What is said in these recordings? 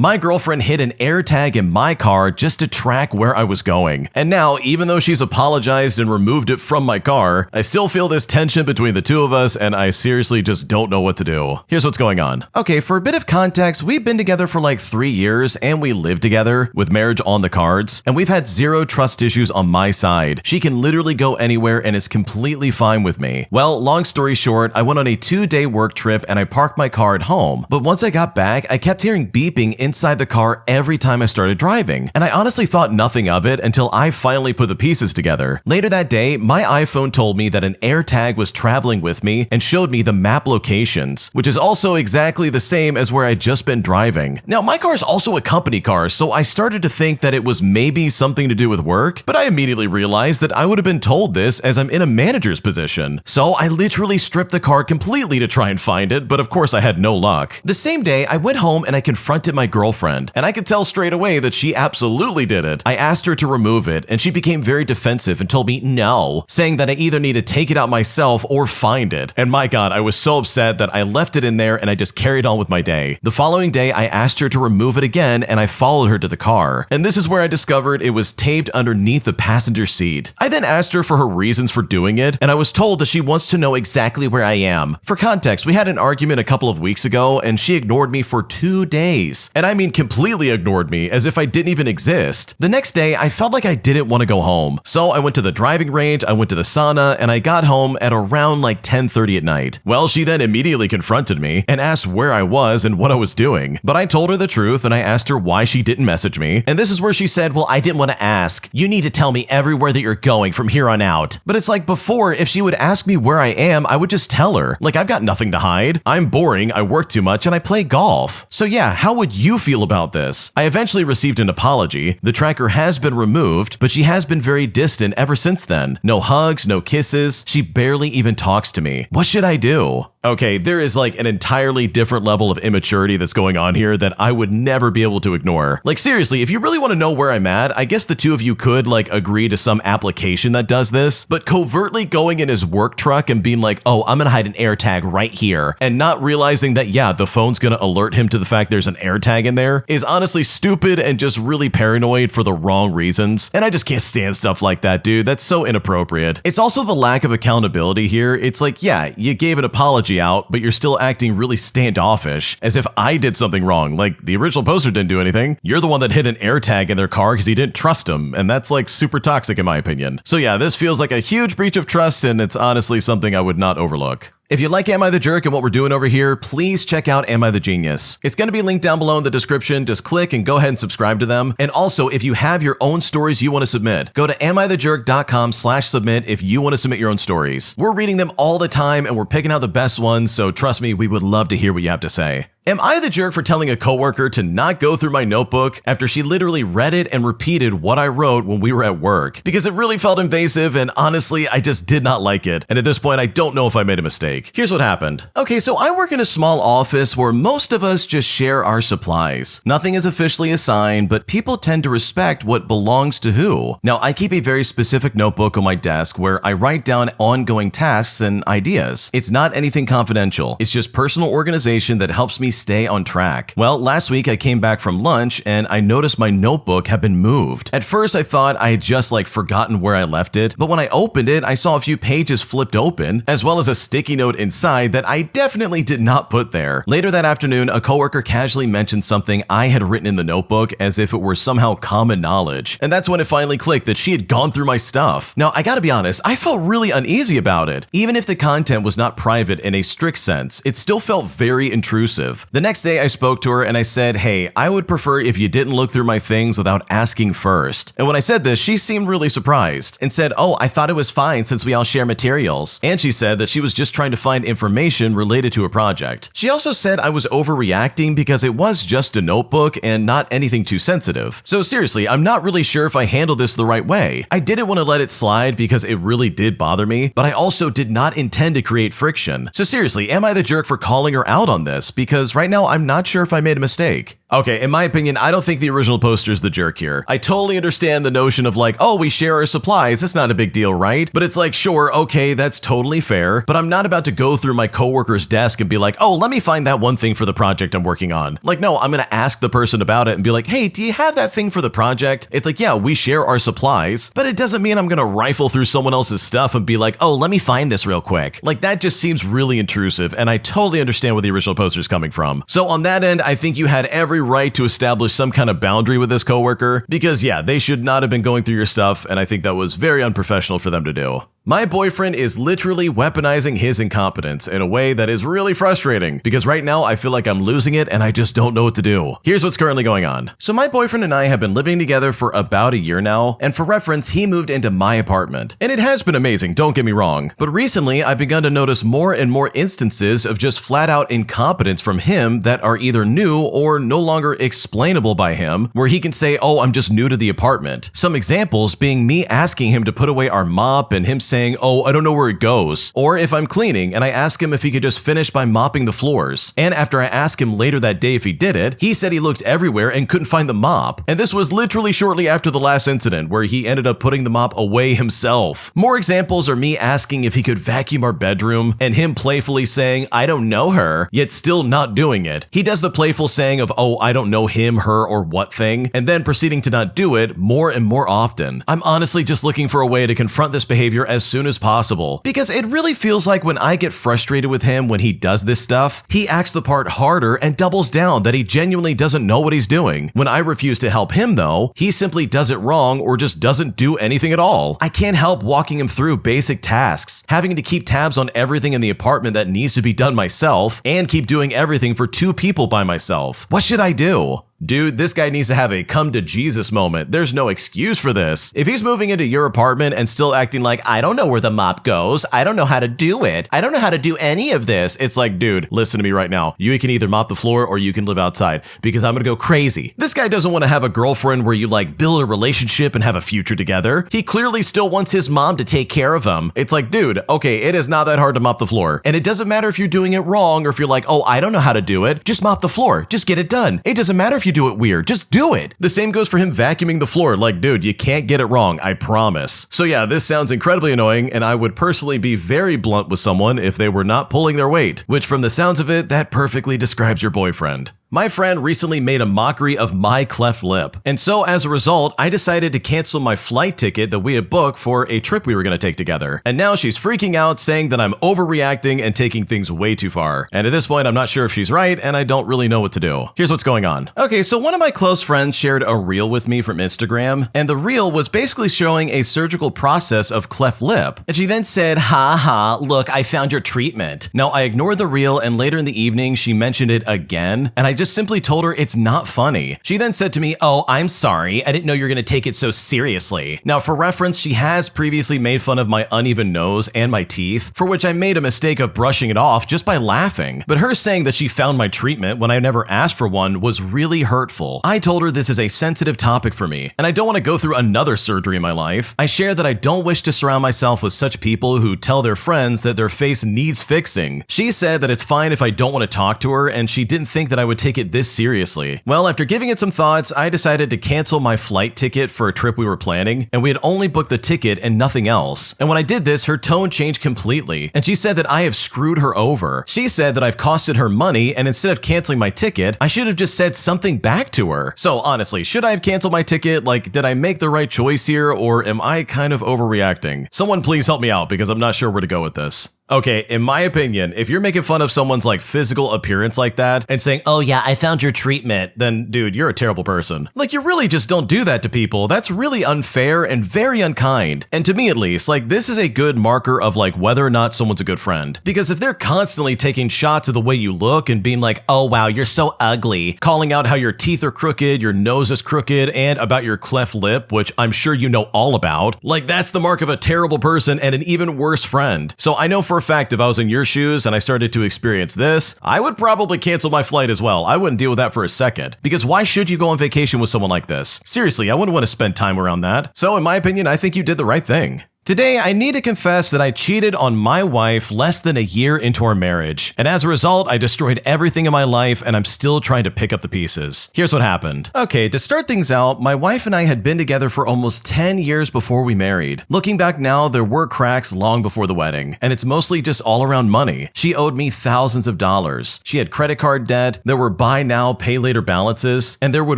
My girlfriend hid an AirTag in my car just to track where I was going. And now, even though she's apologized and removed it from my car, I still feel this tension between the two of us, and I seriously just don't know what to do. Here's what's going on. Okay, for a bit of context, we've been together for like 3 years, and we live together with marriage on the cards, and we've had zero trust issues on my side. She can literally go anywhere and is completely fine with me. Well, long story short, I went on a 2-day work trip and I parked my car at home. But once I got back, I kept hearing beeping inside the car every time I started driving. And I honestly thought nothing of it until I finally put the pieces together. Later that day, my iPhone told me that an AirTag was traveling with me and showed me the map locations, which is also exactly the same as where I'd just been driving. Now, my car is also a company car, so I started to think that it was maybe something to do with work, but I immediately realized that I would have been told this as I'm in a manager's position. So I literally stripped the car completely to try and find it, but of course I had no luck. The same day, I went home and I confronted my girlfriend, and I could tell straight away that she absolutely did it. I asked her to remove it, and she became very defensive and told me no, saying that I either need to take it out myself or find it. And my God, I was so upset that I left it in there and I just carried on with my day. The following day, I asked her to remove it again, and I followed her to the car. And this is where I discovered it was taped underneath the passenger seat. I then asked her for her reasons for doing it, and I was told that she wants to know exactly where I am. For context, we had an argument a couple of weeks ago, and she ignored me for 2 days. And I mean completely ignored me, as if I didn't even exist. The next day, I felt like I didn't want to go home. So I went to the driving range, I went to the sauna, and I got home at around like 10:30 at night. Well, she then immediately confronted me and asked where I was and what I was doing. But I told her the truth, and I asked her why she didn't message me. And this is where she said, well, I didn't want to ask. You need to tell me everywhere that you're going from here on out. But it's like before, if she would ask me where I am, I would just tell her. Like, I've got nothing to hide. I'm boring, I work too much, and I play golf. So yeah, how would you feel about this? I eventually received an apology. The tracker has been removed, but she has been very distant ever since then. No hugs, no kisses. She barely even talks to me. What should I do? Okay, there is like an entirely different level of immaturity that's going on here that I would never be able to ignore. Like seriously, if you really want to know where I'm at, I guess the two of you could like agree to some application that does this, but covertly going in his work truck and being like, oh, I'm gonna hide an AirTag right here, and not realizing that, yeah, the phone's gonna alert him to the fact there's an AirTag in there is honestly stupid and just really paranoid for the wrong reasons. And I just can't stand stuff like that, dude. That's so inappropriate. It's also the lack of accountability here. It's like, yeah, you gave an apology out, but you're still acting really standoffish, as if I did something wrong. Like, the original poster didn't do anything. You're the one that hid an AirTag in their car because he didn't trust him, and that's like super toxic in my opinion. So yeah, this feels like a huge breach of trust, and it's honestly something I would not overlook. If you like Am I the Jerk and what we're doing over here, please check out Am I the Genius. It's going to be linked down below in the description. Just click and go ahead and subscribe to them. And also, if you have your own stories you want to submit, go to amithejerk.com/submit if you want to submit your own stories. We're reading them all the time and we're picking out the best ones, so trust me, we would love to hear what you have to say. Am I the jerk for telling a coworker to not go through my notebook after she literally read it and repeated what I wrote when we were at work? Because it really felt invasive, and honestly, I just did not like it. And at this point, I don't know if I made a mistake. Here's what happened. Okay, so I work in a small office where most of us just share our supplies. Nothing is officially assigned, but people tend to respect what belongs to who. Now, I keep a very specific notebook on my desk where I write down ongoing tasks and ideas. It's not anything confidential. It's just personal organization that helps me stay on track. Well, last week I came back from lunch and I noticed my notebook had been moved. At first I thought I had just like forgotten where I left it, but when I opened it, I saw a few pages flipped open, as well as a sticky note inside that I definitely did not put there. Later that afternoon, a coworker casually mentioned something I had written in the notebook as if it were somehow common knowledge. And that's when it finally clicked that she had gone through my stuff. Now, I gotta be honest, I felt really uneasy about it. Even if the content was not private in a strict sense, it still felt very intrusive. The next day I spoke to her and I said, hey, I would prefer if you didn't look through my things without asking first. And when I said this, she seemed really surprised and said, oh, I thought it was fine since we all share materials. And she said that she was just trying to find information related to a project. She also said I was overreacting because it was just a notebook and not anything too sensitive. So seriously, I'm not really sure if I handled this the right way. I didn't want to let it slide because it really did bother me, but I also did not intend to create friction. So seriously, am I the jerk for calling her out on this? Because right now, I'm not sure if I made a mistake. Okay, in my opinion, I don't think the original poster is the jerk here. I totally understand the notion of like, oh, we share our supplies, it's not a big deal, right? But it's like, sure, okay, that's totally fair, but I'm not about to go through my coworker's desk and be like, oh, let me find that one thing for the project I'm working on. Like, no, I'm gonna ask the person about it and be like, hey, do you have that thing for the project? It's like, yeah, we share our supplies, but it doesn't mean I'm gonna rifle through someone else's stuff and be like, oh, let me find this real quick. Like, that just seems really intrusive, and I totally understand where the original poster is coming from. So on that end, I think you had every right to establish some kind of boundary with this coworker, because yeah, they should not have been going through your stuff, and I think that was very unprofessional for them to do. My boyfriend is literally weaponizing his incompetence in a way that is really frustrating, because right now I feel like I'm losing it and I just don't know what to do. Here's what's currently going on. So my boyfriend and I have been living together for about a year now, and for reference, he moved into my apartment. And it has been amazing, don't get me wrong, but recently I've begun to notice more and more instances of just flat out incompetence from him that are either new or no longer explainable by him, where he can say, oh, I'm just new to the apartment. Some examples being me asking him to put away our mop and him saying, oh, I don't know where it goes. Or if I'm cleaning and I ask him if he could just finish by mopping the floors. And after I asked him later that day if he did it, he said he looked everywhere and couldn't find the mop. And this was literally shortly after the last incident where he ended up putting the mop away himself. More examples are me asking if he could vacuum our bedroom and him playfully saying, I don't know her, yet still not doing it. He does the playful saying of, oh, I don't know him, her, or what thing, and then proceeding to not do it more and more often. I'm honestly just looking for a way to confront this behavior as soon as possible, because it really feels like when I get frustrated with him when he does this stuff, he acts the part harder and doubles down that he genuinely doesn't know what he's doing. When I refuse to help him though, he simply does it wrong or just doesn't do anything at all. I can't help walking him through basic tasks, having to keep tabs on everything in the apartment that needs to be done myself, and keep doing everything for 2 people by myself. What should I do? Dude, this guy needs to have a come to Jesus moment. There's no excuse for this. If he's moving into your apartment and still acting like, I don't know where the mop goes, I don't know how to do it, I don't know how to do any of this, it's like, dude, listen to me right now. You can either mop the floor or you can live outside, because I'm gonna go crazy. This guy doesn't want to have a girlfriend where you like build a relationship and have a future together. He clearly still wants his mom to take care of him. It's like, dude, okay, it is not that hard to mop the floor. And it doesn't matter if you're doing it wrong or if you're like, oh, I don't know how to do it. Just mop the floor. Just get it done. It doesn't matter if you do it weird. Just do it. The same goes for him vacuuming the floor. Like, dude, you can't get it wrong. I promise. So yeah, this sounds incredibly annoying, and I would personally be very blunt with someone if they were not pulling their weight, which from the sounds of it, that perfectly describes your boyfriend. My friend recently made a mockery of my cleft lip, and so as a result, I decided to cancel my flight ticket that we had booked for a trip we were going to take together. And now she's freaking out, saying that I'm overreacting and taking things way too far. And at this point, I'm not sure if she's right, and I don't really know what to do. Here's what's going on. Okay, so one of my close friends shared a reel with me from Instagram, and the reel was basically showing a surgical process of cleft lip. And she then said, ha ha, look, I found your treatment. Now, I ignored the reel, and later in the evening, she mentioned it again, and I just simply told her it's not funny. She then said to me, oh, I'm sorry, I didn't know you were gonna take it so seriously. Now, for reference, she has previously made fun of my uneven nose and my teeth, for which I made a mistake of brushing it off just by laughing. But her saying that she found my treatment when I never asked for one was really hurtful. I told her this is a sensitive topic for me, and I don't want to go through another surgery in my life. I shared that I don't wish to surround myself with such people who tell their friends that their face needs fixing. She said that it's fine if I don't want to talk to her, and she didn't think that I would take it this seriously. Well, after giving it some thoughts, I decided to cancel my flight ticket for a trip we were planning, and we had only booked the ticket and nothing else. And when I did this, her tone changed completely, and she said that I have screwed her over. She said that I've costed her money, and instead of canceling my ticket, I should have just said something back to her. So honestly, should I have canceled my ticket? Like, did I make the right choice here, or am I kind of overreacting? Someone please help me out, because I'm not sure where to go with this. Okay, in my opinion, if you're making fun of someone's like physical appearance like that and saying, oh yeah, I found your treatment, then dude, you're a terrible person. Like, you really just don't do that to people. That's really unfair and very unkind. And to me at least, like, this is a good marker of like whether or not someone's a good friend. Because if they're constantly taking shots of the way you look and being like, oh wow, you're so ugly, calling out how your teeth are crooked, your nose is crooked, and about your cleft lip, which I'm sure you know all about, like that's the mark of a terrible person and an even worse friend. So I know for a fact if I was in your shoes and I started to experience this, I would probably cancel my flight as well. I wouldn't deal with that for a second. Because why should you go on vacation with someone like this? Seriously, I wouldn't want to spend time around that. So in my opinion, I think you did the right thing. Today, I need to confess that I cheated on my wife less than a year into our marriage, and as a result, I destroyed everything in my life and I'm still trying to pick up the pieces. Here's what happened. Okay, to start things out, my wife and I had been together for almost 10 years before we married. Looking back now, there were cracks long before the wedding, and it's mostly just all around money. She owed me thousands of dollars. She had credit card debt, there were buy now, pay later balances, and there would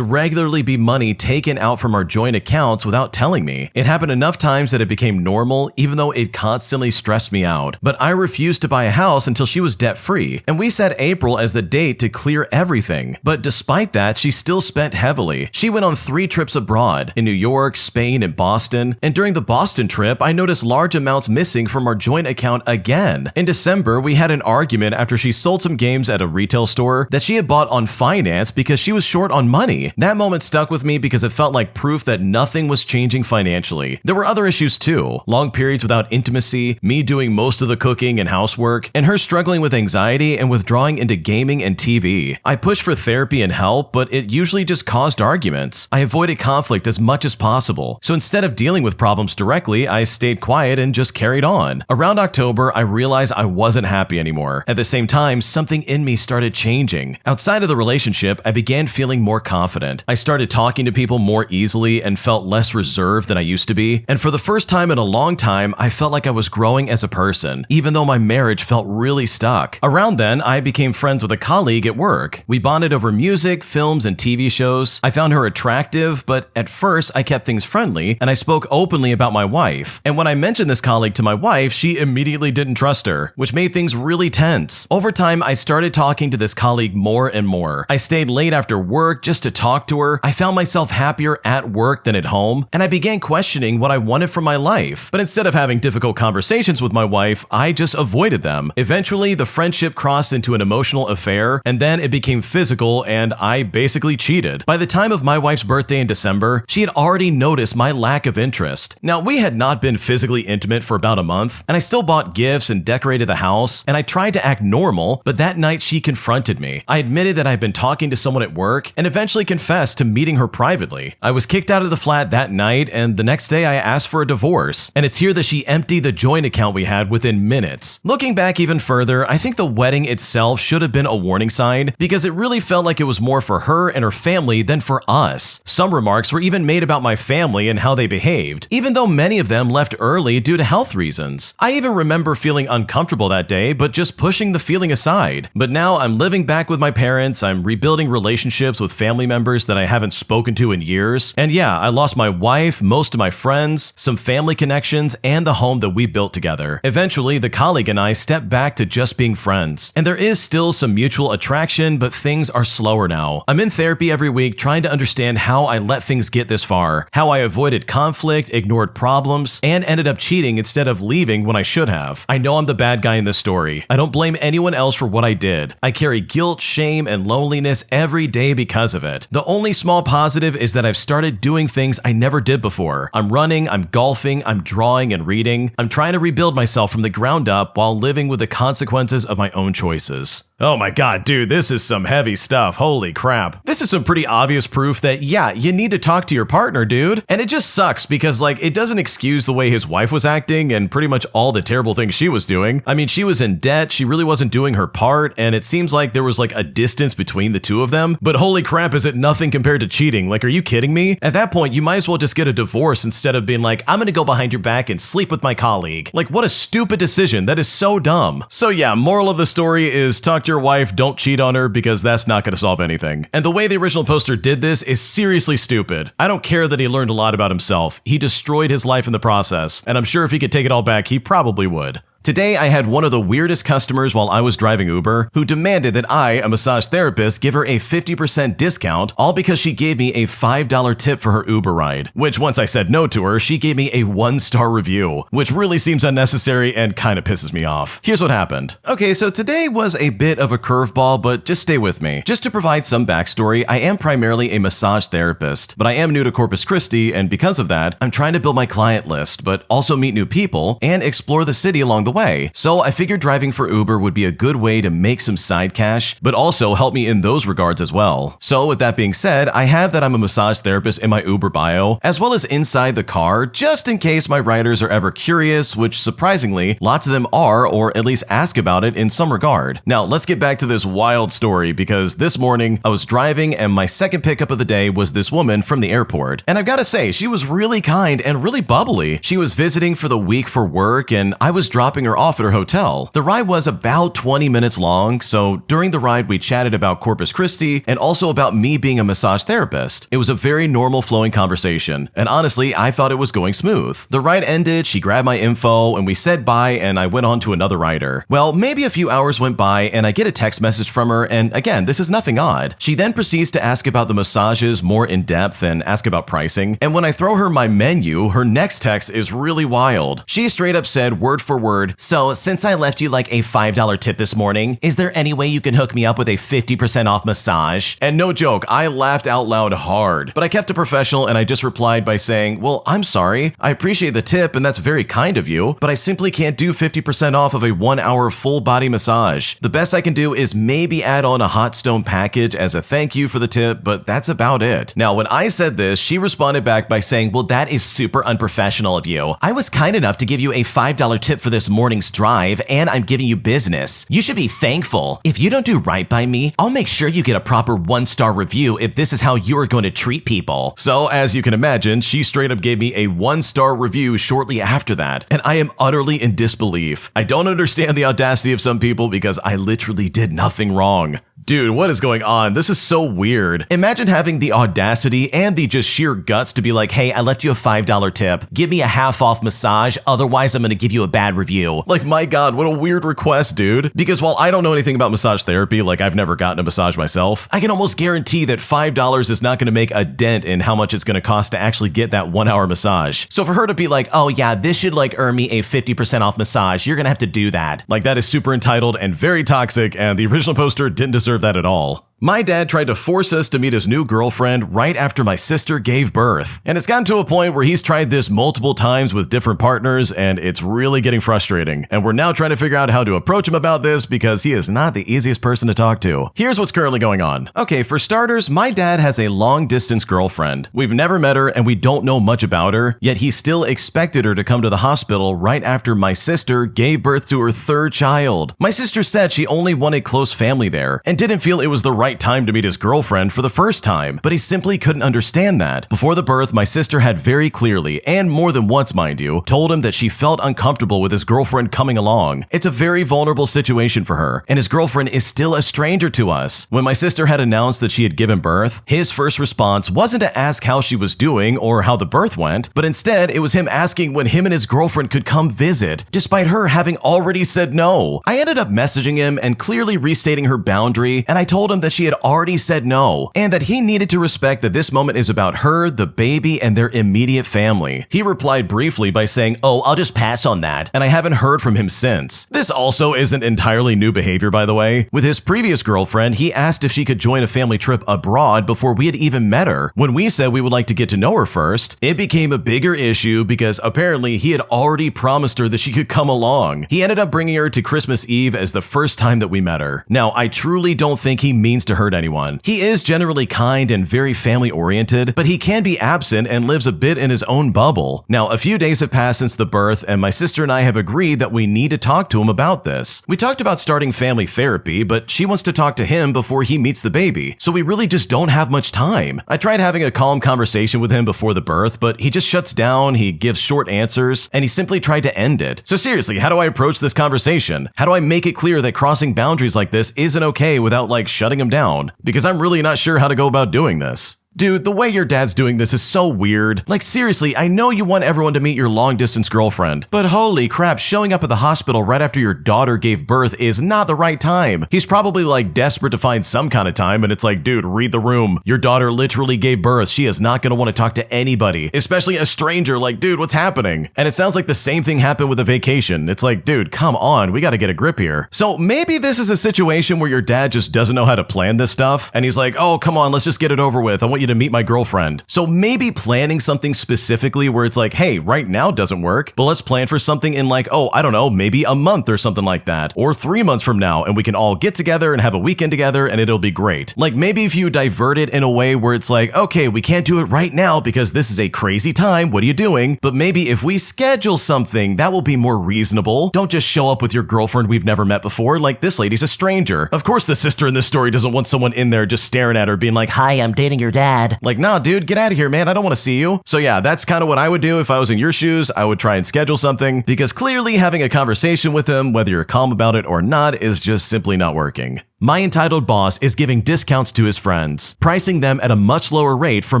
regularly be money taken out from our joint accounts without telling me. It happened enough times that it became normal, even though it constantly stressed me out. But I refused to buy a house until she was debt-free, and we set April as the date to clear everything. But despite that, she still spent heavily. She went on 3 trips abroad, in New York, Spain, and Boston, and during the Boston trip, I noticed large amounts missing from our joint account again. In December, we had an argument after she sold some games at a retail store that she had bought on finance because she was short on money. That moment stuck with me because it felt like proof that nothing was changing financially. There were other issues too. Long periods without intimacy, me doing most of the cooking and housework, and her struggling with anxiety and withdrawing into gaming and TV. I pushed for therapy and help, but it usually just caused arguments. I avoided conflict as much as possible. So instead of dealing with problems directly, I stayed quiet and just carried on. Around October, I realized I wasn't happy anymore. At the same time, something in me started changing. Outside of the relationship, I began feeling more confident. I started talking to people more easily and felt less reserved than I used to be. And for the first time in a long time, I felt like I was growing as a person, even though my marriage felt really stuck. Around then, I became friends with a colleague at work. We bonded over music, films, and TV shows. I found her attractive, but at first, I kept things friendly, and I spoke openly about my wife. And when I mentioned this colleague to my wife, she immediately didn't trust her, which made things really tense. Over time, I started talking to this colleague more and more. I stayed late after work just to talk to her. I found myself happier at work than at home, and I began questioning what I wanted from my life. But instead of having difficult conversations with my wife, I just avoided them. Eventually, the friendship crossed into an emotional affair, and then it became physical, and I basically cheated. By the time of my wife's birthday in December, she had already noticed my lack of interest. Now, we had not been physically intimate for about a month, and I still bought gifts and decorated the house, and I tried to act normal, but that night she confronted me. I admitted that I had been talking to someone at work, and eventually confessed to meeting her privately. I was kicked out of the flat that night, and the next day I asked for a divorce, and it's here that she emptied the joint account we had within minutes. Looking back even further, I think the wedding itself should have been a warning sign because it really felt like it was more for her and her family than for us. Some remarks were even made about my family and how they behaved, even though many of them left early due to health reasons. I even remember feeling uncomfortable that day, but just pushing the feeling aside. But now I'm living back with my parents, I'm rebuilding relationships with family members that I haven't spoken to in years, and yeah, I lost my wife, most of my friends, some family connections, and the home that we built together. Eventually, the colleague and I stepped back to just being friends. And there is still some mutual attraction, but things are slower now. I'm in therapy every week trying to understand how I let things get this far, how I avoided conflict, ignored problems, and ended up cheating instead of leaving when I should have. I know I'm the bad guy in this story. I don't blame anyone else for what I did. I carry guilt, shame, and loneliness every day because of it. The only small positive is that I've started doing things I never did before. I'm running, I'm golfing, I'm drawing and reading. I'm trying to rebuild myself from the ground up while living with the consequences of my own choices. Oh my god, dude, this is some heavy stuff. Holy crap. This is some pretty obvious proof that, yeah, you need to talk to your partner, dude. And it just sucks because, like, it doesn't excuse the way his wife was acting and pretty much all the terrible things she was doing. I mean, she was in debt, she really wasn't doing her part, and it seems like there was like a distance between the two of them. But holy crap, is it nothing compared to cheating? Like, are you kidding me? At that point, you might as well just get a divorce instead of being like, I'm gonna go behind your back and sleep with my colleague. Like, what a stupid decision. That is so dumb. So yeah, moral of the story is talk to your wife, don't cheat on her, because that's not gonna solve anything. And the way the original poster did this is seriously stupid. I don't care that he learned a lot about himself. He destroyed his life in the process, and I'm sure if he could take it all back, he probably would. Today, I had one of the weirdest customers while I was driving Uber who demanded that I, a massage therapist, give her a 50% discount, all because she gave me a $5 tip for her Uber ride. Which, once I said no to her, she gave me a 1-star review, which really seems unnecessary and kind of pisses me off. Here's what happened. Okay, so today was a bit of a curveball, but just stay with me. Just to provide some backstory, I am primarily a massage therapist, but I am new to Corpus Christi, and because of that, I'm trying to build my client list, but also meet new people and explore the city along the way. So I figured driving for Uber would be a good way to make some side cash, but also help me in those regards as well. So with that being said, I have that I'm a massage therapist in my Uber bio, as well as inside the car, just in case my riders are ever curious, which surprisingly, lots of them are, or at least ask about it in some regard. Now, let's get back to this wild story, because this morning I was driving and my second pickup of the day was this woman from the airport. And I've got to say, she was really kind and really bubbly. She was visiting for the week for work and I was dropping her off at her hotel. The ride was about 20 minutes long, so during the ride we chatted about Corpus Christi and also about me being a massage therapist. It was a very normal flowing conversation, and honestly, I thought it was going smooth. The ride ended, she grabbed my info, and we said bye and I went on to another rider. Well, maybe a few hours went by and I get a text message from her, and again, this is nothing odd. She then proceeds to ask about the massages more in depth and ask about pricing, and when I throw her my menu, her next text is really wild. She straight up said word for word, "So since I left you like a $5 tip this morning, is there any way you can hook me up with a 50% off massage?" And no joke, I laughed out loud hard, but I kept it professional and I just replied by saying, "Well, I'm sorry. I appreciate the tip and that's very kind of you, but I simply can't do 50% off of a 1-hour full body massage. The best I can do is maybe add on a hot stone package as a thank you for the tip, but that's about it." Now, when I said this, she responded back by saying, "Well, that is super unprofessional of you. I was kind enough to give you a $5 tip for this morning's drive, and I'm giving you business. You should be thankful. If you don't do right by me, I'll make sure you get a proper 1-star review if this is how you are going to treat people." So, as you can imagine, she straight up gave me a 1-star review shortly after that, and I am utterly in disbelief. I don't understand the audacity of some people because I literally did nothing wrong. Dude, what is going on? This is so weird. Imagine having the audacity and the just sheer guts to be like, "Hey, I left you a $5 tip. Give me a half-off massage, otherwise I'm gonna give you a bad review." Like, my God, what a weird request, dude. Because while I don't know anything about massage therapy, like I've never gotten a massage myself, I can almost guarantee that $5 is not gonna make a dent in how much it's gonna cost to actually get that 1-hour massage. So for her to be like, "Oh yeah, this should like earn me a 50% off massage, you're gonna have to do that." Like, that is super entitled and very toxic, and the original poster didn't deserve that at all. My dad tried to force us to meet his new girlfriend right after my sister gave birth. And it's gotten to a point where he's tried this multiple times with different partners, and it's really getting frustrating. And we're now trying to figure out how to approach him about this because he is not the easiest person to talk to. Here's what's currently going on. Okay, for starters, my dad has a long-distance girlfriend. We've never met her and we don't know much about her, yet he still expected her to come to the hospital right after my sister gave birth to her third child. My sister said she only wanted close family there and didn't feel it was the right time to meet his girlfriend for the first time, but he simply couldn't understand that. Before the birth, my sister had very clearly, and more than once mind you, told him that she felt uncomfortable with his girlfriend coming along. It's a very vulnerable situation for her, and his girlfriend is still a stranger to us. When my sister had announced that she had given birth, his first response wasn't to ask how she was doing or how the birth went, but instead it was him asking when him and his girlfriend could come visit, despite her having already said no. I ended up messaging him and clearly restating her boundary, and I told him that she had already said no, and that he needed to respect that this moment is about her, the baby, and their immediate family. He replied briefly by saying, "Oh, I'll just pass on that," and I haven't heard from him since. This also isn't entirely new behavior, by the way. With his previous girlfriend, he asked if she could join a family trip abroad before we had even met her. When we said we would like to get to know her first, it became a bigger issue because apparently he had already promised her that she could come along. He ended up bringing her to Christmas Eve as the first time that we met her. Now, I truly don't think he means to hurt anyone. He is generally kind and very family-oriented, but he can be absent and lives a bit in his own bubble. Now, a few days have passed since the birth, and my sister and I have agreed that we need to talk to him about this. We talked about starting family therapy, but she wants to talk to him before he meets the baby, so we really just don't have much time. I tried having a calm conversation with him before the birth, but he just shuts down, he gives short answers, and he simply tried to end it. So seriously, how do I approach this conversation? How do I make it clear that crossing boundaries like this isn't okay without like shutting him down? Because I'm really not sure how to go about doing this. Dude, the way your dad's doing this is so weird. Like, seriously, I know you want everyone to meet your long-distance girlfriend, but holy crap, showing up at the hospital right after your daughter gave birth is not the right time. He's probably like desperate to find some kind of time, and it's like, dude, read the room. Your daughter literally gave birth. She is not gonna want to talk to anybody, especially a stranger. Like, dude, what's happening? And it sounds like the same thing happened with a vacation. It's like, dude, come on, we gotta get a grip here. So maybe this is a situation where your dad just doesn't know how to plan this stuff, and he's like, oh, come on, let's just get it over with. I want you you to meet my girlfriend. So maybe planning something specifically where it's like, hey, right now doesn't work, but let's plan for something in like, oh, I don't know, maybe a month or something like that, or 3 months from now, and we can all get together and have a weekend together and it'll be great. Like maybe if you divert it in a way where it's like, okay, we can't do it right now because this is a crazy time, what are you doing? But maybe if we schedule something, that will be more reasonable. Don't just show up with your girlfriend we've never met before, like this lady's a stranger. Of course the sister in this story doesn't want someone in there just staring at her being like, hi, I'm dating your dad. Like, nah, dude, get out of here, man, I don't want to see you. So yeah, that's kind of what I would do if I was in your shoes. I would try and schedule something because clearly having a conversation with him, whether you're calm about it or not, is just simply not working. My entitled boss is giving discounts to his friends, pricing them at a much lower rate for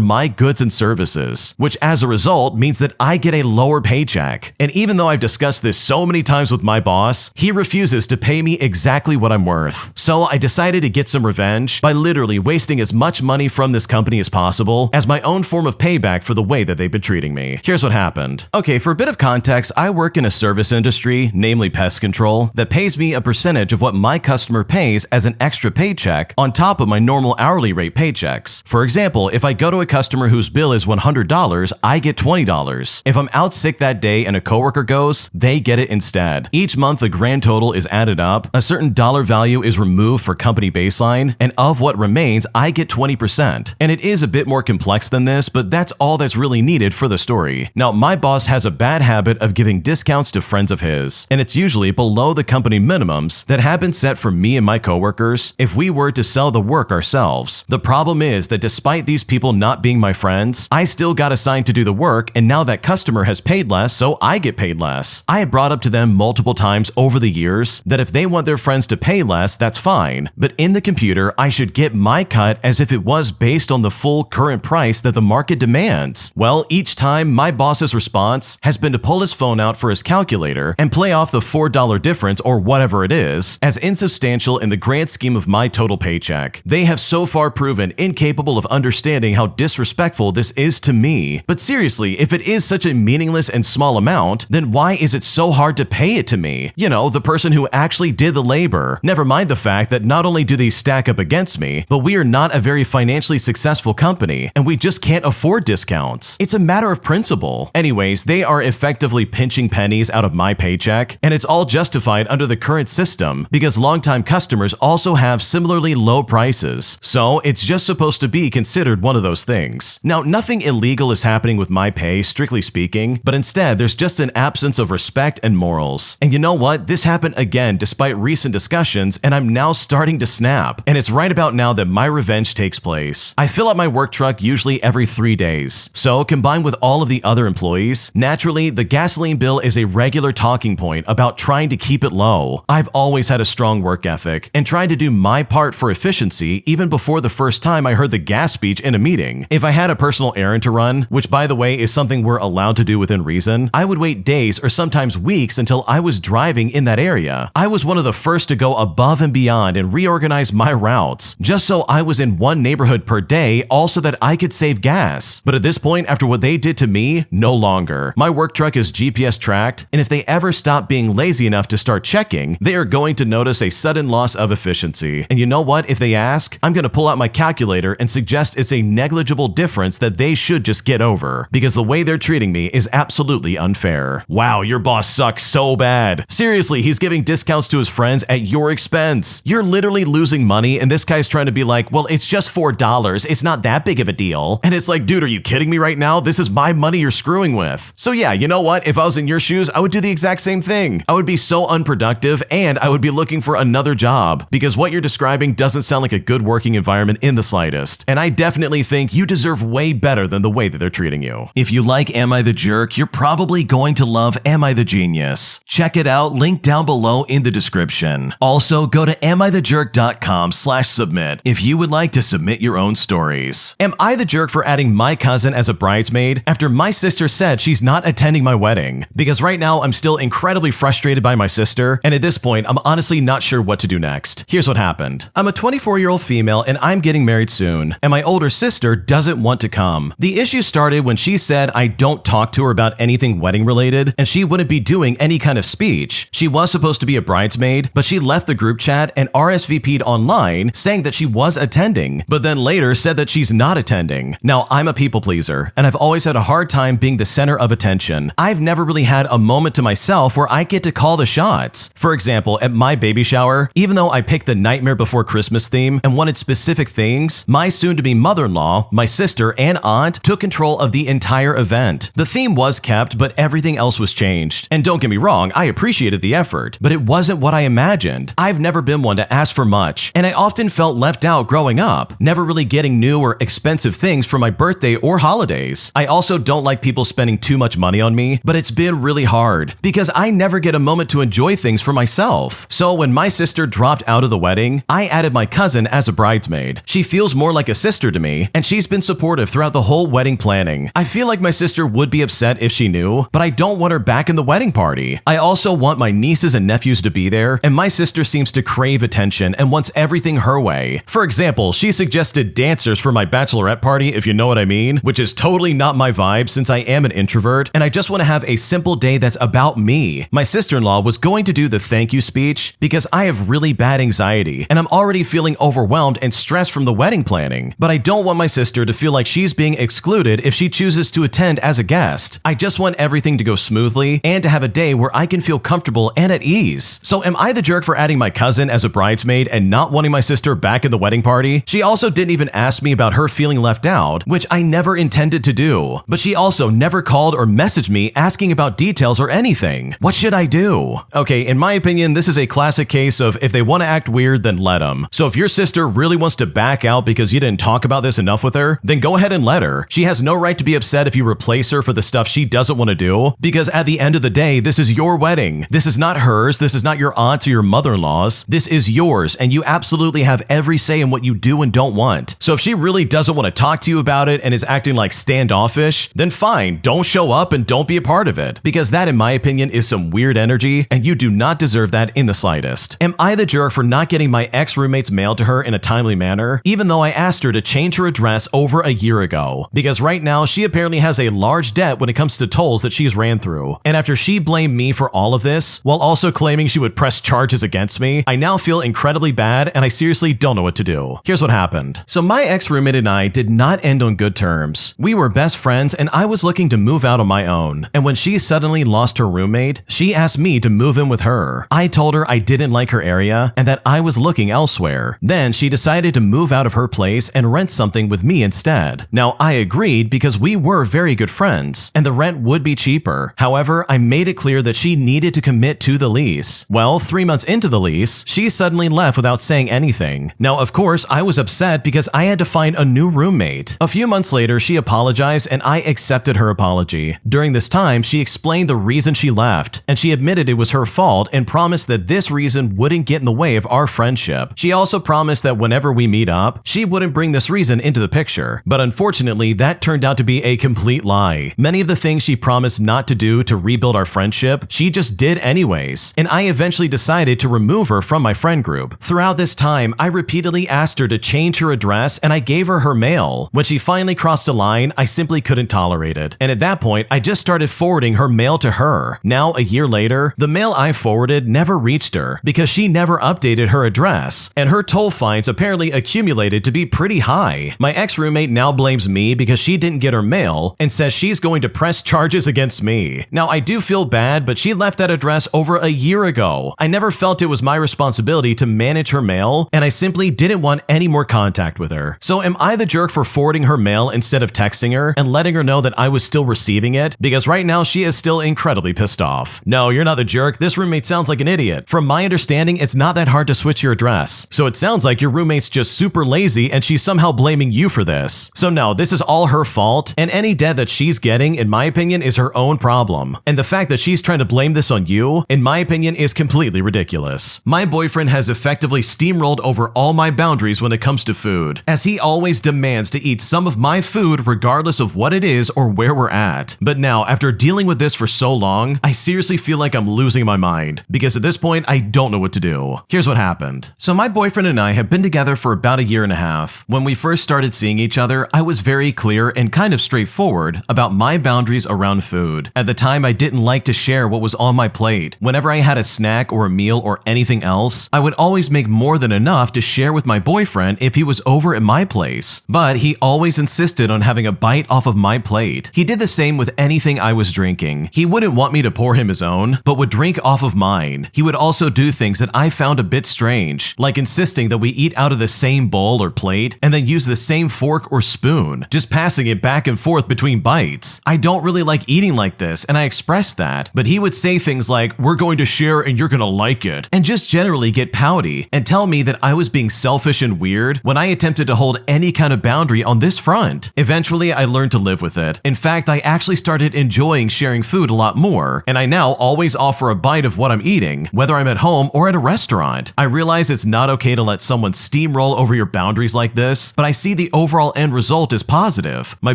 my goods and services, which as a result means that I get a lower paycheck. And even though I've discussed this so many times with my boss, he refuses to pay me exactly what I'm worth. So I decided to get some revenge by literally wasting as much money from this company as possible as my own form of payback for the way that they've been treating me. Here's what happened. Okay, for a bit of context, I work in a service industry, namely pest control, that pays me a percentage of what my customer pays as an extra paycheck on top of my normal hourly rate paychecks. For example, if I go to a customer whose bill is $100, I get $20. If I'm out sick that day and a coworker goes, they get it instead. Each month, the grand total is added up, a certain dollar value is removed for company baseline, and of what remains, I get 20%. And it is a bit more complex than this, but that's all that's really needed for the story. Now, my boss has a bad habit of giving discounts to friends of his, and it's usually below the company minimums that have been set for me and my coworkers if we were to sell the work ourselves. The problem is that despite these people not being my friends, I still got assigned to do the work, and now that customer has paid less, so I get paid less. I had brought up to them multiple times over the years that if they want their friends to pay less, that's fine, but in the computer, I should get my cut as if it was based on the full current price that the market demands. Well, each time, my boss's response has been to pull his phone out for his calculator and play off the $4 difference or whatever it is as insubstantial in the grand scheme of my total paycheck. They have so far proven incapable of understanding how disrespectful this is to me. But seriously, if it is such a meaningless and small amount, then why is it so hard to pay it to me? You know, the person who actually did the labor. Never mind the fact that not only do these stack up against me, but we are not a very financially successful company, and we just can't afford discounts. It's a matter of principle. Anyways, they are effectively pinching pennies out of my paycheck, and it's all justified under the current system because longtime customers also have similarly low prices, so it's just supposed to be considered one of those things. Now, nothing illegal is happening with my pay, strictly speaking, but instead there's just an absence of respect and morals. And you know what? This happened again despite recent discussions, and I'm now starting to snap. And it's right about now that my revenge takes place. I fill up my work truck usually every 3 days, so combined with all of the other employees, naturally the gasoline bill is a regular talking point about trying to keep it low. I've always had a strong work ethic and tried to do my part for efficiency even before the first time I heard the gas speech in a meeting. If I had a personal errand to run, which by the way is something we're allowed to do within reason, I would wait days or sometimes weeks until I was driving in that area. I was one of the first to go above and beyond and reorganize my routes, just so I was in one neighborhood per day, also that I could save gas. But at this point, after what they did to me, no longer. My work truck is GPS tracked, and if they ever stop being lazy enough to start checking, they are going to notice a sudden loss of efficiency. And you know what? If they ask, I'm going to pull out my calculator and suggest it's a negligible difference that they should just get over, because the way they're treating me is absolutely unfair. Wow, your boss sucks so bad. Seriously, he's giving discounts to his friends at your expense. You're literally losing money, and this guy's trying to be like, well, it's just $4. It's not that big of a deal. And it's like, dude, are you kidding me right now? This is my money you're screwing with. So yeah, you know what? If I was in your shoes, I would do the exact same thing. I would be so unproductive, and I would be looking for another job, because what you're describing doesn't sound like a good working environment in the slightest. And I definitely think you deserve way better than the way that they're treating you. If you like Am I the Jerk, you're probably going to love Am I the Genius. Check it out, link down below in the description. Also, go to amithejerk.com/submit if you would like to submit your own stories. Am I the jerk for adding my cousin as a bridesmaid after my sister said she's not attending my wedding? Because right now I'm still incredibly frustrated by my sister, and at this point I'm honestly not sure what to do next. Here's what happened. I'm a 24-year-old female and I'm getting married soon, and my older sister doesn't want to come. The issue started when she said I don't talk to her about anything wedding related, and she wouldn't be doing any kind of speech. She was supposed to be a bridesmaid, but she left the group chat and RSVP'd online saying that she was attending, but then later said that she's not attending. Now, I'm a people pleaser, and I've always had a hard time being the center of attention. I've never really had a moment to myself where I get to call the shots. For example, at my baby shower, even though I picked the Nightmare Before Christmas theme and wanted specific things, my soon-to-be mother-in-law, my sister, and aunt took control of the entire event. The theme was kept, but everything else was changed. And don't get me wrong, I appreciated the effort, but it wasn't what I imagined. I've never been one to ask for much, and I often felt left out growing up, never really getting new or expensive things for my birthday or holidays. I also don't like people spending too much money on me, but it's been really hard because I never get a moment to enjoy things for myself. So when my sister dropped out of the wedding, I added my cousin as a bridesmaid. She feels more like a sister to me, and she's been supportive throughout the whole wedding planning. I feel like my sister would be upset if she knew, but I don't want her back in the wedding party. I also want my nieces and nephews to be there, and my sister seems to crave attention and wants everything her way. For example, she suggested dancers for my bachelorette party, if you know what I mean, which is totally not my vibe since I am an introvert, and I just want to have a simple day that's about me. My sister-in-law was going to do the thank you speech because I have really bad anxiety, and I'm already feeling overwhelmed and stressed from the wedding planning, but I don't want my sister to feel like she's being excluded if she chooses to attend as a guest. I just want everything to go smoothly and to have a day where I can feel comfortable and at ease. So am I the jerk for adding my cousin as a bridesmaid and not wanting my sister back in the wedding party? She also didn't even ask me about her feeling left out, which I never intended to do. But she also never called or messaged me asking about details or anything. What should I do? Okay, in my opinion, this is a classic case of if they want to act weird, then let them. So if your sister really wants to back out because you didn't talk about this enough with her, then go ahead and let her. She has no right to be upset if you replace her for the stuff she doesn't want to do, because at the end of the day, this is your wedding. This is not hers. This is not your aunt's or your mother-in-law's. This is yours, and you absolutely have every say in what you do and don't want. So if she really doesn't want to talk to you about it and is acting like standoffish, then fine, don't show up and don't be a part of it, because that, in my opinion, is some weird energy, and you do not deserve that in the slightest. Am I the jerk for not getting my ex-roommate's mail to her in a timely manner, even though I asked her to change her address over a year ago? Because right now, she apparently has a large debt when it comes to tolls that she's ran through. And after she blamed me for all of this, while also claiming she would press charges against me, I now feel incredibly bad and I seriously don't know what to do. Here's what happened. So my ex-roommate and I did not end on good terms. We were best friends and I was looking to move out on my own. And when she suddenly lost her roommate, she asked me to move in with her. I told her I didn't like her area and that I was looking elsewhere. Then she decided to move out of her place and rent something with me instead. Now I agreed because we were very good friends and the rent would be cheaper. However, I made it clear that she needed to commit to the lease. Well, 3 months into the lease, she suddenly left without saying anything. Now, of course, I was upset because I had to find a new roommate. A few months later, she apologized and I accepted her apology. During this time, she explained the reason she left, and she admitted it was her fault and promised that this reason wouldn't get in the way of our friendship. She also promised that whenever we meet up, she wouldn't bring this reason into the picture. But unfortunately, that turned out to be a complete lie. Many of the things she promised not to do to rebuild our friendship, she just did anyways, and I eventually decided to remove her from my friend group. Throughout this time, I repeatedly asked her to change her address and I gave her her mail. When she finally crossed a line, I simply couldn't tolerate it. And at that point, I just started forwarding her mail to her. Now, a year later, the mail I forwarded never reached her because she never updated her address, and her toll fines apparently accumulated to be pretty high. My ex-roommate now blames me because she didn't get her mail and says she's going to press charges against me. Now, I do feel bad, but she left that address over a year ago. I never felt it was my responsibility to manage her mail, and I simply didn't want any more contact with her. So am I the jerk for forwarding her mail instead of texting her and letting her know that I was still receiving it? Because right now she is still incredibly pissed off. No, you're not the jerk. This roommate sounds like an idiot. From my understanding, it's not that hard to switch your address. So it sounds like your roommate's just super lazy and she's somehow blaming you for this. So no, this is all her fault, and any debt that she's getting, in my opinion, is her own problem. And the fact that she's trying to blame this on you, in my opinion, is completely ridiculous. My boyfriend has effectively steamrolled over all my boundaries when it comes to food, as he always demands to eat some of my food regardless of what it is or where we're at. But now, after dealing with this for so long, I seriously feel like I'm losing my mind, because at this point, I don't know what to do. Here's what happened. So my boyfriend and I have been together for about 1.5 years. When we first started seeing each other, I was very clear and kind of straightforward about my boundaries around food. At the time, I didn't like to share what was on my plate. Whenever I had a snack or a meal or anything else, I would always make more than enough to share with my boyfriend if he was over at my place. But he always insisted on having a bite off of my plate. He did the same with anything I was drinking. He wouldn't want me to pour him his own, but would drink off of mine. He would also do things that I found a bit strange, like insisting that we eat out of the same bowl or plate and then use the same fork or spoon, just passing it back and forth between bites. I don't really like eating like this, and I expressed that, but he would say things like, "We're going to share and you're gonna like it," and just generally get pouty and tell me that I was being selfish and weird when I attempted to hold any kind of boundary on this front. Eventually, I learned to live with it. In fact, I actually started enjoying sharing food a lot more, and I now always offer a bite of what I'm eating, whether I'm at home or at a restaurant. I realize it's not okay to let someone steamroll over your boundaries like this, but I see the overall end result as positive. My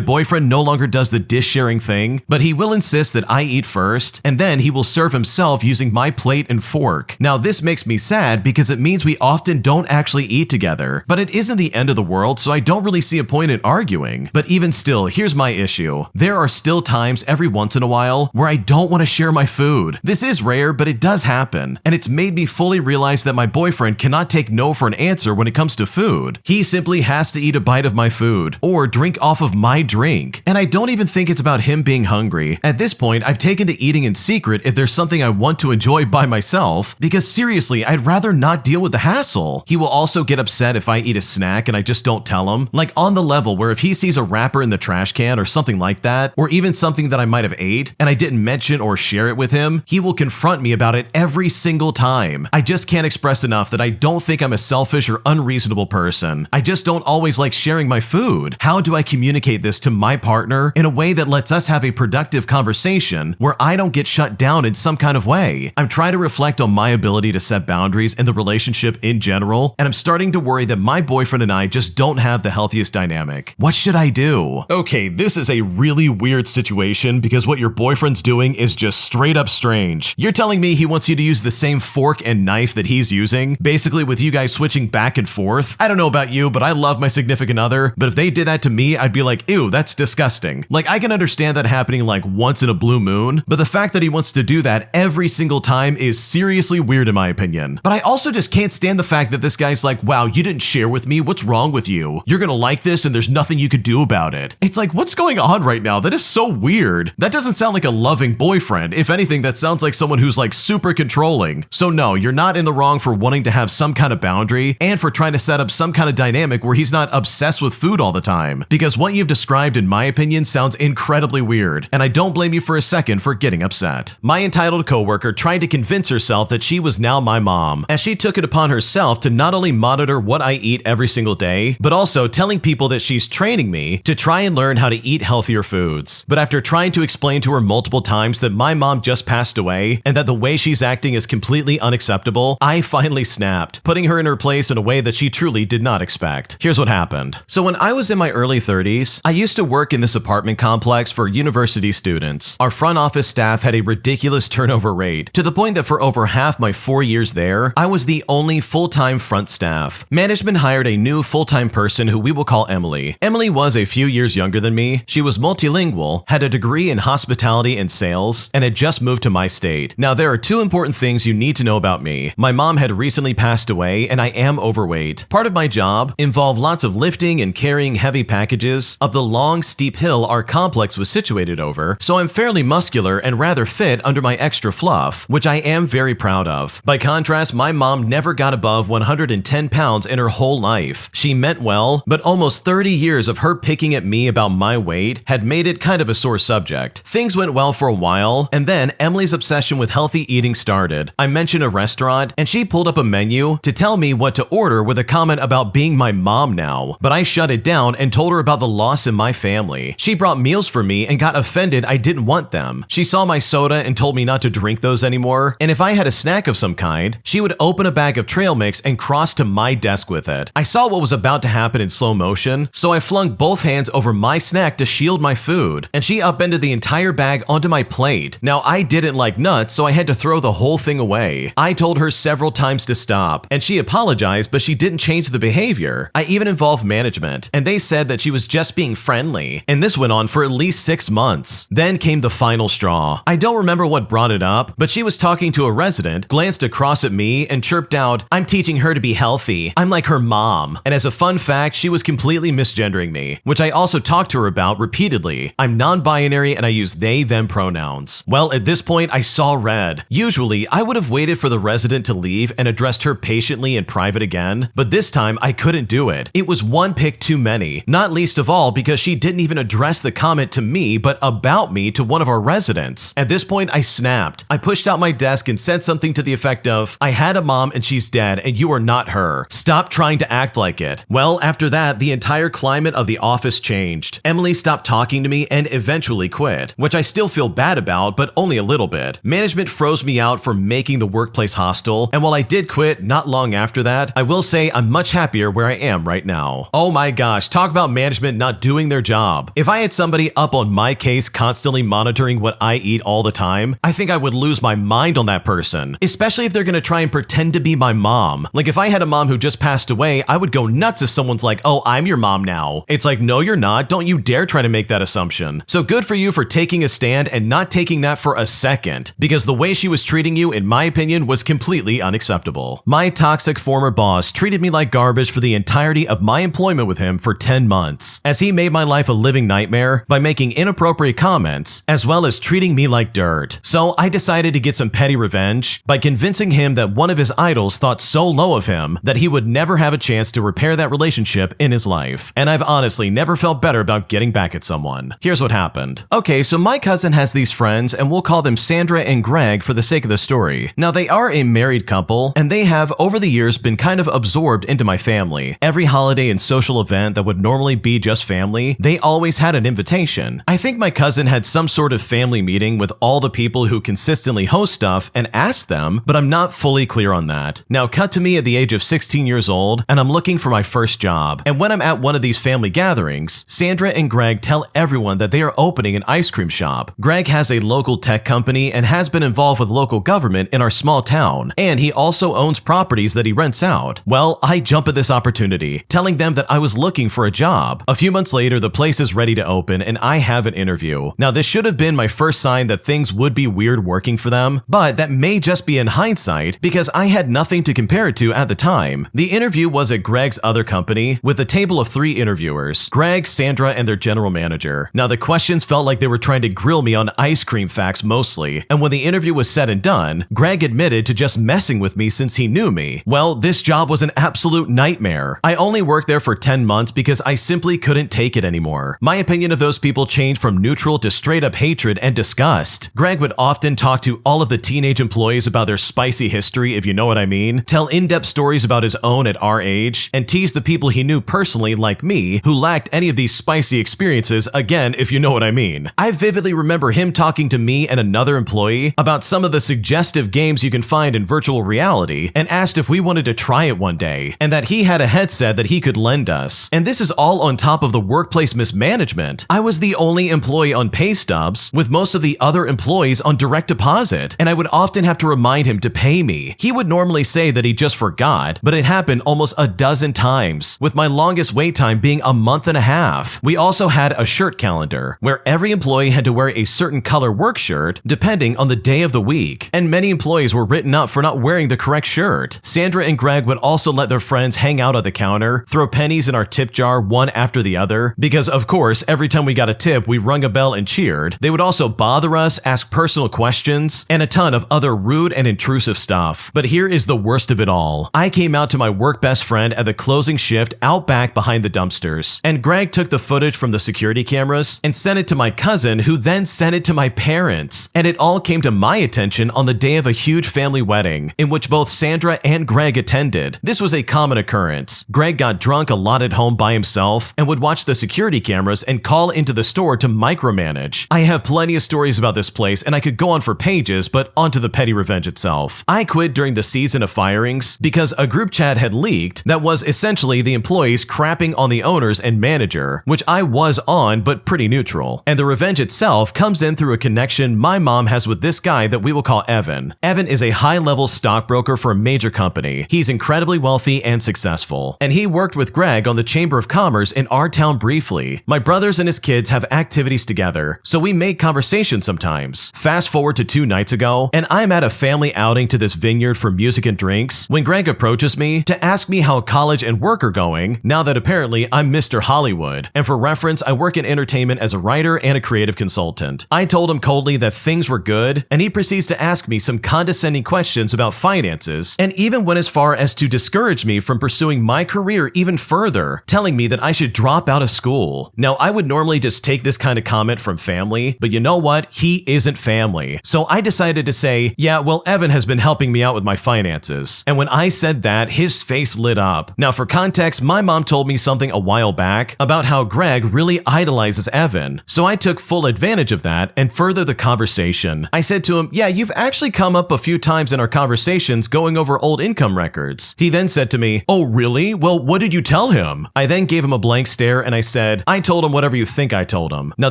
boyfriend no longer does the dish sharing thing, but he will insist that I eat first, and then he will serve himself using my plate and fork. Now, this makes me sad because it means we often don't actually eat together, but it isn't the end of the world, so I don't really see a point in arguing. But even still, here's my issue. There are still times every once in a while where I don't want to share my food. This is rare, but it does happen, and it's made me fully realize that my boyfriend cannot take no for an answer when it comes to food. He simply has to eat a bite of my food or drink off of my drink, and I don't even think it's about him being hungry. At this point, I've taken to eating in secret if there's something I want to enjoy by myself, because seriously, I'd rather not deal with the hassle. He will also get upset if I eat a snack and I just don't tell him, like on the level where if he sees a wrapper in the trash can or something like that, or even something that I might have ate and I didn't mention or share it with him, he will confront me about it every single time. I just can't express enough that I don't think I'm a selfish or unreasonable person. I just don't always like sharing my food. How do I communicate this to my partner in a way that lets us have a productive conversation where I don't get shut down in some kind of way? I'm trying to reflect on my ability to set boundaries in the relationship in general, and I'm starting to worry that my boyfriend and I just don't have the healthiest dynamic. What should I do? Okay, this is a really weird situation because what your boyfriend's doing is just straight up strange. You're telling me he wants you to use the same fork and knife that he's using, basically with you guys switching back and forth? I don't know about you, but I love my significant other, but if they did that to me, I'd be like, ew, that's disgusting. Like, I can understand that happening like once in a blue moon, but the fact that he wants to do that every single time is seriously weird in my opinion. But I also just can't stand the fact that this guy's like, wow, you didn't share with me, what's wrong with you? You're gonna like this and there's nothing you could do about it. It's like, what's going on right now? That is so weird. That doesn't sound like a loving boyfriend. If anything, that sounds like someone who's like super controlling. So no, you're not in the wrong for wanting to have some kind of boundary and for trying to set up some kind of dynamic where he's not obsessed with food all the time. Because what you've described, in my opinion, sounds incredibly weird, and I don't blame you for a second for getting upset. My entitled coworker tried to convince herself that she was now my mom, as she took it upon herself to not only monitor what I eat every single day, but also telling people that she's training me to try and learn how to eat healthier foods. But after trying to explain to her multiple times that my mom just passed away and that the way she's acting is completely unacceptable, I finally snapped, putting her in her place in a way that she truly did not expect. Here's what happened. So when I was in my early 30s, I used to work in this apartment complex for university students. Our front office staff had a ridiculous turnover rate, to the point that for over half my 4 years there, I was the only full-time front staff. Management hired a new full-time person who we will call Emily. Emily was a few years younger than me. She was multilingual, had a degree in hospitality and sales, and had just moved to my state. Now, there are two important things you need to know about me. My mom had recently passed away, and I am overweight. Part of my job involved lots of lifting and carrying heavy packages up the long, steep hill our complex was situated over, so I'm fairly muscular and rather fit under my extra fluff, which I am very proud of. By contrast, my mom never got above 110 pounds in her whole life. She meant well, but almost 30 years of her picking at me about my weight had made it kind of a sore subject. Things went well for a while, and then Emily's obsession with healthy eating started. I mentioned a restaurant, and she pulled up a menu to tell me what to order with a comment about being my mom now, but I shut it down and told her about the loss in my family. She brought meals for me and got offended I didn't want them. She saw my soda and told me not to drink those anymore, and if I had a snack of some kind, she would open a bag of trail mix and cross to my desk with it. I saw what was about to happen in slow motion, so I flung both hands over my snack to shield my food, and she upended the entire bag onto my plate. Now, I didn't like nuts, so I had to throw the whole thing away. I told her several times times to stop, and she apologized, but she didn't change the behavior. I even involved management, and they said that she was just being friendly, and this went on for at least 6 months. Then came the final straw. I don't remember what brought it up, but she was talking to a resident, glanced across at me, and chirped out, "I'm teaching her to be healthy. I'm like her mom." And as a fun fact, she was completely misgendering me, which I also talked to her about repeatedly. I'm non-binary and I use they, them pronouns. Well, at this point, I saw red. Usually, I would have waited for the resident to leave and addressed her patiently in private again, but this time I couldn't do it. It was one pick too many, not least of all because she didn't even address the comment to me, but about me to one of our residents. At this point, I snapped. I pushed out my desk and said something to the effect of, "I had a mom and she's dead and you are not her. Stop trying to act like it." Well, after that, the entire climate of the office changed. Emily stopped talking to me and eventually quit, which I still feel bad about, but only a little bit. Management froze me out for making the workplace hostile, and while I did quit not long after that, I will say I'm much happier where I am right now. Oh my gosh, talk about management not doing their job. If I had somebody up on my case constantly monitoring what I eat all the time, I think I would lose my mind on that person, especially if they're gonna try and pretend to be my mom. Like if I had a mom who just passed away, I would go nuts if someone's like, "Oh, I'm your mom now." It's like, no, you're not. Don't you dare try to make that assumption. So good for you for taking a stand and not taking that for a second, because the way she was treating you, in my opinion, was completely unacceptable. My toxic former boss treated me like garbage for the entirety of my employment with him for 10 months, as he made my life a living nightmare by making inappropriate comments, as well as treating me like dirt. So I decided to get some petty revenge by convincing him that one of his idols thought so low of him that he would never have a chance to repair that relationship in his life. And I've honestly never felt better about getting back at someone. Here's what happened. Okay, so my cousin has these friends, and we'll call them Sandra and Greg for the sake of the story. Now, they are a married couple, and they have, over the years, been kind of absorbed into my family. Every holiday and social event that would normally be just family, they always had an invitation. I think my cousin had some sort of family meeting with all the people who consistently host stuff and asked them, but I'm not fully clear on that. Now, cut to me at the age of 16 years old, and I'm looking for my first job. And when I'm at one of these family gatherings, Sandra and Greg tell everyone that they are opening an ice cream shop. Greg has a local tech company and has been involved with local government in our small town, and he also owns properties that he rents out. Well, I jump at this opportunity, telling them that I was looking for a job. A few months later, the place is ready to open, and I have an interview. Now, this should have been my first sign that things would be weird working for them, but that may just be in hindsight because I had nothing to compare it to at the time. The interview was at Greg's other company with a table of 3 interviewers, Greg, Sandra, and their general manager. Now, the questions felt like they were trying to grill me on ice cream facts mostly, and when the interview was said and done, Greg admitted to just messing with me since he knew me. Well, this job was an absolute nightmare. I only worked there for 10 months because I simply couldn't take it anymore. My opinion of those people changed from neutral to straight up hatred and disgust. Greg would often talk to all of the teenage employees about their spicy history, if you know what I mean, tell in-depth stories about his own at our age, and tease the people he knew personally like me who lacked any of these spicy experiences, again, if you know what I mean. I vividly remember him talking to me and another employee about some of the suggestive games you can find in virtual reality and asked if we wanted to try it one day, and that he had a headset that he could lend us. And this is all on top of the workplace mismanagement. I was the only employee on pay stubs, with most of the other employees on direct deposit, and I would often have to remind him to pay me. He would normally say that he just forgot, but it happened almost a dozen times, with my longest wait time being a month and a half. We also had a shirt calendar, where every employee had to wear a certain color work shirt depending on the day of the week, and many employees were written up for not wearing the correct shirt. Sandra and Greg would also let their friends hang out at the counter, throw pennies in our tip jar one after the other, because of course, every time we got a tip, we rung a bell and cheered. They would also bother us, ask personal questions, and a ton of other rude and intrusive stuff. But here is the worst of it all. I came out to my work best friend at the closing shift out back behind the dumpsters, and Greg took the footage from the security cameras and sent it to my cousin, who then sent it to my parents. And it all came to my attention on the day of a huge family wedding, in which both Sandra and Greg attended. This was a common occurrence. Greg got drunk a lot at home by himself and would watch the security cameras and call into the store to micromanage. I have plenty of stories about this place, and I could go on for pages, but onto the petty revenge itself. I quit during the season of firings because a group chat had leaked that was essentially the employees crapping on the owners and manager, which I was on, but pretty neutral. And the revenge itself comes in through a connection my mom has with this guy that we will call Evan. Evan is a high-level stockbroker stockbroker for a major company. He's incredibly wealthy and successful. And he worked with Greg on the Chamber of Commerce in our town briefly. My brothers and his kids have activities together, so we make conversation sometimes. Fast forward to 2 nights ago, and I'm at a family outing to this vineyard for music and drinks when Greg approaches me to ask me how college and work are going, now that apparently I'm Mr. Hollywood. And for reference, I work in entertainment as a writer and a creative consultant. I told him coldly that things were good, and he proceeds to ask me some condescending questions about finances, and even went as far as to discourage me from pursuing my career even further, telling me that I should drop out of school. Now, I would normally just take this kind of comment from family, but you know what? He isn't family. So I decided to say, yeah, well, Evan has been helping me out with my finances. And when I said that, his face lit up. Now, for context, my mom told me something a while back about how Greg really idolizes Evan. So I took full advantage of that and furthered the conversation. I said to him, yeah, you've actually come up a few times in our conversations going over old income records. He then said to me, oh, really? Well, what did you tell him? I then gave him a blank stare and I said, I told him whatever you think I told him. Now,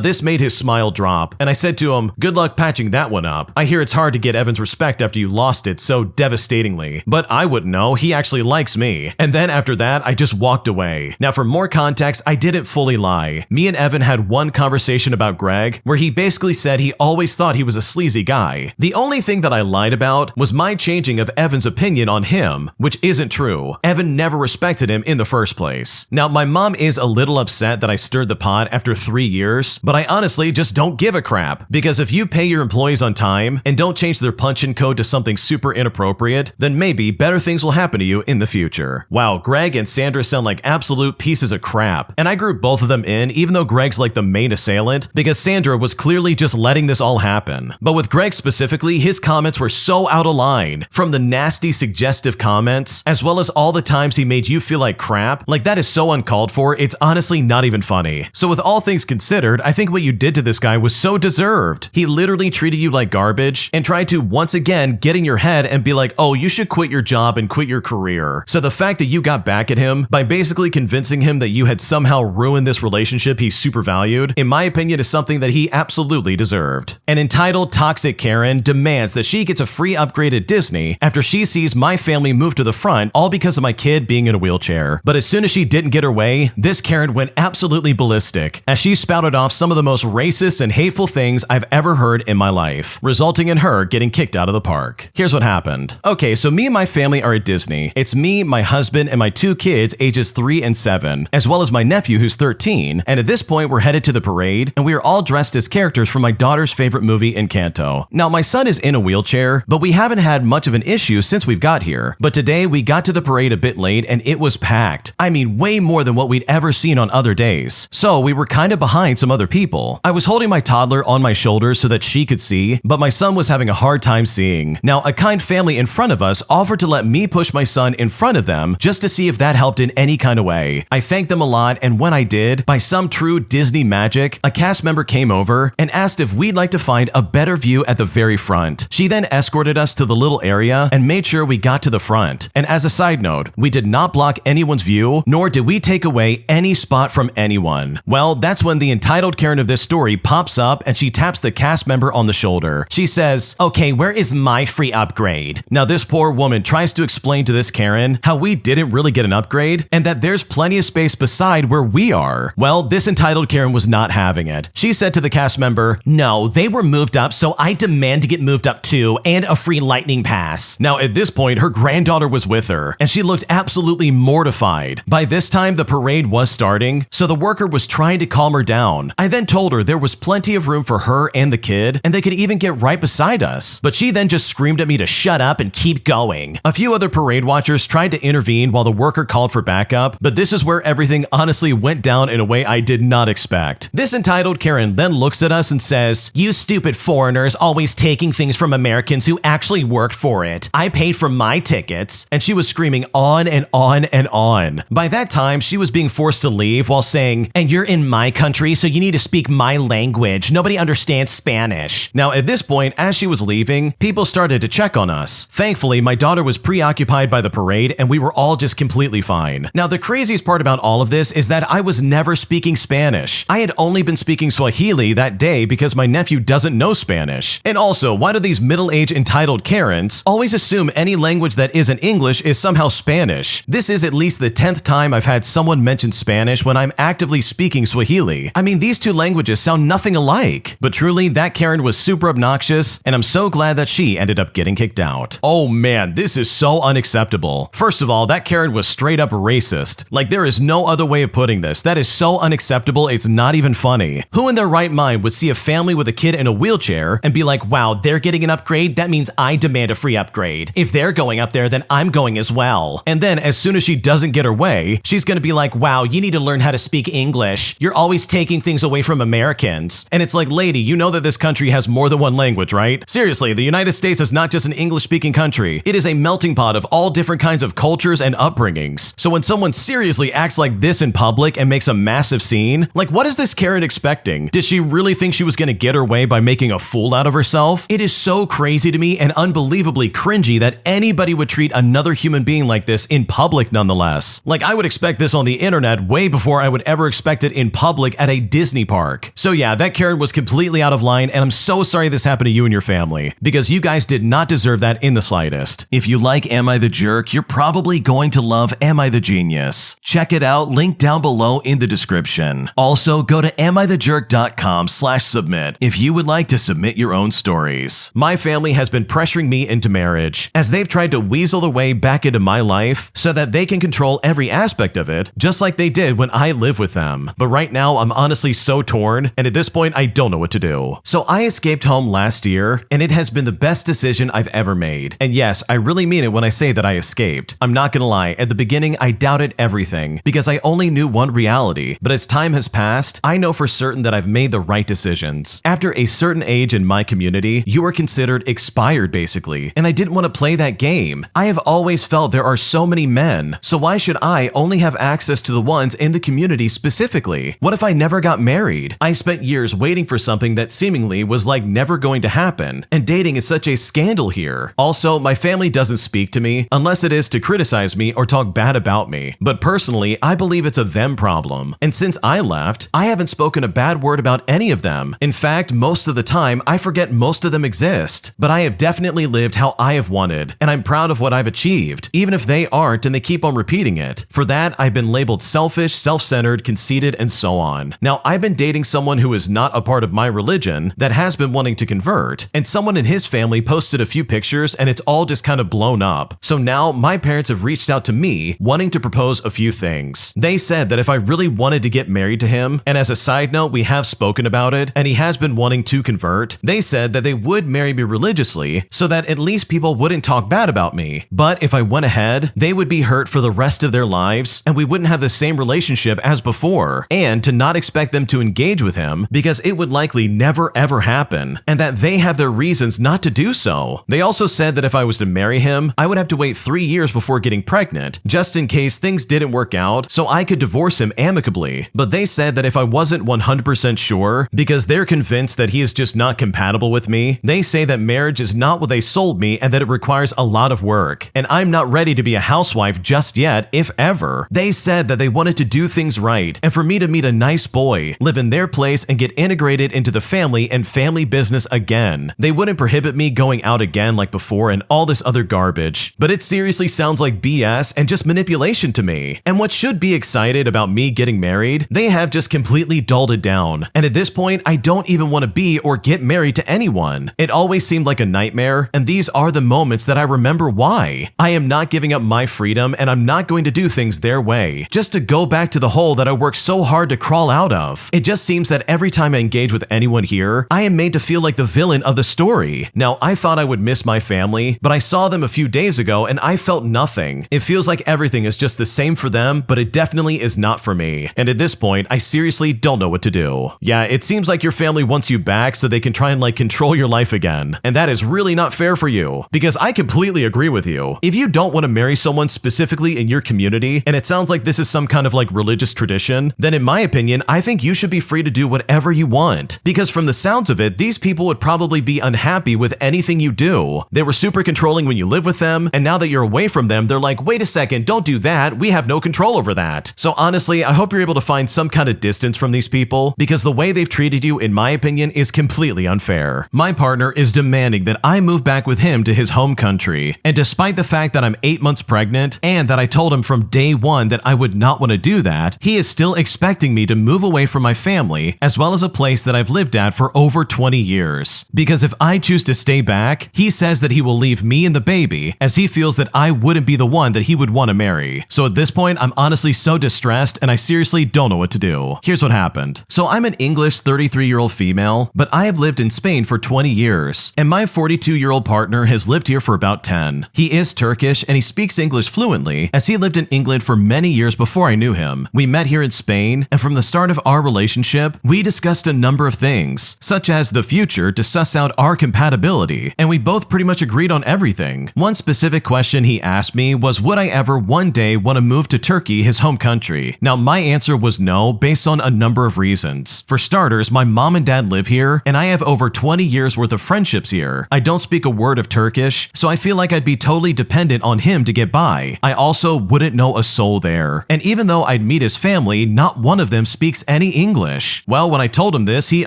this made his smile drop, and I said to him, good luck patching that one up. I hear it's hard to get Evan's respect after you lost it so devastatingly, but I wouldn't know. He actually likes me. And then after that, I just walked away. Now, for more context, I didn't fully lie. Me and Evan had one conversation about Greg where he basically said he always thought he was a sleazy guy. The only thing that I lied about was my changing of Evan's opinion on him, which isn't true. Evan never respected him in the first place. Now, my mom is a little upset that I stirred the pot after 3 years, but I honestly just don't give a crap, because if you pay your employees on time and don't change their punch-in code to something super inappropriate, then maybe better things will happen to you in the future. Wow, Greg and Sandra sound like absolute pieces of crap, and I grouped both of them in, even though Greg's like the main assailant, because Sandra was clearly just letting this all happen. But with Greg specifically, his comments were so out of line, from the nasty suggestive comments, as well as all the times he made you feel like crap. Like, that is so uncalled for, it's honestly not even funny. So with all things considered, I think what you did to this guy was so deserved. He literally treated you like garbage and tried to once again get in your head and be like, oh, you should quit your job and quit your career. So the fact that you got back at him by basically convincing him that you had somehow ruined this relationship he super valued, in my opinion, is something that he absolutely deserved. An entitled toxic Karen demands that she gets a free upgrade at Disney after she sees my family move to the front, all because of my kid being in a wheelchair. But as soon as she didn't get her way, this Karen went absolutely ballistic as she spouted off some of the most racist and hateful things I've ever heard in my life, resulting in her getting kicked out of the park. Here's what happened. Okay, so me and my family are at Disney. It's me, my husband, and my 2 kids ages 3 and 7, as well as my nephew who's 13, and at this point we're headed to the parade, and we are all dressed as characters from my daughter's favorite movie, Encanto. Now, my son is in a wheelchair, but we haven't had much of an issue since we've got here. But today we got to the parade a bit late and it was packed. I mean, way more than what we'd ever seen on other days. So we were kind of behind some other people. I was holding my toddler on my shoulders so that she could see, but my son was having a hard time seeing. Now, a kind family in front of us offered to let me push my son in front of them just to see if that helped in any kind of way. I thanked them a lot, and when I did, by some true Disney magic, a cast member came over and asked if we'd like to find a better view at the very front. She then escorted us to the little area and made sure we got to the front. And as a side note, we did not block anyone's view, nor did we take away any spot from anyone. Well, that's when the entitled Karen of this story pops up and she taps the cast member on the shoulder. She says, okay, where is my free upgrade? Now, this poor woman tries to explain to this Karen how we didn't really get an upgrade and that there's plenty of space beside where we are. Well, this entitled Karen was not having it. She said to the cast member, no, they were moved up, so I demand to get moved up too, and a free lightning pass. Now, at this point, her granddaughter was with her, and she looked absolutely mortified. By this time, the parade was starting, so the worker was trying to calm her down. I then told her there was plenty of room for her and the kid, and they could even get right beside us. But she then just screamed at me to shut up and keep going. A few other parade watchers tried to intervene while the worker called for backup, but this is where everything honestly went down in a way I did not expect. This entitled Karen then looks at us and says, you stupid foreigners always taking things from Americans who actually worked for it. I paid for my tickets. And she was screaming on and on and on. By that time, she was being forced to leave while saying, and you're in my country, so you need to speak my language. Nobody understands Spanish. Now, at this point, as she was leaving, people started to check on us. Thankfully, my daughter was preoccupied by the parade and we were all just completely fine. Now, the craziest part about all of this is that I was never speaking Spanish. I had only been speaking Swahili that day because my nephew doesn't know Spanish. And also, why do these middle-aged entitled Karens always assume any language that isn't English is somehow Spanish. This is at least the 10th time I've had someone mention Spanish when I'm actively speaking Swahili. I mean, these two languages sound nothing alike. But truly, that Karen was super obnoxious, and I'm so glad that she ended up getting kicked out. Oh man, this is so unacceptable. First of all, that Karen was straight up racist. Like, there is no other way of putting this. That is so unacceptable, it's not even funny. Who in their right mind would see a family with a kid in a wheelchair and be like, wow, they're getting an upgrade? That means I demand a free upgrade. If they're going up there, then I'm going as well. And then as soon as she doesn't get her way, she's gonna be like, wow, you need to learn how to speak English. You're always taking things away from Americans. And it's like, lady, you know that this country has more than one language, right? Seriously, the United States is not just an English-speaking country. It is a melting pot of all different kinds of cultures and upbringings. So when someone seriously acts like this in public and makes a massive scene, like, what is this Karen expecting? Did she really think she was gonna get her way by making a fool out of herself? It is so crazy to me and unbelievably cringy that anybody would treat another human being like this in public nonetheless. Like, I would expect this on the internet way before I would ever expect it in public at a Disney park. So yeah, that Karen was completely out of line, and I'm so sorry this happened to you and your family, because you guys did not deserve that in the slightest. If you like Am I the Jerk, you're probably going to love Am I the Genius. Check it out, link down below in the description. Also, go to amithejerk.com/submit if you would like to submit your own stories. My family has been pressuring me into marriage, as they've tried to weasel their way back into my life so that they can control every aspect of it, just like they did when I lived with them. But right now, I'm honestly so torn, and at this point, I don't know what to do. So I escaped home last year, and it has been the best decision I've ever made. And yes, I really mean it when I say that I escaped. I'm not gonna lie, at the beginning, I doubted everything, because I only knew one reality. But as time has passed, I know for certain that I've made the right decisions. After a certain age in my community, you are considered expired basically, and I didn't want to play that game. I have always felt there are so many men, so why should I only have access to the ones in the community specifically? What if I never got married? I spent years waiting for something that seemingly was like never going to happen, and dating is such a scandal here. Also, my family doesn't speak to me unless it is to criticize me or talk bad about me, but personally, I believe it's a them problem. And since I left, I haven't spoken a bad word about any of them. In fact, most of the time, I forget most of them exist. But I have definitely lived how I have wanted, and I'm proud of what I've achieved, even if they aren't and they keep on repeating it. For that, I've been labeled selfish, self-centered, conceited, and so on. Now, I've been dating someone who is not a part of my religion that has been wanting to convert, and someone in his family posted a few pictures and it's all just kind of blown up. So now, my parents have reached out to me wanting to propose a few things. They said that if I really wanted to get married to him, and as a side note, we have spoken about it, and he has been wanting to convert, they said that they would marry me religiously so that at least people wouldn't talk bad about me. But if I went ahead, they would be hurt for the rest of their lives, and we wouldn't have the same relationship as before, and to not expect them to engage with him because it would likely never ever happen, and that they have their reasons not to do so. They also said that if I was to marry him, I would have to wait 3 years before getting pregnant, just in case things didn't work out, so I could divorce him amicably. But they said that if I wasn't 100% sure, because they're convinced that he is just not compatible with me, they say that marriage is not what they sold me and that it requires a lot of work, and I'm not ready to be a housewife just yet, if ever. They said that they wanted to do things right, and for me to meet a nice boy, live in their place, and get integrated into the family and family business again. They wouldn't prohibit me going out again like before and all this other garbage. But it seriously sounds like BS and just manipulation to me. And what should be excited about me getting married, they have just completely dulled it down. And at this point, I don't even want to be or get married to anyone. It always seemed like a nightmare, and these are the moments that I remember why. I am not giving up my freedom, and I'm not going to do things their way, just to go back to the hole that I worked so hard to crawl out of. It just seems that every time I engage with anyone here, I am made to feel like the villain of the story. Now, I thought I would miss my family, but I saw them a few days ago and I felt nothing. It feels like everything is just the same for them, but it definitely is not for me. And at this point, I seriously don't know what to do. Yeah, it seems like your family wants you back so they can try and control your life again. And that is really not fair for you, because I completely agree with you. If you don't want to marry someone specifically in your community, and it sounds like this is some kind of religious tradition, then in my opinion, I think you should be free to do whatever you want. Because from the sounds of it, these people would probably be unhappy with anything you do. They were super controlling when you live with them, and now that you're away from them, they're like, wait a second, don't do that, we have no control over that. So honestly, I hope you're able to find some kind of distance from these people, because the way they've treated you, in my opinion, is completely unfair. My partner is demanding that I move back with him to his his home country. And despite the fact that I'm 8 months pregnant and that I told him from day one that I would not want to do that, he is still expecting me to move away from my family as well as a place that I've lived at for over 20 years. Because if I choose to stay back, he says that he will leave me and the baby as he feels that I wouldn't be the one that he would want to marry. So at this point, I'm honestly so distressed and I seriously don't know what to do. Here's what happened. So I'm an English 33-year-old female, but I have lived in Spain for 20 years, and my 42-year-old partner has lived here for about 10. He is Turkish and he speaks English fluently as he lived in England for many years before I knew him. We met here in Spain, and from the start of our relationship, we discussed a number of things, such as the future to suss out our compatibility, and we both pretty much agreed on everything. One specific question he asked me was, would I ever one day want to move to Turkey, his home country? Now, my answer was no, based on a number of reasons. For starters, my mom and dad live here, and I have over 20 years worth of friendships here. I don't speak a word of Turkish, so I feel like I'd be totally dependent on him to get by. I also wouldn't know a soul there. And even though I'd meet his family, not one of them speaks any English. Well, when I told him this, he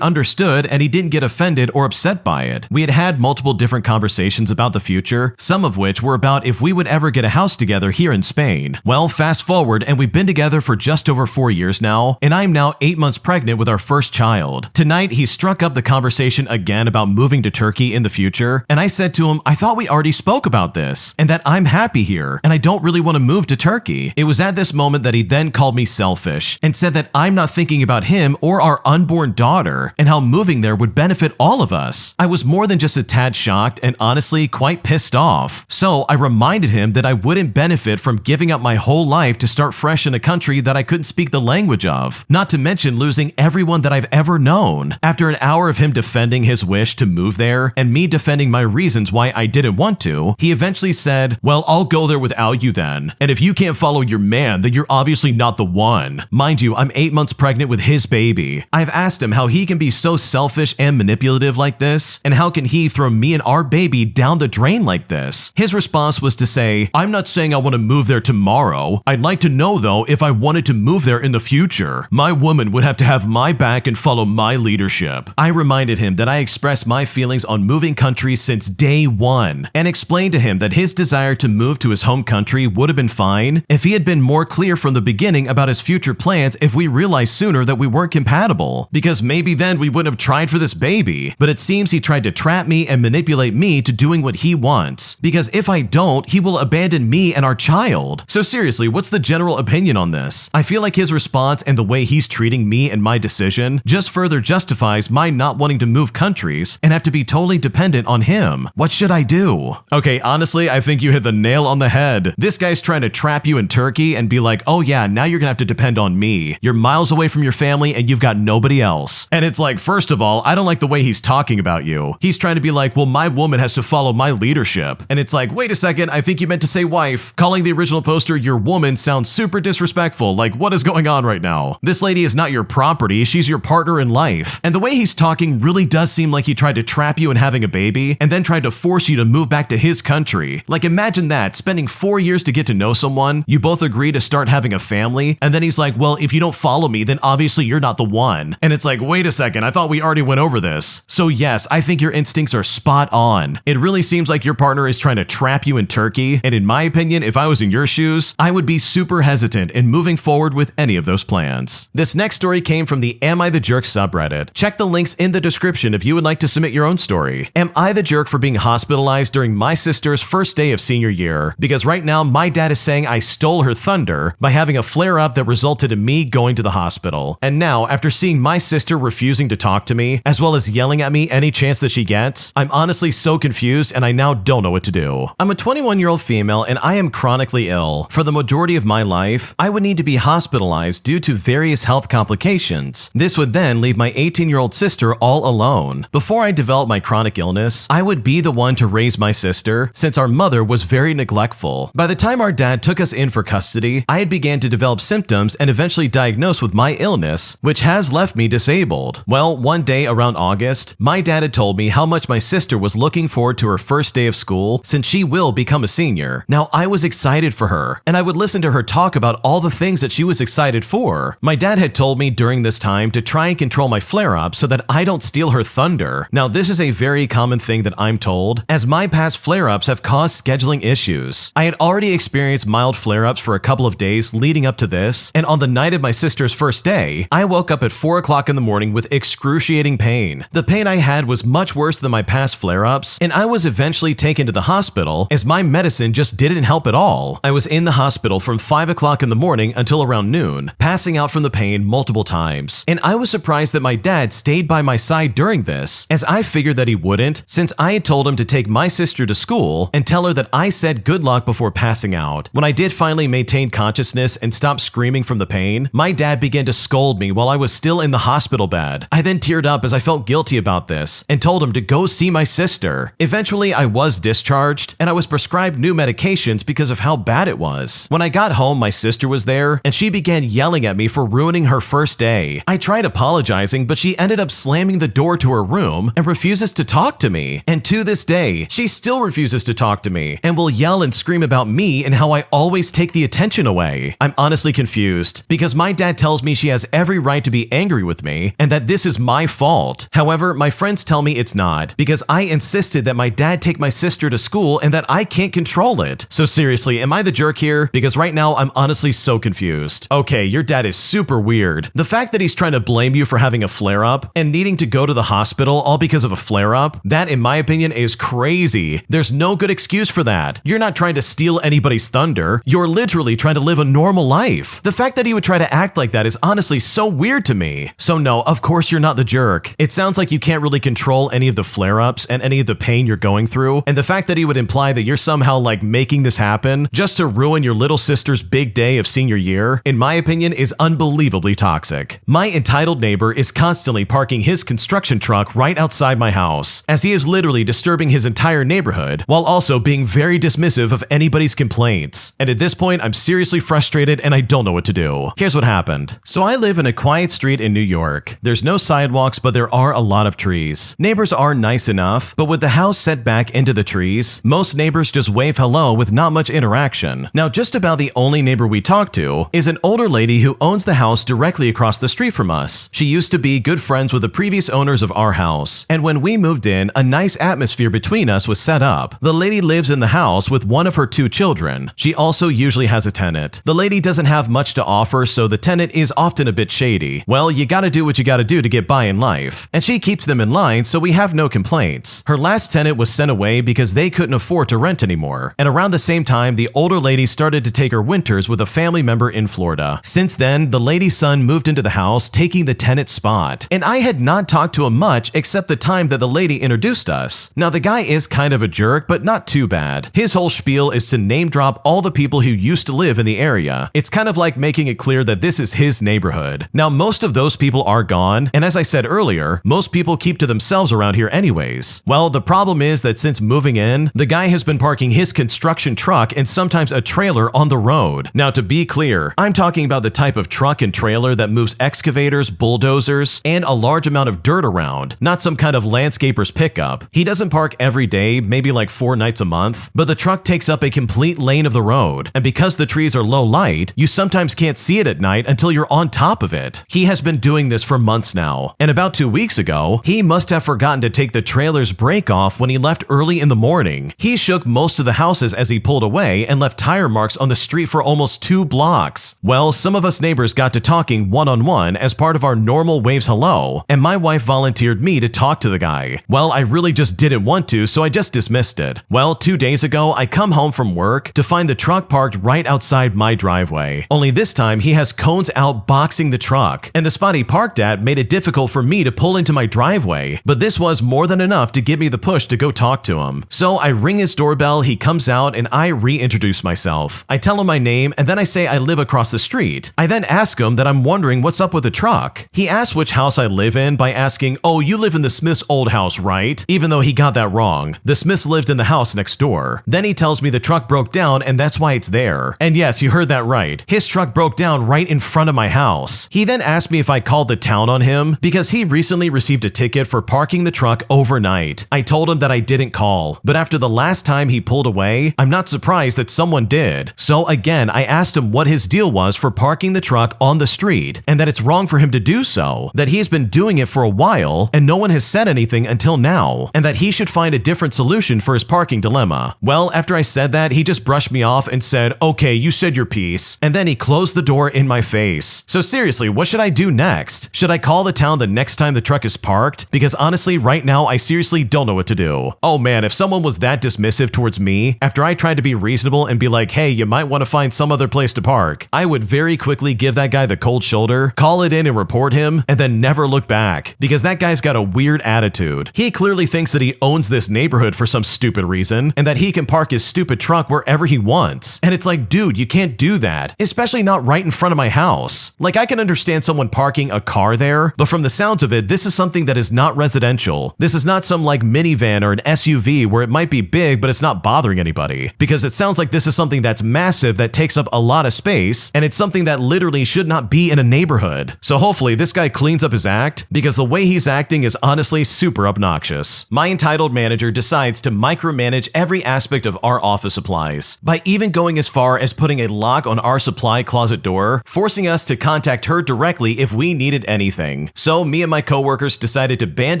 understood and he didn't get offended or upset by it. We had had multiple different conversations about the future, some of which were about if we would ever get a house together here in Spain. Well, fast forward, and we've been together for just over 4 years now, and I'm now 8 months pregnant with our first child. Tonight, he struck up the conversation again about moving to Turkey in the future, and I said to him, I thought we already spoke about this, and that I'm happy here, and I don't really want to move to Turkey. It was at this moment that he then called me selfish, and said that I'm not thinking about him or our unborn daughter, and how moving there would benefit all of us. I was more than just a tad shocked, and honestly quite pissed off. So I reminded him that I wouldn't benefit from giving up my whole life to start fresh in a country that I couldn't speak the language of, not to mention losing everyone that I've ever known. After an hour of him defending his wish to move there, and me defending my reasons why I didn't want to, he eventually said, well, I'll go there without you then. And if you can't follow your man, then you're obviously not the one. Mind you, I'm 8 months pregnant with his baby. I've asked him how he can be so selfish and manipulative like this, and how can he throw me and our baby down the drain like this? His response was to say, I'm not saying I want to move there tomorrow. I'd like to know though if I wanted to move there in the future. My woman would have to have my back and follow my leadership. I reminded him that I expressed my feelings on moving countries since day one, and explained to him that his desire to move to his home country would have been fine if he had been more clear from the beginning about his future plans if we realized sooner that we weren't compatible, because maybe then we wouldn't have tried for this baby. But it seems he tried to trap me and manipulate me to doing what he wants, because if I don't, he will abandon me and our child. So seriously, what's the general opinion on this? I feel like his response and the way he's treating me and my decision just further justifies my not wanting to move countries and have to be totally dependent on him. What should I do? Okay, honestly, I think you hit the nail on the head. This guy's trying to trap you in Turkey and be like, oh yeah, now you're gonna have to depend on me. You're miles away from your family and you've got nobody else. And it's like, first of all, I don't like the way he's talking about you. He's trying to be like, well, my woman has to follow my leadership. And it's like, wait a second, I think you meant to say wife. Calling the original poster your woman sounds super disrespectful. Like, what is going on right now? This lady is not your property, she's your partner in life. And the way he's talking really does seem like he tried to trap you in having a baby and then tried to force you to move back to his country. Like, imagine that, spending 4 years to get to know someone, you both agree to start having a family, and then he's like, well, if you don't follow me, then obviously you're not the one. And it's like, wait a second, I thought we already went over this. So yes, I think your instincts are spot on. It really seems like your partner is trying to trap you in Turkey, and in my opinion, if I was in your shoes, I would be super hesitant in moving forward with any of those plans. This next story came from the Am I the Jerk subreddit. Check the links in the description if you would like to submit your own story. Am I the jerk for being hospitalized during my sister's first day of senior year? Because right now, my dad is saying I stole her thunder by having a flare-up that resulted in me going to the hospital. And now, after seeing my sister refusing to talk to me, as well as yelling at me any chance that she gets, I'm honestly so confused and I now don't know what to do. I'm a 21-year-old female and I am chronically ill. For the majority of my life, I would need to be hospitalized due to various health complications. This would then leave my 18-year-old sister all alone. Before I developed my chronic illness, I would be the one to raise my sister since our mother was very neglectful. By the time our dad took us in for custody, I had began to develop symptoms and eventually diagnosed with my illness, which has left me disabled. Well, one day around August, my dad had told me how much my sister was looking forward to her first day of school since she will become a senior. Now, I was excited for her, and I would listen to her talk about all the things that she was excited for. My dad had told me during this time to try and control my flare-ups so that I don't steal her thunder. Now, this is a very common thing that I'm told, as my past flare-ups have caused scheduling issues. I had already experienced mild flare-ups for a couple of days leading up to this, and on the night of my sister's first day, I woke up at 4 o'clock in the morning with excruciating pain. The pain I had was much worse than my past flare-ups, and I was eventually taken to the hospital as my medicine just didn't help at all. I was in the hospital from 5 o'clock in the morning until around noon, passing out from the pain multiple times. And I was surprised that my dad stayed by my side during this, as I figured that he wouldn't, since I had told him to take my sister to school and tell her that I said good luck before passing out. When I did finally maintain consciousness and stop screaming from the pain, my dad began to scold me while I was still in the hospital bed. I then teared up as I felt guilty about this and told him to go see my sister. Eventually, I was discharged and I was prescribed new medications because of how bad it was. When I got home, my sister was there and she began yelling at me for ruining her first day. I tried apologizing, but she ended up slamming the door to her room and refuses to talk to me. And to this day, she still refuses to talk to me and will yell and scream about me and how I always take the attention away. I'm honestly confused because my dad tells me she has every right to be angry with me and that this is my fault. However, my friends tell me it's not because I insisted that my dad take my sister to school and that I can't control it. So seriously, am I the jerk here? Because right now I'm honestly so confused. Okay, your dad is super weird. The fact that he's trying to blame you for having a flare-up and needing to go to the hospital all because of a flare-up, that in my opinion is crazy. There's no good excuse for that. You're not trying to steal anybody's thunder. You're literally trying to live a normal life. The fact that he would try to act like that is honestly so weird to me. So no, of course you're not the jerk. It sounds like you can't really control any of the flare-ups and any of the pain you're going through, and the fact that he would imply that you're somehow like making this happen just to ruin your little sister's big day of senior year, in my opinion, is unbelievably toxic. My entitled neighbor is constantly parking his construction truck right outside my house, as he is literally disturbing his entire neighborhood while also being very dismissive of anybody's complaints. And at this point, I'm seriously frustrated and I don't know what to do. Here's what happened. So I live in a quiet street in New York. There's no sidewalks, but there are a lot of trees. Neighbors are nice enough, but with the house set back into the trees, most neighbors just wave hello with not much interaction. Now, just about the only neighbor we talk to is an older lady who owns the house directly across the street from us. She used to be good friends with the previous owners of our house, and when we moved in, a nice atmosphere between us was set up. The lady lives in the house with one of her 2 children. She also usually has a tenant. The lady doesn't have much to offer, so the tenant is often a bit shady. Well, you gotta do what you gotta do to get by in life, and she keeps them in line, so we have no complaints. Her last tenant was sent away because they couldn't afford to rent anymore, and around the same time, the older lady started to take her winters with a family member in Florida. Since then, the lady's son moved into the house, taking the tenant's spot, and I had not talked to him much except the time that the lady introduced us. Now, the guy is kind of a jerk, but not too bad. His whole spiel is to name drop all the people who used to live in the area. It's kind of like making it clear that this is his neighborhood. Now, most of those people are gone, and as I said earlier, most people keep to themselves around here anyways. Well, the problem is that since moving in, the guy has been parking his construction truck and sometimes a trailer on the road. Now, to be clear, I'm talking about the type of truck and trailer that moves excavators, bulldozers, and a large amount of dirt around, not some kind of landscaper's pickup. He doesn't park every day, maybe like 4 nights a month, but the truck takes up a complete lane of the road, and because the trees are low light, you sometimes can't see it at night until you're on top of it. He has been doing this for months now, and about 2 weeks ago, he must have forgotten to take the trailer's brake off when he left early in the morning. He shook most of the houses as he pulled away and left tire marks on the street for almost 2 blocks. Well, some of us neighbors got to talking one-on-one as part of our normal waves hello, and my wife volunteered me to talk to the guy. Well, I really just didn't want to, so I just dismissed it. Well, 2 days ago, I come home from work to find the truck parked right outside my driveway. Only this time, he has cones out boxing the truck, and the spot he parked at made it difficult for me to pull into my driveway, but this was more than enough to give me the push to go talk to him. So I ring his doorbell, he comes out, and I reintroduce myself. I tell him my name, and then I say I live across the street. I then ask him that I'm wondering what's up with the truck. He asks which house I live in by asking, "Oh, you live in the Smith's old house, right?" Even though he got that wrong. The Smiths lived in the house next door. Then he tells me the truck broke down and that's why it's there. And yes, you heard that right. His truck broke down right in front of my house. He then asked me if I called the town on him because he recently received a ticket for parking the truck overnight. I told him that I didn't call, but after the last time he pulled away, I'm not surprised that someone did. So again, I asked him what his deal was for parking the truck on the street and that it's wrong for him to do so, that he's been doing it for a while and no one has said anything until now, and that he should find a different different solution for his parking dilemma. Well, after I said that, he just brushed me off and said, "Okay, you said your piece." And then he closed the door in my face. So seriously, what should I do next? Should I call the town the next time the truck is parked? Because honestly, right now, I seriously don't know what to do. Oh man, if someone was that dismissive towards me, after I tried to be reasonable and be like, "Hey, you might want to find some other place to park," I would very quickly give that guy the cold shoulder, call it in and report him, and then never look back. Because that guy's got a weird attitude. He clearly thinks that he owns this neighborhood for some stupid reason, and that he can park his stupid truck wherever he wants. And it's like, dude, you can't do that. Especially not right in front of my house. Like, I can understand someone parking a car there, but from the sounds of it, this is something that is not residential. This is not some like minivan or an SUV where it might be big, but it's not bothering anybody. Because it sounds like this is something that's massive that takes up a lot of space, and it's something that literally should not be in a neighborhood. So hopefully this guy cleans up his act, because the way he's acting is honestly super obnoxious. My entitled manager decides to micromanage every aspect of our office supplies, by even going as far as putting a lock on our supply closet door, forcing us to contact her directly if we needed anything. So me and my coworkers decided to band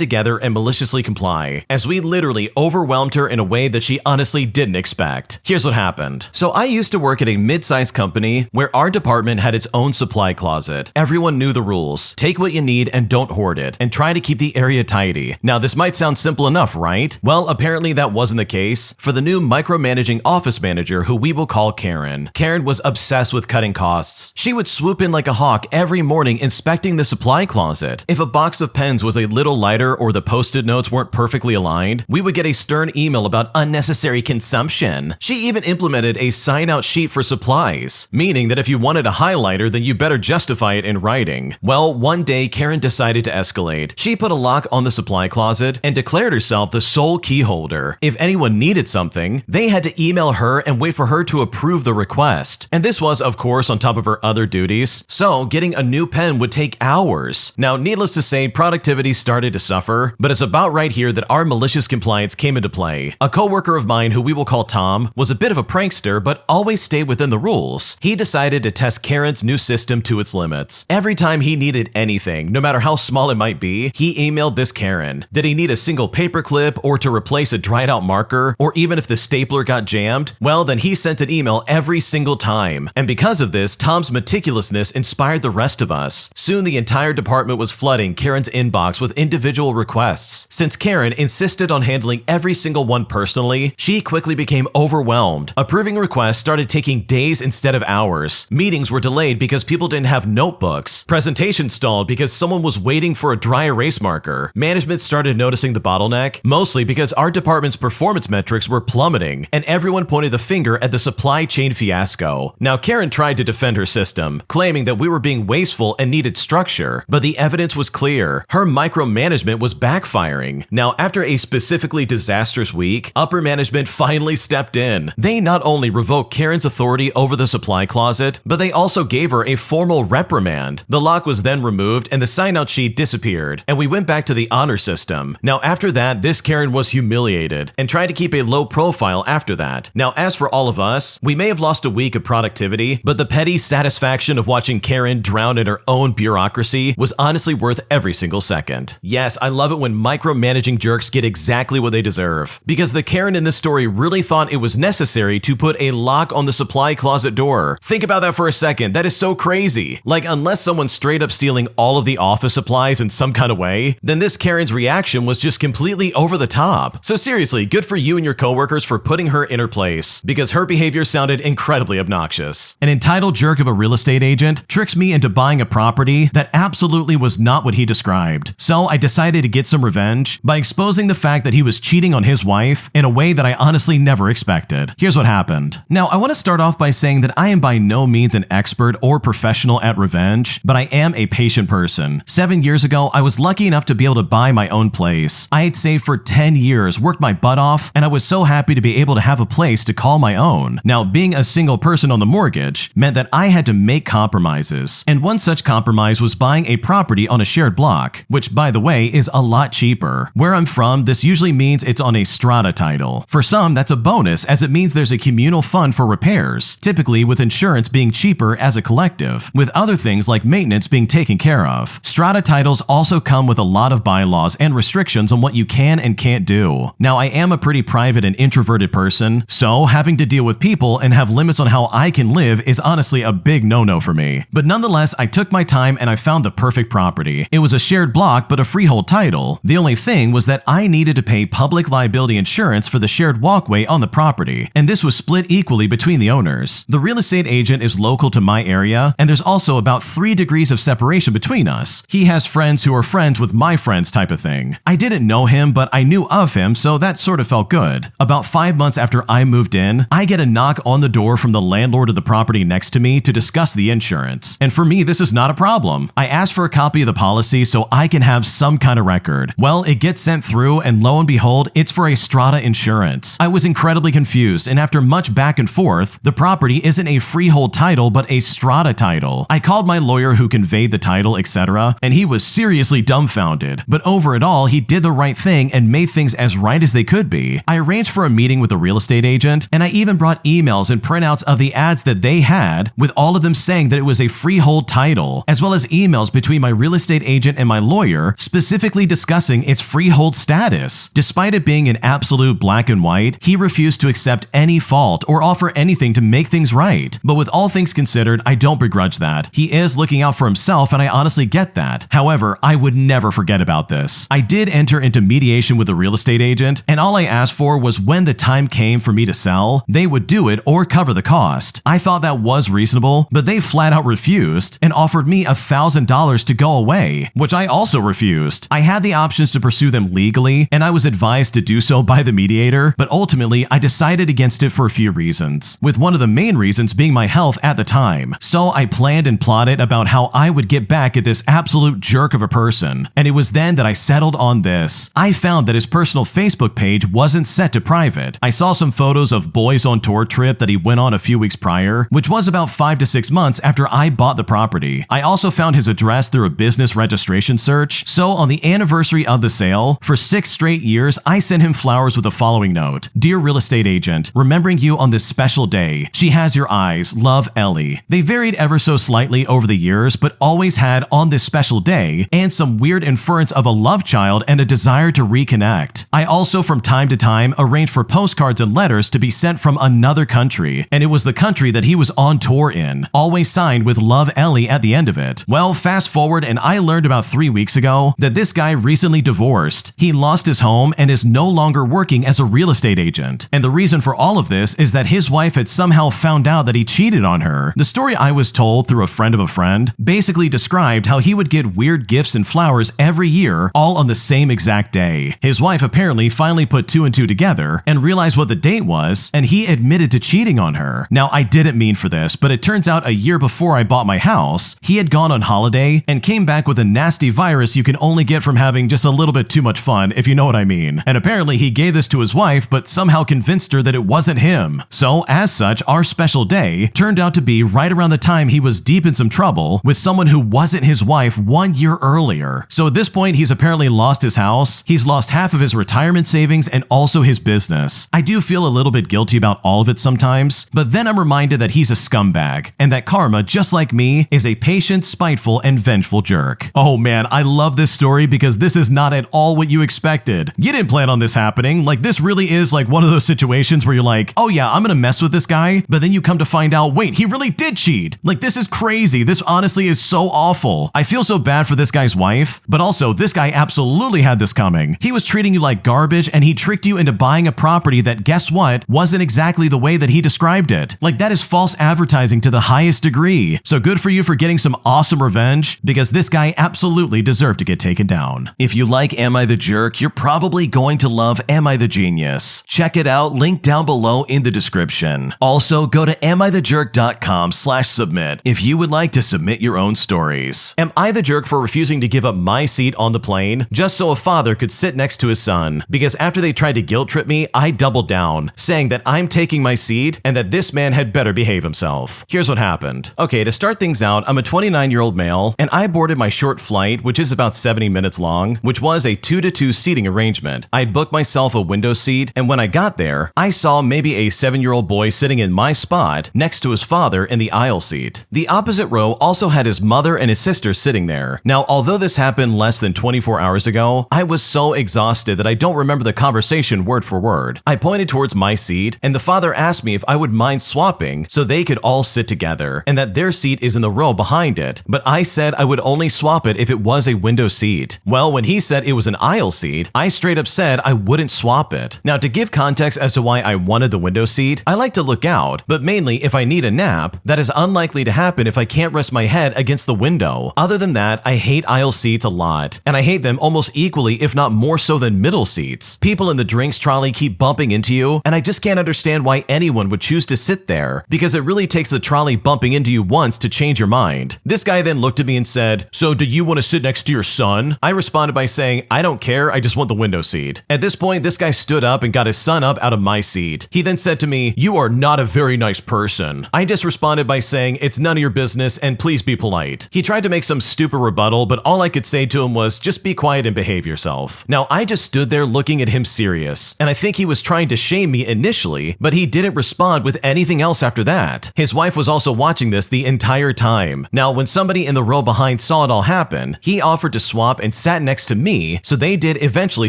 together and maliciously comply, as we literally overwhelmed her in a way that she honestly didn't expect. Here's what happened. So I used to work at a mid-sized company where our department had its own supply closet. Everyone knew the rules. Take what you need and don't hoard it, and try to keep the area tidy. Now this might sound simple enough, right? Well, apparently that wasn't the case for the new micromanaging office manager, who we will call Karen. Karen was obsessed with cutting costs. She would swoop in like a hawk every morning inspecting the supply closet. If a box of pens was a little lighter or the post-it notes weren't perfectly aligned, we would get a stern email about unnecessary consumption. She even implemented a sign-out sheet for supplies, meaning that if you wanted a highlighter, then you better justify it in writing. Well, one day Karen decided to escalate. She put a lock on the supply closet and declared herself the sole key holder. If anyone needed something, they had to email her and wait for her to approve the request. And this was, of course, on top of her other duties, so getting a new pen would take hours. Now, needless to say, productivity started to suffer, but it's about right here that our malicious compliance came into play. A coworker of mine, who we will call Tom, was a bit of a prankster, but always stayed within the rules. He decided to test Karen's new system to its limits. Every time he needed anything, no matter how small it might be, he emailed this Karen. Did he need a single paperclip, or to replace a dried out marker, or even if the stapler got jammed? Well, then he sent an email every single time. And because of this, Tom's meticulousness inspired the rest of us. Soon the entire department was flooding Karen's inbox with individual requests. Since Karen insisted on handling every single one personally, she quickly became overwhelmed. Approving requests started taking days instead of hours. Meetings were delayed because people didn't have notebooks. Presentations stalled because someone was waiting for a dry erase marker. Management started noticing the bottleneck, mostly because our department's performance metrics were plummeting, and everyone pointed the finger at the supply chain fiasco. Now, Karen tried to defend her system, claiming that we were being wasteful and needed structure, but the evidence was clear. Her micromanagement was backfiring. Now, after a specifically disastrous week, upper management finally stepped in. They not only revoked Karen's authority over the supply closet, but they also gave her a formal reprimand. The lock was then removed and the sign-out sheet disappeared, and we went back to the honor system. Now, after that, this Karen was humiliated and tried to keep a low profile after that. Now, as for all of us, we may have lost a week of productivity, but the petty satisfaction of watching Karen drown in her own bureaucracy was honestly worth every single second. Yes, I love it when micromanaging jerks get exactly what they deserve, because the Karen in this story really thought it was necessary to put a lock on the supply closet door. Think about that for a second. That is so crazy. Like, unless someone's straight up stealing all of the office supplies in some kind of way, then this Karen's reaction was just completely over the top. So seriously, good for you and your coworkers for putting her in her place, because her behavior sounded incredibly obnoxious. An entitled jerk of a real estate agent tricks me into buying a property that absolutely was not what he described. So I decided to get some revenge by exposing the fact that he was cheating on his wife in a way that I honestly never expected. Here's what happened. Now, I want to start off by saying that I am by no means an expert or professional at revenge, but I am a patient person. 7 years ago, I was lucky enough to be able to buy my own place. I had saved for 10 years, worked my butt off, and I was so happy to be able to have a place to call my own. Now, being a single person on the mortgage meant that I had to make compromises, and one such compromise was buying a property on a shared block, which, by the way, is a lot cheaper. Where I'm from, this usually means it's on a strata title. For some, that's a bonus, as it means there's a communal fund for repairs, typically with insurance being cheaper as a collective, with other things like maintenance being taken care of. Strata titles also come with a lot of bylaws and restrictions on what you can and can't do. do. Now, I am a pretty private and introverted person, so having to deal with people and have limits on how I can live is honestly a big no-no for me. But nonetheless, I took my time and I found the perfect property. It was a shared block but a freehold title. The only thing was that I needed to pay public liability insurance for the shared walkway on the property, and this was split equally between the owners. The real estate agent is local to my area, and there's also about 3 degrees of separation between us. He has friends who are friends with my friends type of thing. I didn't know him, but I knew of him, so that sort of felt good. About 5 months after I moved in, I get a knock on the door from the landlord of the property next to me to discuss the insurance. And for me, this is not a problem. I asked for a copy of the policy so I can have some kind of record. Well, it gets sent through, and lo and behold, it's for a strata insurance. I was incredibly confused, and after much back and forth, the property isn't a freehold title but a strata title. I called my lawyer who conveyed the title, etc., and he was seriously dumbfounded. But over it all, he did the right thing and made things as right as they could be. I arranged for a meeting with a real estate agent, and I even brought emails and printouts of the ads that they had, with all of them saying that it was a freehold title, as well as emails between my real estate agent and my lawyer specifically discussing its freehold status. Despite it being in absolute black and white, he refused to accept any fault or offer anything to make things right. But with all things considered, I don't begrudge that. He is looking out for himself, and I honestly get that. However, I would never forget about this. I did enter into mediation with a real estate agent, and all I asked for was when the time came for me to sell, they would do it or cover the cost. I thought that was reasonable, but they flat out refused and offered me $1,000 to go away, which I also refused. I had the options to pursue them legally, and I was advised to do so by the mediator, but ultimately I decided against it for a few reasons, with one of the main reasons being my health at the time. So I planned and plotted about how I would get back at this absolute jerk of a person, and it was then that I settled on this. I found that his personal Facebook page wasn't set to private. I saw some photos of boys on tour trip that he went on a few weeks prior, which was about 5 to 6 months after I bought the property. I also found his address through a business registration search, so on the anniversary of the sale, for 6 straight years, I sent him flowers with the following note: "Dear real estate agent, remembering you on this special day. She has your eyes. Love, Ellie." They varied ever so slightly over the years, but always had "on this special day" and some weird inference of a love child and a desire to reconnect. I also from time to time arranged for postcards and letters to be sent from another country, and it was the country that he was on tour in, always signed with "Love, Ellie" at the end of it. Well, fast forward, and I learned about 3 weeks ago that this guy recently divorced. He lost his home and is no longer working as a real estate agent. And the reason for all of this is that his wife had somehow found out that he cheated on her. The story I was told through a friend of a friend basically described how he would get weird gifts and flowers every year, all on the same exact day. His wife apparently finally put 2 and 2 together and realized what the date was, and he admitted to cheating on her. Now, I didn't mean for this, but it turns out a year before I bought my house, he had gone on holiday and came back with a nasty virus you can only get from having just a little bit too much fun, if you know what I mean. And apparently he gave this to his wife, but somehow convinced her that it wasn't him. So as such, our special day turned out to be right around the time he was deep in some trouble with someone who wasn't his wife 1 year earlier. So at this point, he's apparently lost his house, he's lost half of his retirement savings, and also his business. I do feel a little bit guilty about all of it sometimes, but then I'm reminded that he's a scumbag, and that karma, just like me, is a patient, spiteful, and vengeful jerk. Oh man, I love this story because this is not at all what you expected. You didn't plan on this happening. Like, this really is like one of those situations where you're like, oh yeah, I'm gonna mess with this guy, but then you come to find out, wait, he really did cheat. Like, this is crazy. This honestly is so awful. I feel so bad for this guy's wife, but also this guy absolutely had this coming. He was treating you like garbage, and he tricked you into buying a property that, guess what, wasn't exactly the way that he described it. Like, that is false advertising to the highest degree. So good for you for getting some awesome revenge, because this guy absolutely deserved to get taken down. If you like Am I the Jerk, you're probably going to love Am I the Genius. Check it out, link down below in the description. Also, go to amithejerk.com/submit if you would like to submit your own stories. Am I the jerk for refusing to give up my seat on the plane just so a father could sit next to his son? Because after they tried to guilt trip me, I doubled down, saying that I'm taking my seat and that this man had better behave himself. Here's what happened. Okay, to start things out, I'm a 29-year-old male, and I boarded my short flight, which is about 70 minutes long, which was a 2-to-2 seating arrangement. I'd booked myself a window seat, and when I got there, I saw maybe a 7-year-old boy sitting in my spot next to his father in the aisle seat. The opposite row also had his mother and his sister sitting there. Now, although this happened less than 24 hours ago, I was so exhausted that I I don't remember the conversation word for word. I pointed towards my seat, and the father asked me if I would mind swapping so they could all sit together, and that their seat is in the row behind it, but I said I would only swap it if it was a window seat. Well, when he said it was an aisle seat, I straight up said I wouldn't swap it. Now, to give context as to why I wanted the window seat, I like to look out, but mainly if I need a nap. That is unlikely to happen if I can't rest my head against the window. Other than that, I hate aisle seats a lot, and I hate them almost equally, if not more so than middle seats. People in the drinks trolley keep bumping into you, and I just can't understand why anyone would choose to sit there, because it really takes the trolley bumping into you once to change your mind. This guy then looked at me and said, "So do you want to sit next to your son?" I responded by saying, "I don't care, I just want the window seat." At this point, this guy stood up and got his son up out of my seat. He then said to me, "You are not a very nice person." I just responded by saying, "It's none of your business and please be polite." He tried to make some stupid rebuttal, but all I could say to him was, "Just be quiet and behave yourself." Now, I just stood there looking at him serious, and I think he was trying to shame me initially, but he didn't respond with anything else after that. His wife was also watching this the entire time. Now, when somebody in the row behind saw it all happen, he offered to swap and sat next to me, so they did eventually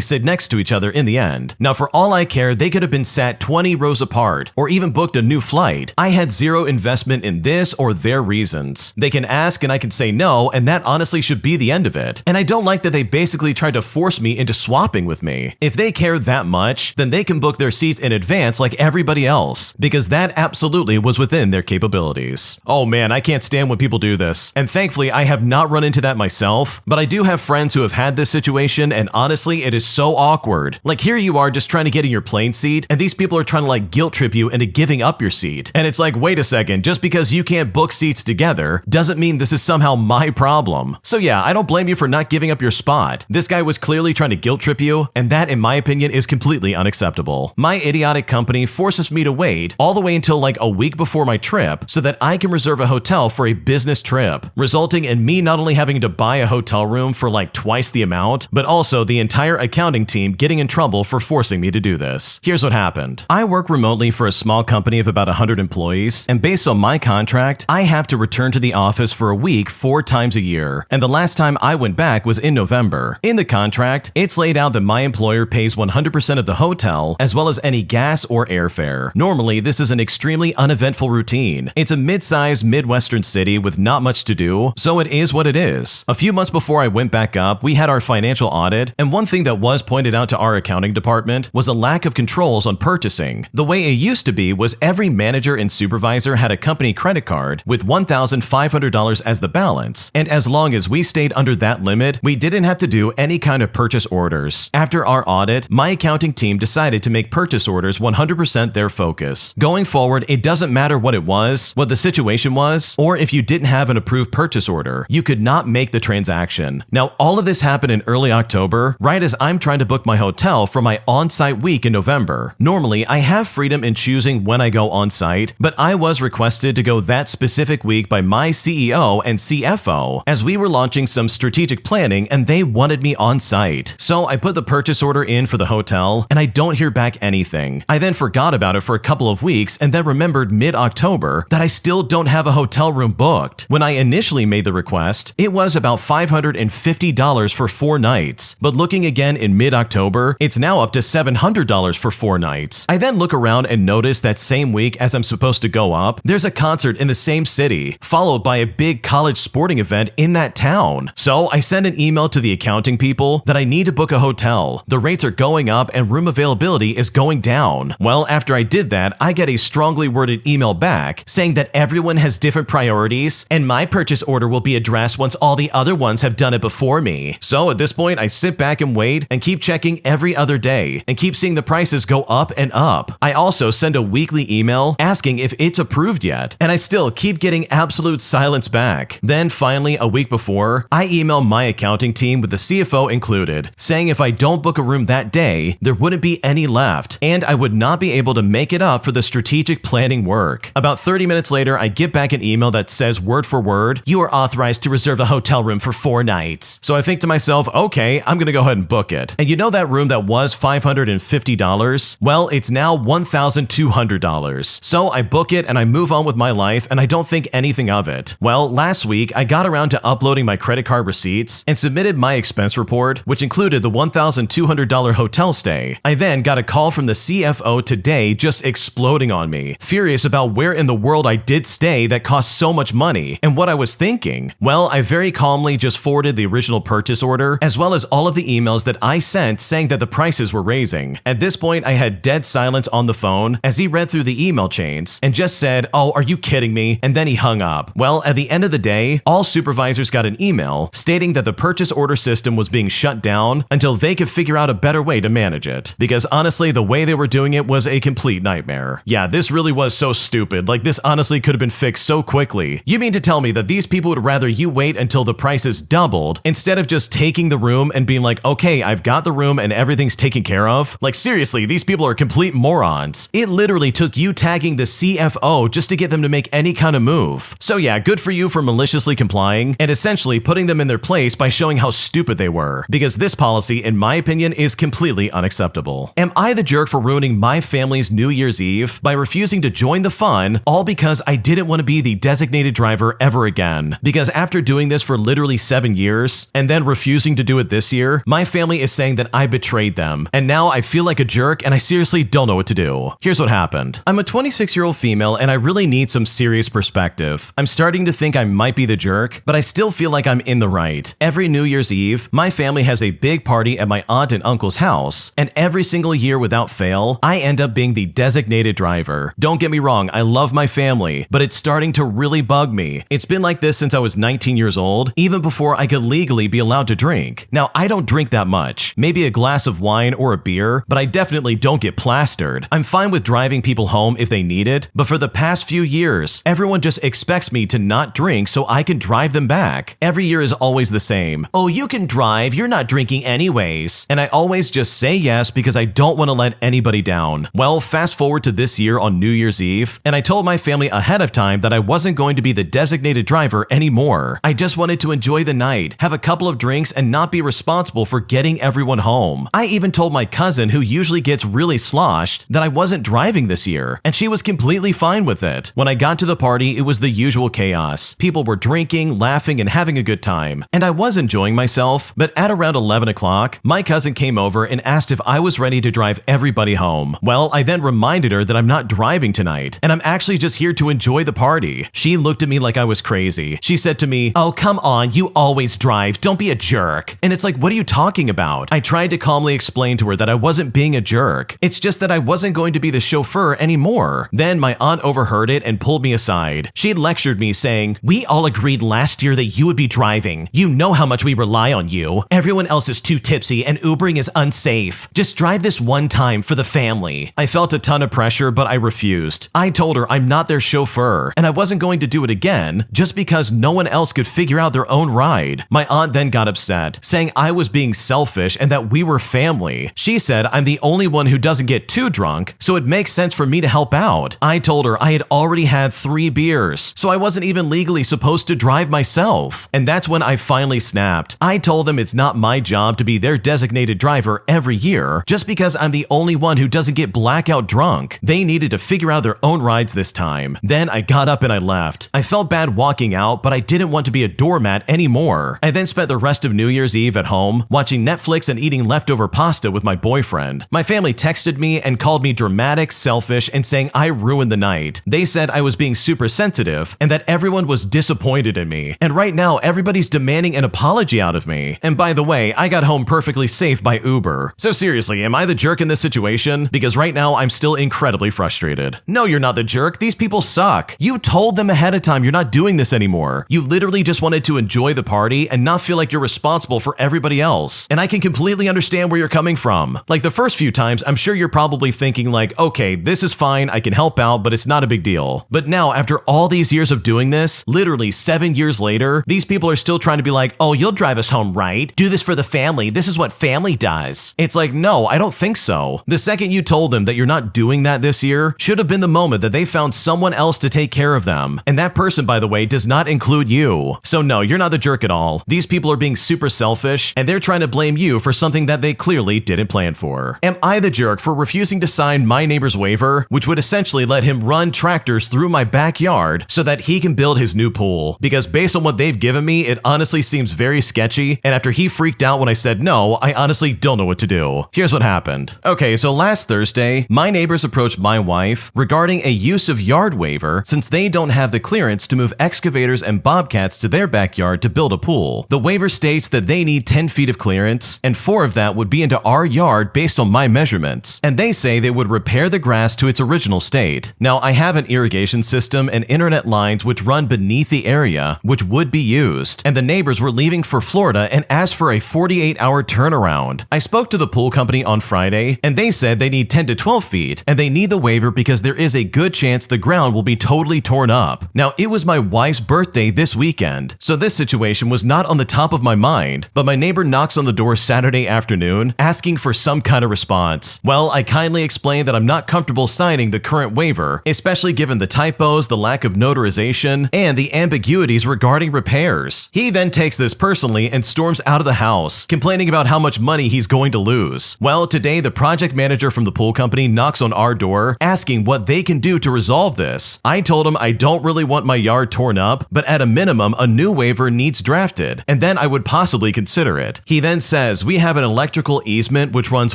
sit next to each other in the end. Now, for all I care, they could have been sat 20 rows apart, or even booked a new flight. I had zero investment in this or their reasons. They can ask and I can say no, and that honestly should be the end of it. And I don't like that they basically tried to force me into swapping with me. If they care that much, then they can book their seats in advance like everybody else, because that absolutely was within their capabilities. Oh man, I can't stand when people do this. And thankfully, I have not run into that myself, but I do have friends who have had this situation, and honestly, it is so awkward. Like, here you are just trying to get in your plane seat, and these people are trying to like guilt trip you into giving up your seat. And it's like, wait a second, just because you can't book seats together doesn't mean this is somehow my problem. So yeah, I don't blame you for not giving up your spot. This guy was clearly trying to guilt trip you, and that in my opinion is completely unacceptable. My idiotic company forces me to wait all the way until like a week before my trip so that I can reserve a hotel for a business trip, resulting in me not only having to buy a hotel room for like twice the amount, but also the entire accounting team getting in trouble for forcing me to do this. Here's what happened. I work remotely for a small company of about 100 employees, and based on my contract, I have to return to the office for a week 4 times a year, and the last time I went back was in November. In the contract, it's laid out that my employer pays 100% of the hotel, as well as any gas or airfare. Normally, this is an extremely uneventful routine. It's a mid-sized Midwestern city with not much to do, so it is what it is. A few months before I went back up, we had our financial audit, and one thing that was pointed out to our accounting department was a lack of controls on purchasing. The way it used to be was every manager and supervisor had a company credit card with $1,500 as the balance, and as long as we stayed under that limit, we didn't have to do any kind of purchase orders. After our audit, my accounting team decided to make purchase orders 100% their focus. Going forward, it doesn't matter what it was, what the situation was, or if you didn't have an approved purchase order, you could not make the transaction. Now, all of this happened in early October, right as I'm trying to book my hotel for my on-site week in November. Normally, I have freedom in choosing when I go on-site, but I was requested to go that specific week by my CEO and CFO, as we were launching some strategic planning and they wanted me on-site. So I put the purchase order in for the hotel, and I don't hear back anything. I then forgot about it for a couple of weeks and then remembered mid-October that I still don't have a hotel room booked. When I initially made the request, it was about $550 for 4 nights, but looking again in mid-October, it's now up to $700 for 4 nights. I then look around and notice that same week as I'm supposed to go up, there's a concert in the same city, followed by a big college sporting event in that town. So I send an email to the accounting people that I need to book a hotel. The rates are going up and room availability is going down. Well, after I did that, I get a strongly worded email back saying that everyone has different priorities and my purchase order will be addressed once all the other ones have done it before me. So at this point, I sit back and wait and keep checking every other day and keep seeing the prices go up and up. I also send a weekly email asking if it's approved yet, and I still keep getting absolute silence back. Then finally, a week before, I email my accounting team with the CFO included, saying if I don't book a room that day, there wouldn't be any left, and I would not be able to make it up for the strategic planning work. About 30 minutes later, I get back an email that says word for word, "You are authorized to reserve a hotel room for 4 nights. So I think to myself, okay, I'm gonna go ahead and book it. And you know that room that was $550? Well, it's now $1,200. So I book it and I move on with my life and I don't think anything of it. Well, last week, I got around to uploading my credit card receipts and submitted my expense report, which included the $1,200 $200 hotel stay. I then got a call from the CFO today just exploding on me, furious about where in the world I did stay that cost so much money and what I was thinking. Well, I very calmly just forwarded the original purchase order as well as all of the emails that I sent saying that the prices were raising. At this point, I had dead silence on the phone as he read through the email chains and just said, "Oh, are you kidding me?" And then he hung up. Well, at the end of the day, all supervisors got an email stating that the purchase order system was being shut down until they could figure out a better way to manage it. Because honestly, the way they were doing it was a complete nightmare. Yeah, this really was so stupid. Like, this honestly could have been fixed so quickly. You mean to tell me that these people would rather you wait until the prices doubled instead of just taking the room and being like, okay, I've got the room and everything's taken care of? Like, seriously, these people are complete morons. It literally took you tagging the CFO just to get them to make any kind of move. So yeah, good for you for maliciously complying and essentially putting them in their place by showing how stupid they were, because this policy, in my opinion, is completely unacceptable. Am I the jerk for ruining my family's New Year's Eve by refusing to join the fun, all because I didn't want to be the designated driver ever again? Because after doing this for literally 7 years and then refusing to do it this year, my family is saying that I betrayed them, and now I feel like a jerk and I seriously don't know what to do. Here's what happened. I'm a 26-year-old female and I really need some serious perspective. I'm starting to think I might be the jerk, but I still feel like I'm in the right. Every New Year's Eve, my family has a big party at my aunt and uncle's house, and every single year without fail, I end up being the designated driver. Don't get me wrong, I love my family, but it's starting to really bug me. It's been like this since I was 19 years old, even before I could legally be allowed to drink. Now, I don't drink that much, maybe a glass of wine or a beer, but I definitely don't get plastered. I'm fine with driving people home if they need it, but for the past few years, everyone just expects me to not drink so I can drive them back. Every year is always the same. "Oh, you can drive, you're not drinking anyways." And I always just say yes because I don't want to let anybody down. Well, fast forward to this year on New Year's Eve, and I told my family ahead of time that I wasn't going to be the designated driver anymore. I just wanted to enjoy the night, have a couple of drinks, and not be responsible for getting everyone home. I even told my cousin, who usually gets really sloshed, that I wasn't driving this year, and she was completely fine with it. When I got to the party, it was the usual chaos. People were drinking, laughing, and having a good time, and I was enjoying myself, but at around 11 o'clock, my cousin came over and asked if I was ready to drive everybody home. Well, I then reminded her that I'm not driving tonight, and I'm actually just here to enjoy the party. She looked at me like I was crazy. She said to me, "Oh, come on, you always drive, don't be a jerk." And it's like, what are you talking about? I tried to calmly explain to her that I wasn't being a jerk. It's just that I wasn't going to be the chauffeur anymore. Then my aunt overheard it and pulled me aside. She lectured me saying, "We all agreed last year that you would be driving. You know how much we rely on you. Everyone else is too tipsy and Ubering is unsafe. Just drive this one time for the family." I felt a ton of pressure, but I refused. I told her I'm not their chauffeur, and I wasn't going to do it again just because no one else could figure out their own ride. My aunt then got upset, saying I was being selfish and that we were family. She said I'm the only one who doesn't get too drunk, so it makes sense for me to help out. I told her I had already had 3 beers, so I wasn't even legally supposed to drive myself. And that's when I finally snapped. I told them it's not my job to be their designated driver every year just because I'm the only one who doesn't get blackout drunk. They needed to figure out their own rides this time. Then I got up and I left. I felt bad walking out, but I didn't want to be a doormat anymore. I then spent the rest of New Year's Eve at home, watching Netflix and eating leftover pasta with my boyfriend. My family texted me and called me dramatic, selfish, and saying I ruined the night. They said I was being super sensitive and that everyone was disappointed in me. And right now, everybody's demanding an apology out of me. And by the way, I got home perfectly safe by Uber. So seriously, am I the jerk in this situation? Because right now, I'm still incredibly frustrated. No, you're not the jerk. These people suck. You told them ahead of time you're not doing this anymore. You literally just wanted to enjoy the party and not feel like you're responsible for everybody else. And I can completely understand where you're coming from. Like the first few times, I'm sure you're probably thinking like, okay, this is fine, I can help out, but it's not a big deal. But now, after all these years of doing this, literally 7 years later, these people are still trying to be like, oh, you'll drive us home, right? Do this for the family. This is what family does. It's like, no, I don't think so. The second you told them that you're not doing that this year should have been the moment that they found someone else to take care of them. And that person, by the way, does not include you. So no, you're not the jerk at all. These people are being super selfish and they're trying to blame you for something that they clearly didn't plan for. Am I the jerk for refusing to sign my neighbor's waiver, which would essentially let him run tractors through my backyard so that he can build his new pool? Because based on what they've given me, it honestly seems very sketchy. And after he freaked out when I said no, I honestly don't know what to do. Here's what happened. Okay, so last Thursday, my neighbors approached my wife regarding a use of yard waiver since they don't have the clearance to move excavators and bobcats to their backyard to build a pool. The waiver states that they need 10 feet of clearance, and 4 of that would be into our yard based on my measurements. And they say they would repair the grass to its original state. Now, I have an irrigation system and internet lines which run beneath the area, which would be used. And the neighbors were leaving for Florida and asked for a 48-hour turnaround. I spoke to the pool company on Friday, and they said they need 10 to 12 feet, and they need the waiver because there is a good chance the ground will be totally torn up. Now, it was my wife's birthday this weekend, so this situation was not on the top of my mind, but my neighbor knocks on the door Saturday afternoon asking for some kind of response. Well, I kindly explained that I'm not comfortable signing the current waiver, especially given the typos, the lack of notarization, and the ambiguities regarding repairs. He then takes this personally and storms out of the house, complaining about how much money he's going to lose. Well, today the project manager from the pool company knocks on our door asking what they can do to resolve this. I told him I don't really want my yard torn up, but at a minimum a new waiver needs drafted, and then I would possibly consider it. He then says we have an electrical easement which runs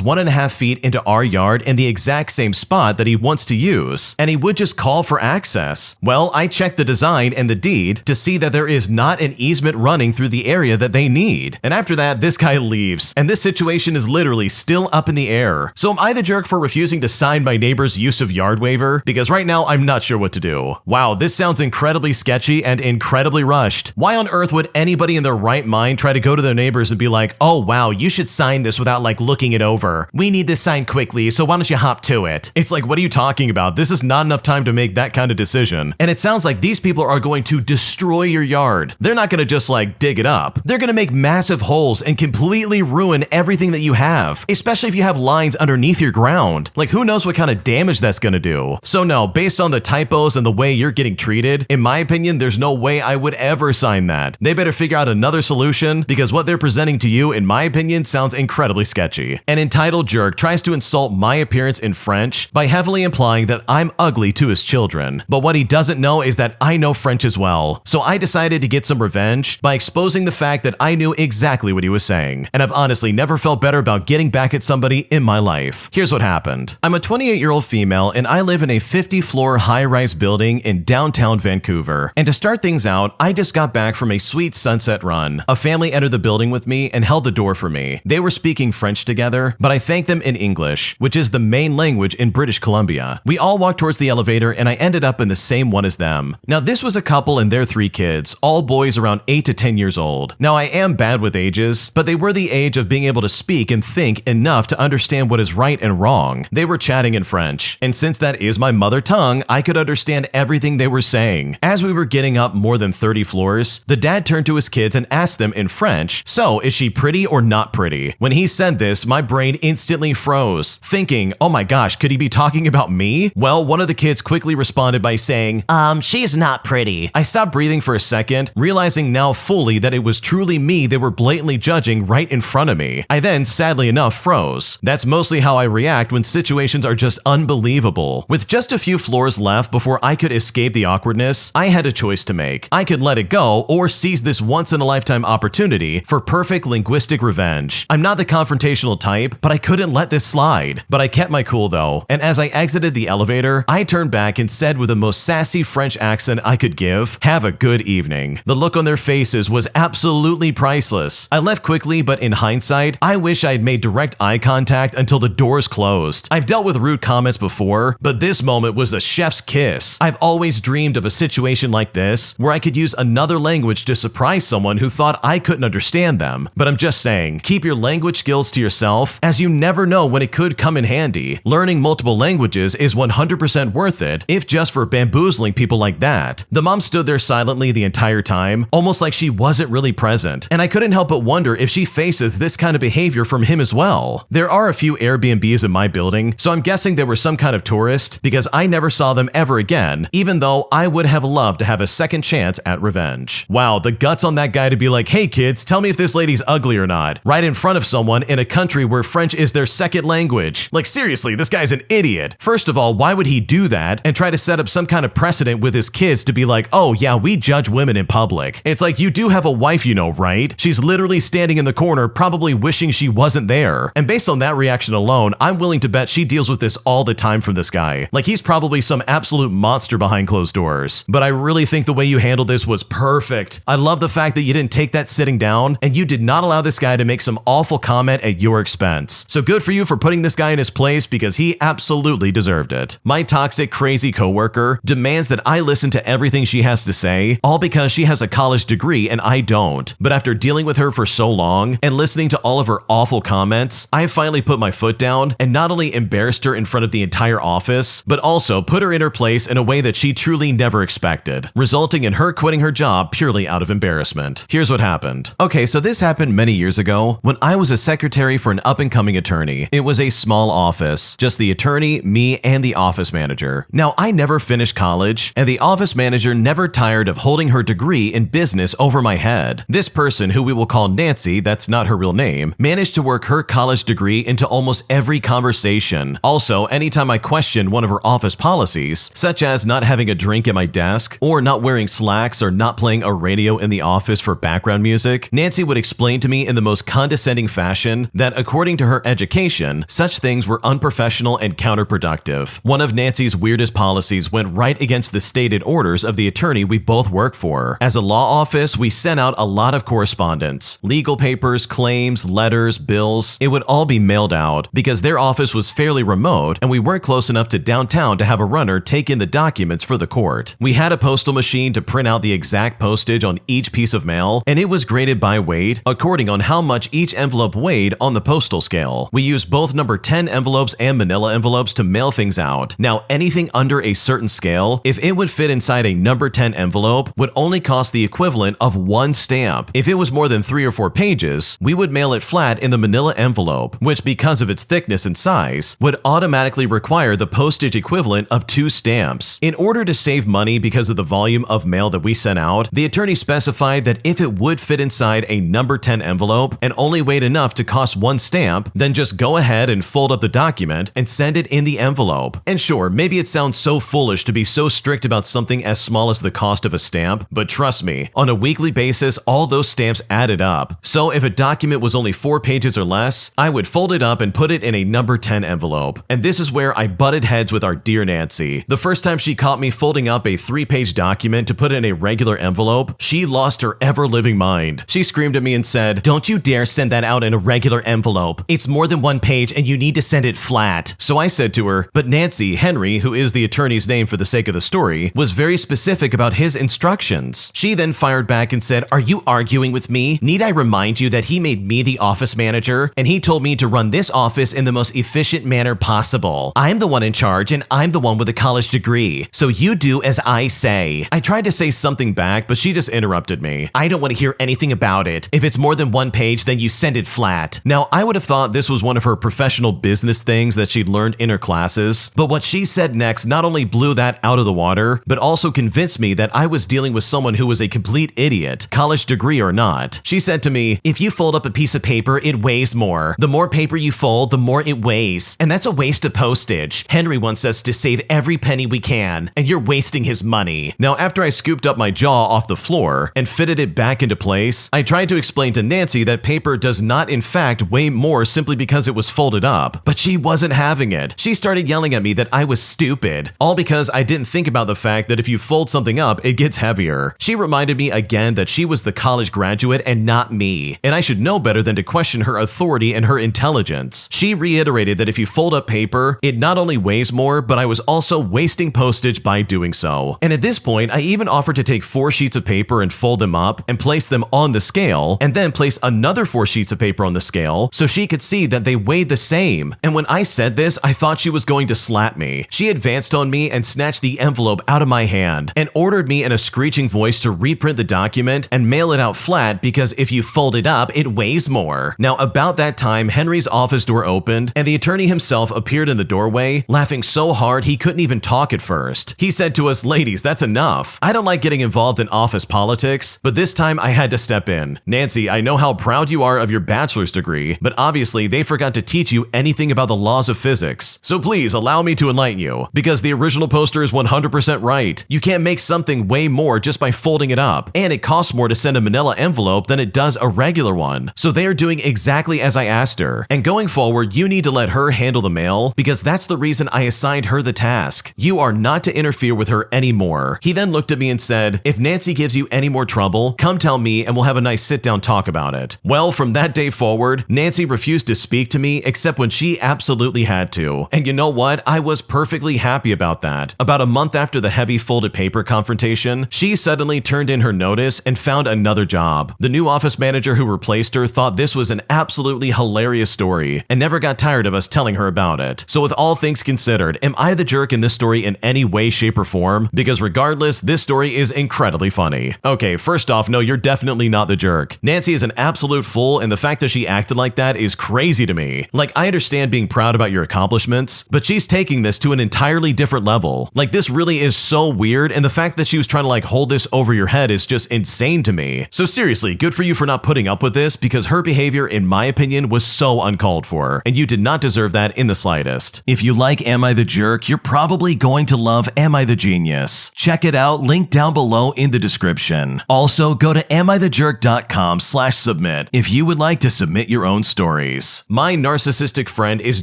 1.5 feet into our yard in the exact same spot that he wants to use, and he would just call for access. Well, I checked the design and the deed to see that there is not an easement running through the area that they need. And after that, this guy leaves, and this situation is literally still up in the air. So am I the jerk for refusing to sign my neighbor's use of yard waiver? Because right now I'm not sure what to do. Wow, this sounds incredibly sketchy and incredibly rushed. Why on earth would anybody in their right mind try to go to their neighbors and be like, oh wow, you should sign this without like looking it over. We need this signed quickly, so why don't you hop to it? It's like, what are you talking about? This is not enough time to make that kind of decision. And it sounds like these people are going to destroy your yard. They're not going to just like dig it up. They're going to make massive holes and completely ruin everything that you have, especially if you have lines underneath your ground. Like, who knows what kind of damage that's going to do. So no, based on the typos and the way you're getting treated, in my opinion, there's no way I would ever sign that. They better figure out another solution because what they're presenting to you, in my opinion, sounds incredibly sketchy. An entitled jerk tries to insult my appearance in French by heavily implying that I'm ugly to his children. But what he doesn't know is that I know French as well. So I decided to get some revenge by exposing the fact that I knew exactly what he was saying. And I've honestly never felt better about getting back at somebody in my life. Here's what happened. I'm a 28-year-old female and I live in a 50-floor high-rise building in downtown Vancouver. And to start things out, I just got back from a sweet sunset run. A family entered the building with me and held the door for me. They were speaking French together, but I thanked them in English, which is the main language in British Columbia. We all walked towards the elevator and I ended up in the same one as them. Now this was a couple and their 3 kids, all boys around 8 to 10 years old. Now I am bad with ages, but they were the age of being able to speak and think enough to understand what is right and wrong. They were chatting in French, and since that is my mother tongue, I could understand everything they were saying. As we were getting up more than 30 floors, the dad turned to his kids and asked them in French, so is she pretty or not pretty? When he said this, my brain instantly froze, thinking, oh my gosh, could he be talking about me? Well, one of the kids quickly responded by saying, she's not pretty. I stopped breathing for a second, realizing now fully that it was truly me they were blatantly judging right in front of me. I then, sadly enough, froze. That's mostly how I react when situations are just unbelievable. With just a few floors left before I could escape the awkwardness, I had a choice to make. I could let it go or seize this once-in-a-lifetime opportunity for perfect linguistic revenge. I'm not the confrontational type, but I couldn't let this slide. But I kept my cool though, and as I exited the elevator, I turned back and said with the most sassy French accent I could give, have a good evening. The look on their faces was absolutely priceless. I left quickly, but in hindsight, I wish I had made direct eye contact until the doors closed. I've dealt with rude comments before, but this moment was a chef's kiss. I've always dreamed of a situation like this where I could use another language to surprise someone who thought I couldn't understand them. But I'm just saying, keep your language skills to yourself, as you never know when it could come in handy. Learning multiple languages is 100% worth it, if just for bamboozling people like that. The mom stood there silently the entire time, almost like she wasn't really present, and I couldn't help but wonder if she faces this kind of behavior from him as well. There are a few Airbnbs in my building, so I'm guessing they were some kind of tourist, because I never saw them ever again, even though I would have loved to have a second chance at revenge. Wow, the guts on that guy to be like, hey kids, tell me if this lady's ugly or not, right in front of someone in a country where French is their second language. Like seriously, this guy's an idiot. First of all, why would he do that and try to set up some kind of precedent with his kids to be like, oh yeah, we judge women in public? It's like, you do have a wife, you know, right? She's literally standing in the corner, probably wishing she wasn't there. And based on that reaction alone, I'm willing to bet she deals with this all the time from this guy. Like he's probably some absolute monster behind closed doors. But I really think the way you handled this was perfect. I love the fact that you didn't take that sitting down and you did not allow this guy to make some awful comment at your expense. So good for you for putting this guy in his place because he absolutely deserved it. My toxic, crazy coworker demands that I listen to everything she has to say, all because she has a college degree and I don't. But after dealing with her for so long and listening to all of her awful comments, I finally put my foot down and not only embarrassed her in front of the entire office, but also put her in her place in a way that she truly never expected, resulting in her quitting her job purely out of embarrassment. Here's what happened. Okay, so this happened many years ago when I was a secretary for an up-and-coming attorney. It was a small office, just the attorney, me, and the office manager. Now, I never finished college, and the office manager never tired of holding her degree in business over my head. This person, who we will call Nancy, that's not her real name, managed to work her college degree into almost every conversation. Also, anytime I questioned one of her office policies, such as not having a drink at my desk, or not wearing slacks, or not playing a radio in the office for background music, Nancy would explain to me in the most condescending fashion that according to her education, such things were unprofessional and counterproductive. One of Nancy's weirdest policies went right against the stated orders of the attorney we both work for. As a law office, we sent out a lot of correspondence, legal papers, claims, letters, bills. It would all be mailed out because their office was fairly remote and we weren't close enough to downtown to have a runner take in the documents for the court. We had a postal machine to print out the exact postage on each piece of mail, and it was graded by weight according on how much each envelope weighed on the postal scale. We used both number 10 envelopes and manila envelopes to mail things out. Now, anything under a certain scale, if it would fit inside a number 10 envelope, would only cost the equivalent of one stamp. If it was more than 3 or 4 pages, we would mail it flat in the manila envelope, which because of its thickness and size, would automatically require the postage equivalent of 2 stamps. In order to save money because of the volume of mail that we sent out, the attorney specified that if it would fit inside a number 10 envelope and only weighed enough to cost 1 stamp, then just go ahead and fold up the document and send it in the envelope. And sure, maybe it sounds so foolish to be so strict about something as small as the cost of a stamp, but trust me, on a weekly basis, all those stamps added up. So if a document was only 4 pages or less, I would fold it up and put it in a number 10 envelope. And this is where I butted heads with our dear Nancy. The first time she caught me folding up a 3-page document to put in a regular envelope, she lost her ever-living mind. She screamed at me and said, "Don't you dare send that out in a regular envelope. It's more than 1 page and you need to send it flat." So I said to her, "But Nancy," Henry, who is the attorney's name for the sake of the story, was very specific about his instructions. She then fired back and said, "Are you arguing with me? Need I remind you that he made me the office manager and he told me to run this office in the most efficient manner possible. I'm the one in charge and I'm the one with a college degree. So you do as I say." I tried to say something back, but she just interrupted me. "I don't want to hear anything about it. If it's more than 1 page, then you send it flat." Now, I would have thought this was one of her professional business things that she'd learned in her classes, but what she said next not only blew that out of the water, but also convinced me that I was dealing with someone who was a complete idiot, college degree or not. She said to me, "If you fold up a piece of paper, it weighs more. The more paper you fold, the more it weighs. And that's a waste of postage. Henry wants us to save every penny we can, and you're wasting his money." Now, after I scooped up my jaw off the floor and fitted it back into place, I tried to explain to Nancy that paper does not in fact weigh more simply because it was folded up. But she wasn't having it. She started yelling at me that I was stupid, all because I didn't think about the fact that if you fold something up, it gets heavier. She reminded me again that she was the college graduate and not me, and I should know better than to question her authority and her intelligence. She reiterated that if you fold up paper, it not only weighs more, but I was also wasting postage by doing so. And at this point, I even offered to take 4 sheets of paper and fold them up and place them on the scale, and then place another 4 sheets of paper on the scale so she could see that they weighed the same. And when I said this, I thought she was going to slap me. She advanced on me and snatched the envelope out of my hand and ordered me in a screeching voice to reprint the document and mail it out flat because if you fold it up, it weighs more. Now, about that time, Henry's office door opened and the attorney himself appeared in the doorway, laughing so hard he couldn't even talk at first. He said to us, "Ladies, that's enough. I don't like getting involved in office politics, but this time I had to step in. Nancy, I know how proud you are of your bachelor's degree, but obviously they forgot to teach you anything about the laws of physics. So please allow me to enlighten you, because the original poster is 100% right. You can't make something weigh more just by folding it up, and it costs more to send a manila envelope than it does a regular one. So there are doing exactly as I asked her. And going forward, you need to let her handle the mail because that's the reason I assigned her the task. You are not to interfere with her anymore. He then looked at me and said, if Nancy gives you any more trouble, come tell me and we'll have a nice sit-down talk about it. Well, from that day forward, Nancy refused to speak to me except when she absolutely had to. And you know what? I was perfectly happy about that. About a month after the heavy folded paper confrontation, she suddenly turned in her notice and found another job. The new office manager who replaced her thought this was an absolutely hilarious story and never got tired of us telling her about it. So with all things considered, am I the jerk in this story in any way, shape, or form? Because regardless, this story is incredibly funny. Okay, first off, no, you're definitely not the jerk. Nancy is an absolute fool, and the fact that she acted like that is crazy to me. Like, I understand being proud about your accomplishments, but she's taking this to an entirely different level. Like, this really is so weird, and the fact that she was trying to like hold this over your head is just insane to me. So seriously, good for you for not putting up with this, because her behavior, in my opinion, was so uncalled for, and you did not deserve that in the slightest. If you like Am I the Jerk, you're probably going to love Am I the Genius. Check it out, link down below in the description. Also, go to amithejerk.com/submit if you would like to submit your own stories. My narcissistic friend is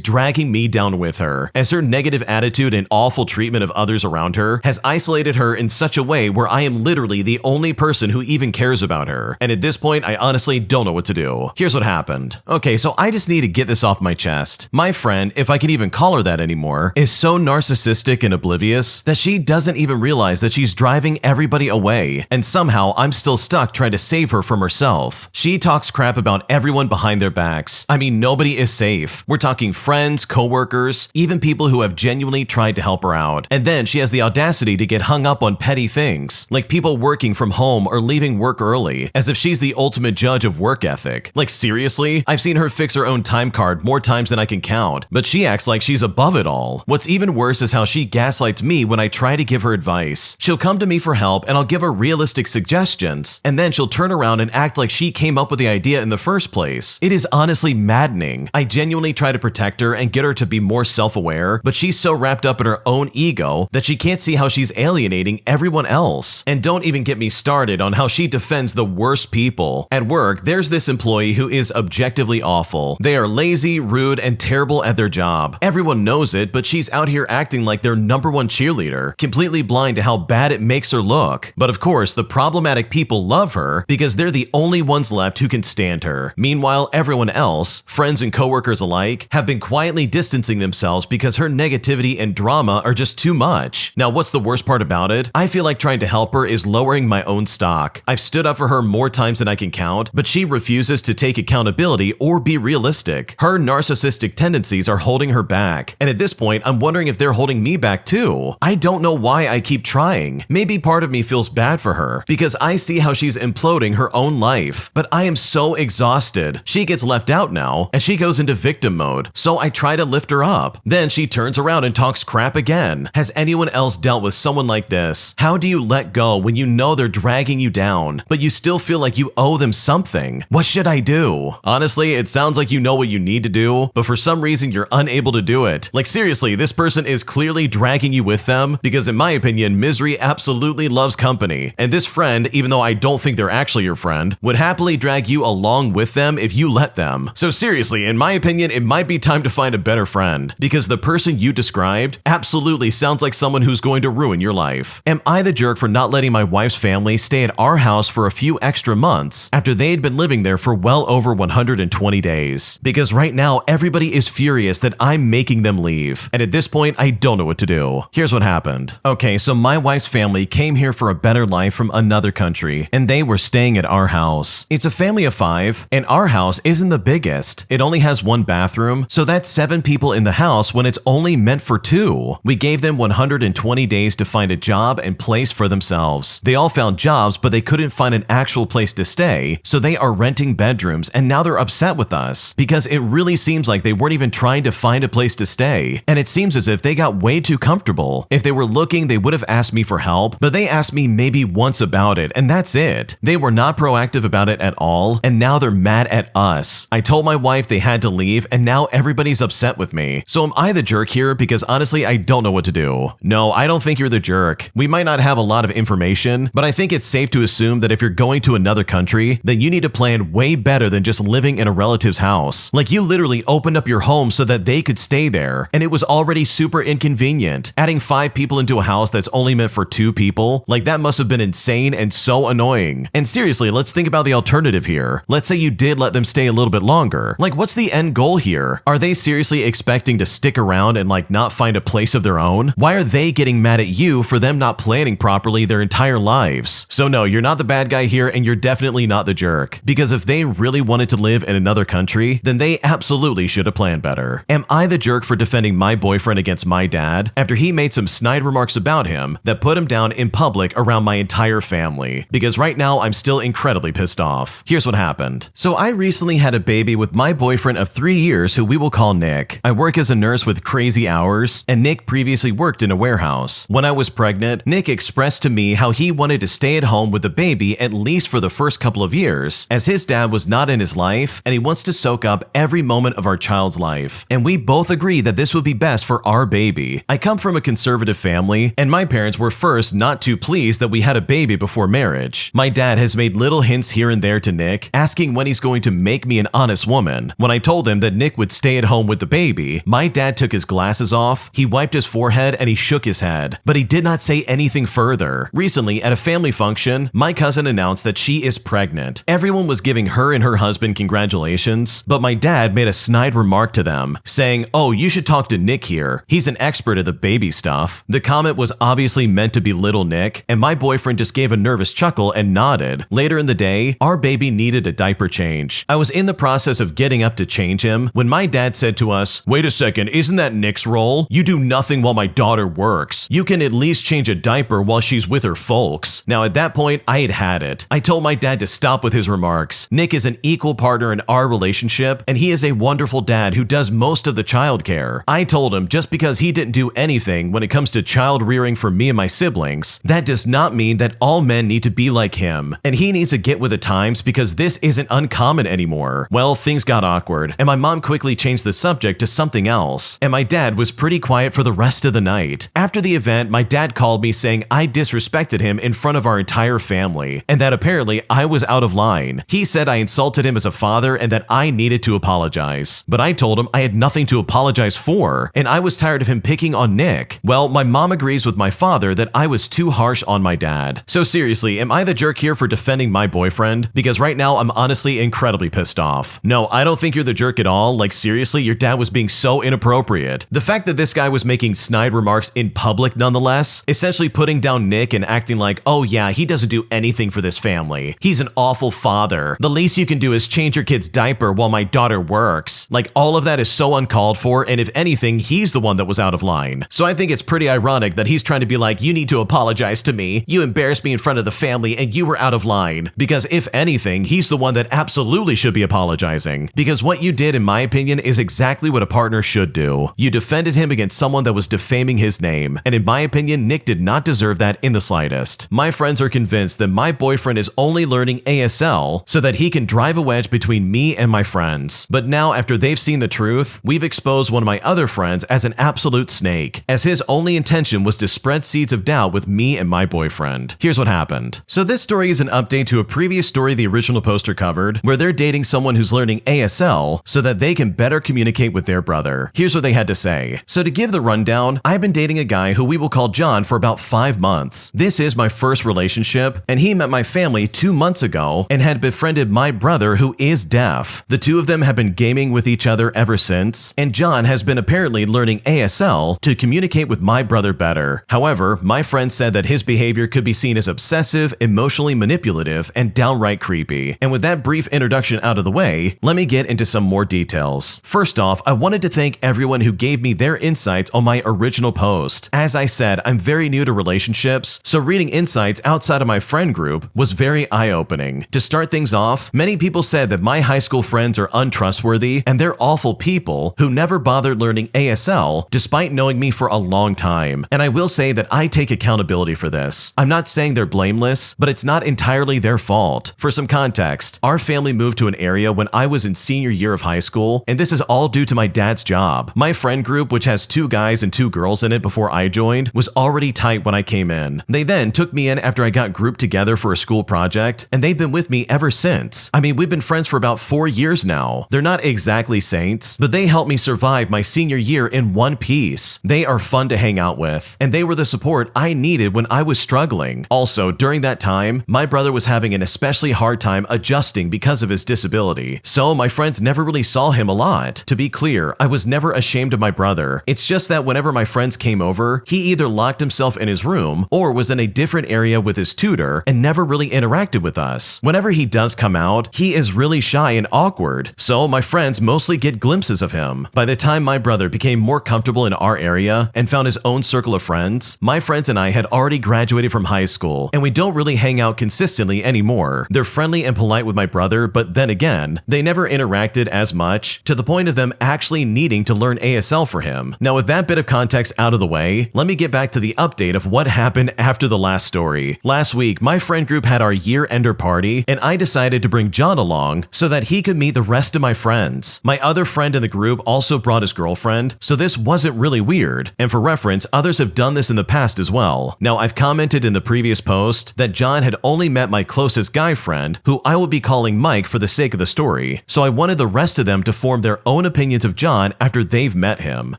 dragging me down with her, as her negative attitude and awful treatment of others around her has isolated her in such a way where I am literally the only person who even cares about her. And at this point, I honestly don't know what to do. Here's what happened. Okay, so I just need to get this off my chest. My friend, if I can even call her that anymore, is so narcissistic and oblivious that she doesn't even realize that she's driving everybody away, and somehow I'm still stuck trying to save her from herself. She talks crap about everyone behind their backs. I mean, nobody is safe. We're talking friends, coworkers, even people who have genuinely tried to help her out. And then she has the audacity to get hung up on petty things, like people working from home or leaving work early, as if she's the ultimate judge of work ethic. Like seriously? I've seen her fix her own time card more times than I can count, but she acts like she's above it all. What's even worse is how she gaslights me when I try to give her advice. She'll come to me for help and I'll give her realistic suggestions, and then she'll turn around and act like she came up with the idea in the first place. It is honestly maddening. I genuinely try to protect her and get her to be more self-aware, but she's so wrapped up in her own ego that she can't see how she's alienating everyone else. And don't even get me started on how she defends the worst people. At work, there's this employee who is objectively awful. They are lazy, rude, and terrible at their job. Everyone knows it, but she's out here acting like their #1 cheerleader, completely blind to how bad it makes her look. But of course, the problematic people love her because they're the only ones left who can stand her. Meanwhile, everyone else, friends and coworkers alike, have been quietly distancing themselves because her negativity and drama are just too much. Now, what's the worst part about it? I feel like trying to help her is lowering my own stock. I've stood up for her more times than I can count, but she refuses to take accountability or be realistic. Her narcissistic tendencies are holding her back, and at this point, I'm wondering if they're holding me back too. I don't know why I keep trying. Maybe part of me feels bad for her because I see how she's imploding her own life, but I am so exhausted. She gets left out now, and she goes into victim mode, so I try to lift her up. Then she turns around and talks crap again. Has anyone else dealt with someone like this? How do you let go when you know they're dragging you down, but you still feel like you owe them something? What should I do? Honestly, it sounds like you know what you need to do, but for some reason you're unable to do it. Like seriously, this person is clearly dragging you with them because in my opinion, misery absolutely loves company. And this friend, even though I don't think they're actually your friend, would happily drag you along with them if you let them. So seriously, in my opinion, it might be time to find a better friend because the person you described absolutely sounds like someone who's going to ruin your life. Am I the jerk for not letting my wife's family stay at our house for a few extra months after they had been living there for well over 120 days? Because right now, everybody is furious that I'm making them leave. And at this point, I don't know what to do. Here's what happened. Okay, so my wife's family came here for a better life from another country, and they were staying at our house. It's a family of 5, and our house isn't the biggest. It only has 1 bathroom, so that's 7 people in the house when it's only meant for 2. We gave them 120 days to find a job and place for themselves. They all found jobs, but they couldn't find an actual place to stay, so they are renting bedrooms, and now they're upset with us because it really seems like they weren't even trying to find a place to stay, and it seems as if they got way too comfortable. If they were looking, they would have asked me for help, but they asked me maybe once about it, and that's it. They were not proactive about it at all, and now they're mad at us. I told my wife they had to leave, and now everybody's upset with me. So am I the jerk here? Because honestly, I don't know what to do. No, I don't think you're the jerk. We might not have a lot of information, but I think it's safe to assume that if you're going to another country, then you need to plan way better better than just living in a relative's house. Like, you literally opened up your home so that they could stay there, and it was already super inconvenient. Adding 5 people into a house that's only meant for 2 people, like, that must have been insane and so annoying. And seriously, let's think about the alternative here. Let's say you did let them stay a little bit longer. Like, what's the end goal here? Are they seriously expecting to stick around and like not find a place of their own? Why are they getting mad at you for them not planning properly their entire lives? So no, you're not the bad guy here, and you're definitely not the jerk. Because if they really wanted to live in another country, then they absolutely should have planned better. Am I the jerk for defending my boyfriend against my dad after he made some snide remarks about him that put him down in public around my entire family? Because right now I'm still incredibly pissed off. Here's what happened. So I recently had a baby with my boyfriend of 3 years who we will call Nick. I work as a nurse with crazy hours, and Nick previously worked in a warehouse. When I was pregnant, Nick expressed to me how he wanted to stay at home with the baby at least for the first couple of years, as his dad was not in his life and he wants to soak up every moment of our child's life. And we both agree that this would be best for our baby. I come from a conservative family, and my parents were first not too pleased that we had a baby before marriage. My dad has made little hints here and there to Nick, asking when he's going to make me an honest woman. When I told him that Nick would stay at home with the baby, my dad took his glasses off, he wiped his forehead, and he shook his head. But he did not say anything further. Recently, at a family function, my cousin announced that she is pregnant. Everyone was giving her and her husband congratulations, but my dad made a snide remark to them, saying, "Oh, you should talk to Nick here. He's an expert at the baby stuff." The comment was obviously meant to belittle Nick, and my boyfriend just gave a nervous chuckle and nodded. Later in the day, our baby needed a diaper change. I was in the process of getting up to change him when my dad said to us, "Wait a second, isn't that Nick's role? You do nothing while my daughter works. You can at least change a diaper while she's with her folks." Now at that point, I had had it. I told my dad to stop with his remarks. Nick is an equal partner in our relationship, and he is a wonderful dad who does most of the childcare. I told him just because he didn't do anything when it comes to child rearing for me and my siblings, that does not mean that all men need to be like him, and he needs to get with the times because this isn't uncommon anymore. Well, things got awkward, and my mom quickly changed the subject to something else, and my dad was pretty quiet for the rest of the night. After the event, my dad called me saying I disrespected him in front of our entire family, and that apparently I was out of line. He said I insulted him as a father and that I needed to apologize. But I told him I had nothing to apologize for, and I was tired of him picking on Nick. Well, my mom agrees with my father that I was too harsh on my dad. So seriously, am I the jerk here for defending my boyfriend? Because right now I'm honestly incredibly pissed off. No, I don't think you're the jerk at all. Like seriously, your dad was being so inappropriate. The fact that this guy was making snide remarks in public nonetheless, essentially putting down Nick and acting like, oh yeah, he doesn't do anything for this family. He's an awful father. The least you can do is change your kid's diaper while my daughter works. Like, all of that is so uncalled for, and if anything, he's the one that was out of line. So I think it's pretty ironic that he's trying to be like, you need to apologize to me. You embarrassed me in front of the family and you were out of line. Because if anything, he's the one that absolutely should be apologizing. Because what you did, in my opinion, is exactly what a partner should do. You defended him against someone that was defaming his name. And in my opinion, Nick did not deserve that in the slightest. My friends are convinced that my boyfriend is only learning ASL so that he can drive a wedge between me and my friends. But now, after they've seen the truth, we've exposed one of my other friends as an absolute snake, as his only intention was to spread seeds of doubt with me and my boyfriend. Here's what happened. So this story is an update to a previous story the original poster covered, where they're dating someone who's learning ASL so that they can better communicate with their brother. Here's what they had to say. So to give the rundown, I've been dating a guy who we will call John for about 5 months. This is my first relationship, and he met my family 2 months ago and had befriended my brother who is deaf. The two of them have been gaming with each other ever since, and John has been apparently learning ASL to communicate with my brother better. However, my friend said that his behavior could be seen as obsessive, emotionally manipulative, and downright creepy. And with that brief introduction out of the way, let me get into some more details. First off, I wanted to thank everyone who gave me their insights on my original post. As I said, I'm very new to relationships, so reading insights outside of my friend group was very eye-opening. To start things off, many people said that my high school friends are untrustworthy and they're awful people who never bothered learning ASL despite knowing me for a long time. And I will say that I take accountability for this. I'm not saying they're blameless, but it's not entirely their fault. For some context, our family moved to an area when I was in senior year of high school, and this is all due to my dad's job. My friend group, which has 2 guys and 2 girls in it before I joined, was already tight when I came in. They then took me in after I got grouped together for a school project, and they've been with me ever since. I mean, we've been friends for about 4 years now. They're not exactly saints, but they helped me survive my senior year in one piece. They are fun to hang out with, and they were the support I needed when I was struggling. Also, during that time, my brother was having an especially hard time adjusting because of his disability, so my friends never really saw him a lot. To be clear, I was never ashamed of my brother. It's just that whenever my friends came over, he either locked himself in his room or was in a different area with his tutor and never really interacted with us. Whenever he does come out, he is really shy and awkward, so my friends mostly get glimpses of him. By the time my brother became more comfortable in our area and found his own circle of friends, my friends and I had already graduated from high school, and we don't really hang out consistently anymore. They're friendly and polite with my brother, but then again, they never interacted as much, to the point of them actually needing to learn ASL for him. Now, with that bit of context out of the way, let me get back to the update of what happened after the last story. Last week, my friend group had our year-ender party, and I decided to bring John along so that he could meet the rest of my friends. My other friend in the group also brought his girlfriend, so this wasn't really weird. And for reference, others have done this in the past as well. Now, I've commented in the previous post that John had only met my closest guy friend, who I will be calling Mike for the sake of the story, so I wanted the rest of them to form their own opinions of John after they've met him.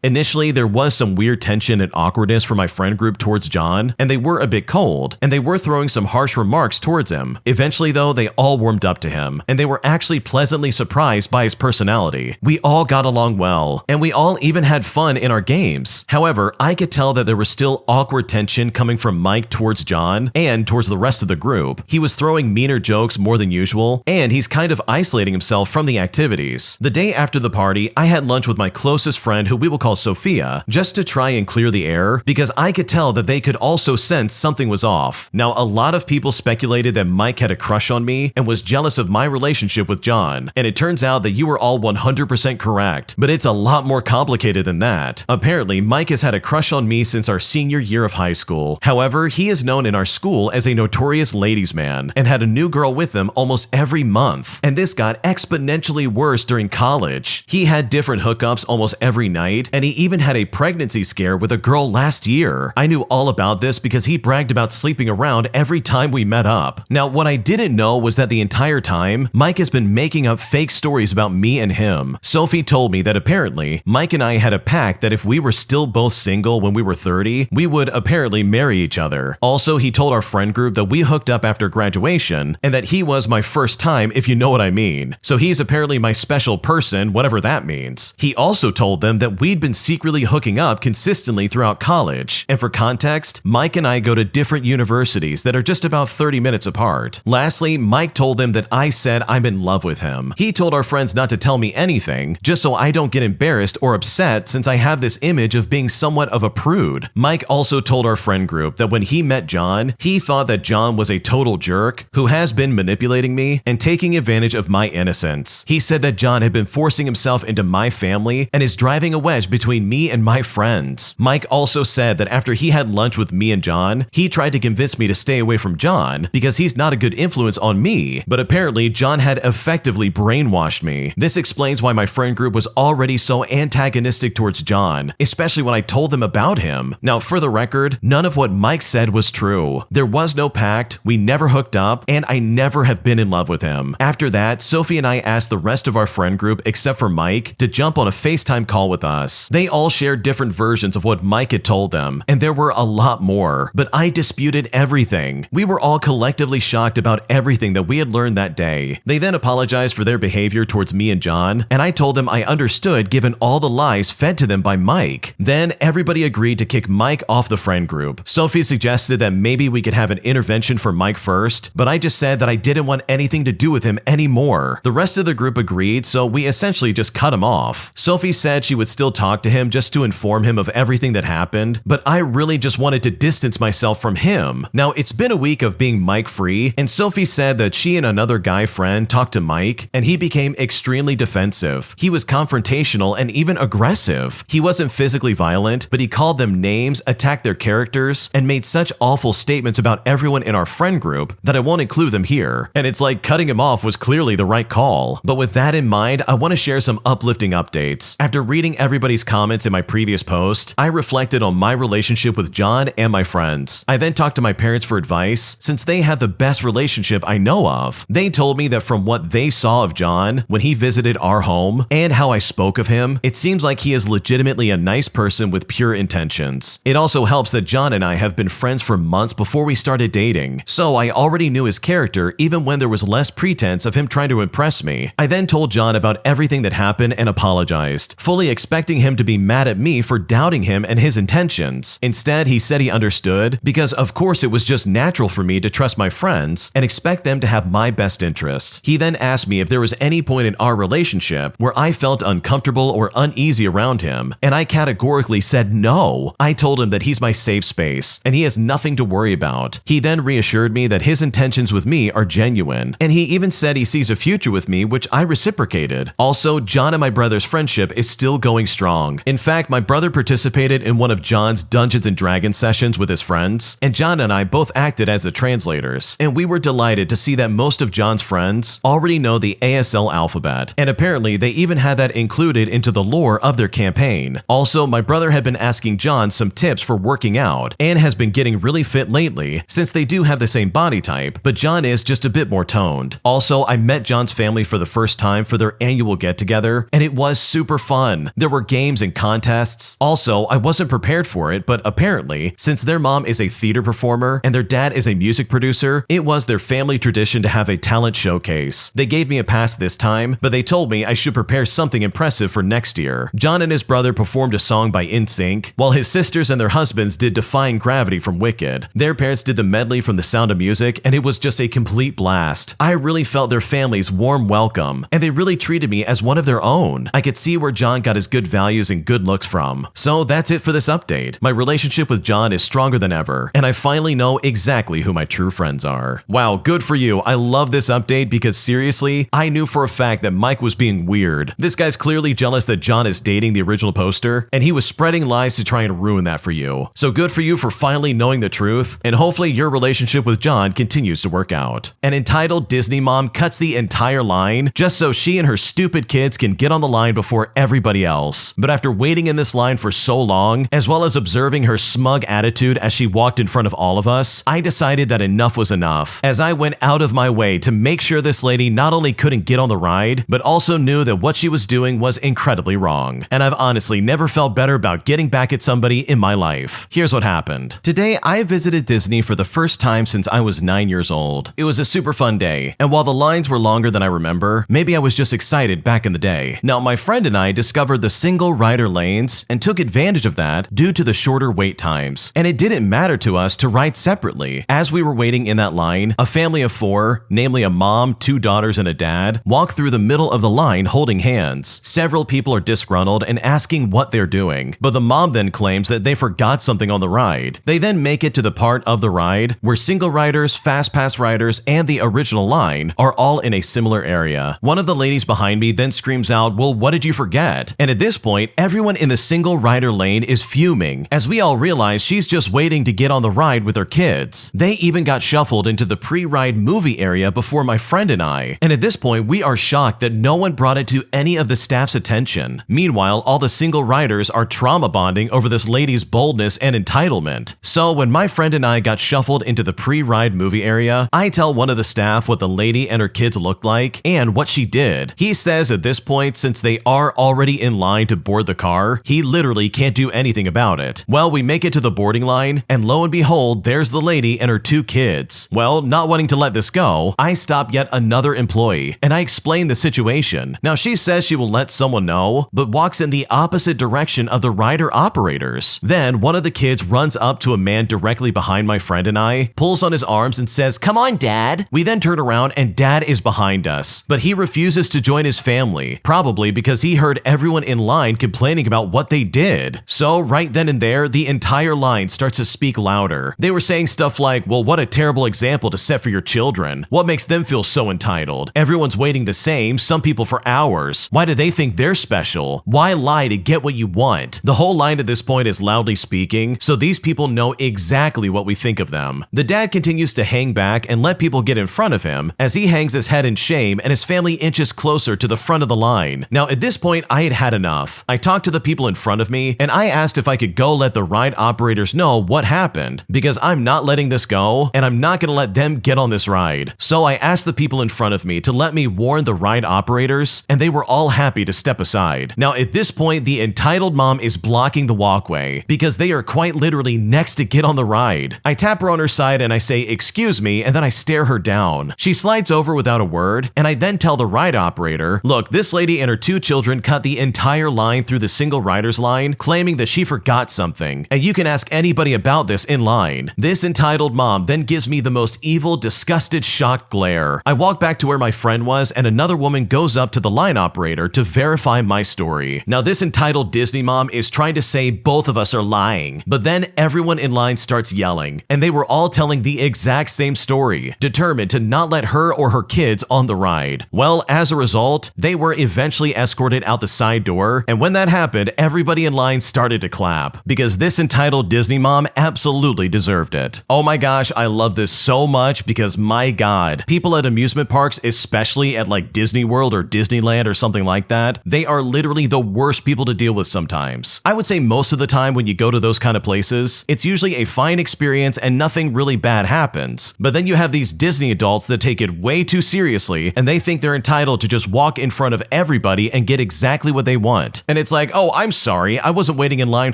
Initially, there was some weird tension and awkwardness from my friend group towards John, and they were a bit cold, and they were throwing some harsh remarks towards him. Eventually though, they all warmed up to him, and they were actually pleasantly surprised by his personality. We all got along well, and we all even had fun in our games. However, I could tell that there was still awkward tension coming from Mike towards John and towards the rest of the group. He was throwing meaner jokes more than usual, and he's kind of isolating himself from the activities. The day after the party, I had lunch with my closest friend, who we will call Sophia, just to try and clear the air, because I could tell that they could also sense something was off. Now, a lot of people speculated that Mike had a crush on me and was jealous of my relationship with John, and it turns out that you were all 100% correct, but it's a lot more complicated than that. Apparently, Mike has had a crush on me since our senior year of high school. However, he is known in our school as a notorious ladies' man and had a new girl with him almost every month, and this got exponentially worse during college. He had different hookups almost every night, and he even had a pregnancy scare with a girl last year. I knew all about this because he bragged about sleeping around every time we met up. Now, what I didn't know was that the entire time, Mike has been making up fake stories about me and him. Sophie told me that apparently, Mike and I had a pact that if we were still both single when we were 30, we would apparently marry each other. Also, he told our friend group that we hooked up after graduation, and that he was my first time, if you know what I mean. So he's apparently my special person, whatever that means. He also told them that we'd been secretly hooking up consistently throughout college. And for context, Mike and I go to different universities that are just about 30 minutes apart. Lastly, Mike told them that I said I'm in love with him. He told our friends not to tell me anything, just so I don't get embarrassed or upset, since I have this image of being somewhat of a prude. Mike also told our friend group that when he met John, he thought that John was a total jerk who has been manipulating me and taking advantage of my innocence. He said that John had been forcing himself into my family and is driving a wedge between me and my friends. Mike also said that after he had lunch with me and John, he tried to convince me to stay away from John because he's not a good influence on me, but apparently John had effectively brainwashed me. This explains why my friend group was already so antagonistic towards John, especially when I told them about him. Now, for the record, none of what Mike said was true. There was no pact, we never hooked up, and I never have been in love with him. After that, Sophie and I asked the rest of our friend group, except for Mike, to jump on a FaceTime call with us. They all shared different versions of what Mike had told them, and there were a lot more, but I disputed everything. We were all collectively shocked about everything that we had learned that day. They then apologized for their behavior towards me and John, and I told them I understood given all the lies fed to them by Mike. Then everybody agreed to kick Mike off the friend group. Sophie suggested that maybe we could have an intervention for Mike first, but I just said that I didn't want anything to do with him anymore. The rest of the group agreed, so we essentially just cut him off. Sophie said she would still talk to him just to inform him of everything that happened, but I really just wanted to distance myself from him. Now, it's been a week of being Mike free, and Sophie said that she and another guy friend talked to Mike, and he became extremely defensive. He was confrontational and even aggressive. He wasn't physically violent, but he called them names, attacked their characters, and made such awful statements about everyone in our friend group that I won't include them here. And it's like cutting him off was clearly the right call. But with that in mind, I want to share some uplifting updates. After reading everybody's comments in my previous post, I reflected on my relationship with John and my friends. I then talked to my parents for advice, since they have the best relationship I know of. They told told me that from what they saw of John when he visited our home and how I spoke of him, it seems like he is legitimately a nice person with pure intentions. It also helps that John and I have been friends for months before we started dating, so I already knew his character even when there was less pretense of him trying to impress me. I then told John about everything that happened and apologized, fully expecting him to be mad at me for doubting him and his intentions. Instead, he said he understood because of course it was just natural for me to trust my friends and expect them to have my best interests. He then asked me if there was any point in our relationship where I felt uncomfortable or uneasy around him, and I categorically said no. I told him that he's my safe space and he has nothing to worry about. He then reassured me that his intentions with me are genuine, and he even said he sees a future with me, which I reciprocated. Also, John and my brother's friendship is still going strong. In fact, my brother participated in one of John's Dungeons & Dragons sessions with his friends, and John and I both acted as the translators, and we were delighted to see that most of John's friends already know the ASL alphabet, and apparently they even had that included into the lore of their campaign. Also, my brother had been asking John some tips for working out and has been getting really fit lately since they do have the same body type, but John is just a bit more toned. Also, I met John's family for the first time for their annual get-together, and it was super fun. There were games and contests. Also, I wasn't prepared for it, but apparently, since their mom is a theater performer and their dad is a music producer, it was their family tradition to have a talent showcase. They gave me a pass this time, but they told me I should prepare something impressive for next year. John and his brother performed a song by NSYNC, while his sisters and their husbands did Defying Gravity from Wicked. Their parents did the medley from The Sound of Music, and it was just a complete blast. I really felt their family's warm welcome, and they really treated me as one of their own. I could see where John got his good values and good looks from. So that's it for this update. My relationship with John is stronger than ever, and I finally know exactly who my true friends are. Wow, good for you. I love this update because seriously, I knew for a fact that Mike was being weird. This guy's clearly jealous that John is dating the original poster, and he was spreading lies to try and ruin that for you. So good for you for finally knowing the truth, and hopefully your relationship with John continues to work out. An entitled Disney mom cuts the entire line just so she and her stupid kids can get on the line before everybody else. But after waiting in this line for so long, as well as observing her smug attitude as she walked in front of all of us, I decided that enough was enough, as I went out of my way to make sure this lady not only couldn't get on the ride, but also knew that what she was doing was incredibly wrong. And I've honestly never felt better about getting back at somebody in my life. Here's what happened. Today, I visited Disney for the first time since I was 9 years old. It was a super fun day, and while the lines were longer than I remember, maybe I was just excited back in the day. Now, my friend and I discovered the single rider lanes and took advantage of that due to the shorter wait times, and it didn't matter to us to ride separately. As we were waiting in that line, a family of four, namely a mom, 2 daughters, and a dad, walk through the middle of the line holding hands. Several people are disgruntled and asking what they're doing, but the mom then claims that they forgot something on the ride. They then make it to the part of the ride where single riders, fast pass riders, and the original line are all in a similar area. One of the ladies behind me then screams out, "Well, what did you forget?" And at this point, everyone in the single rider lane is fuming, as we all realize she's just waiting to get on the ride with her kids. They even got shuffled into the pre-ride movie area before my friend and I, and at this point we are shocked that no one brought it to any of the staff's attention. Meanwhile, all the single riders are trauma bonding over this lady's boldness and entitlement. So when my friend and I got shuffled into the pre-ride movie area, I tell one of the staff what the lady and her kids looked like and what she did. He says at this point, since they are already in line to board the car, he literally can't do anything about it. Well, we make it to the boarding line, and lo and behold, there's the lady and her 2 kids. Well, not wanting to let this go, I stop yet another employee, and I explain the situation. Now, she says she will let someone know, but walks in the opposite direction of the rider operators. Then, one of the kids runs up to a man directly behind my friend and I, pulls on his arms and says, "Come on, Dad." We then turn around and Dad is behind us, but he refuses to join his family, probably because he heard everyone in line complaining about what they did. So right then and there, the entire line starts to speak louder. They were saying stuff like, "Well, what a terrible example to set for your children. What makes them feel so entitled? Everyone's waiting the same, some people for hours. Why do they think they're special? Why lie to get what you want?" The whole line at this point is loudly speaking, so these people know exactly what we think of them. The dad continues to hang back and let people get in front of him as he hangs his head in shame and his family inches closer to the front of the line. Now, at this point, I had had enough. I talked to the people in front of me and I asked if I could go let the ride operators know what happened, because I'm not letting this go and I'm not gonna let them get on this ride. So I asked asked the people in front of me to let me warn the ride operators, and they were all happy to step aside. Now, at this point, the entitled mom is blocking the walkway because they are quite literally next to get on the ride. I tap her on her side and I say, "Excuse me," and then I stare her down. She slides over without a word, and I then tell the ride operator, "Look, this lady and her 2 children cut the entire line through the single rider's line, claiming that she forgot something, and you can ask anybody about this in line." This entitled mom then gives me the most evil, disgusted, shocked glare. I walk back to where my friend was, and another woman goes up to the line operator to verify my story. Now, this entitled Disney mom is trying to say both of us are lying, but then everyone in line starts yelling, and they were all telling the exact same story, determined to not let her or her kids on the ride. Well, as a result, they were eventually escorted out the side door, and when that happened, everybody in line started to clap, because this entitled Disney mom absolutely deserved it. Oh my gosh, I love this so much because my god, people at amusement parks, especially at like Disney World or Disneyland or something like that, they are literally the worst people to deal with sometimes. I would say most of the time when you go to those kind of places, it's usually a fine experience and nothing really bad happens. But then you have these Disney adults that take it way too seriously, and they think they're entitled to just walk in front of everybody and get exactly what they want. And it's like, "Oh, I'm sorry, I wasn't waiting in line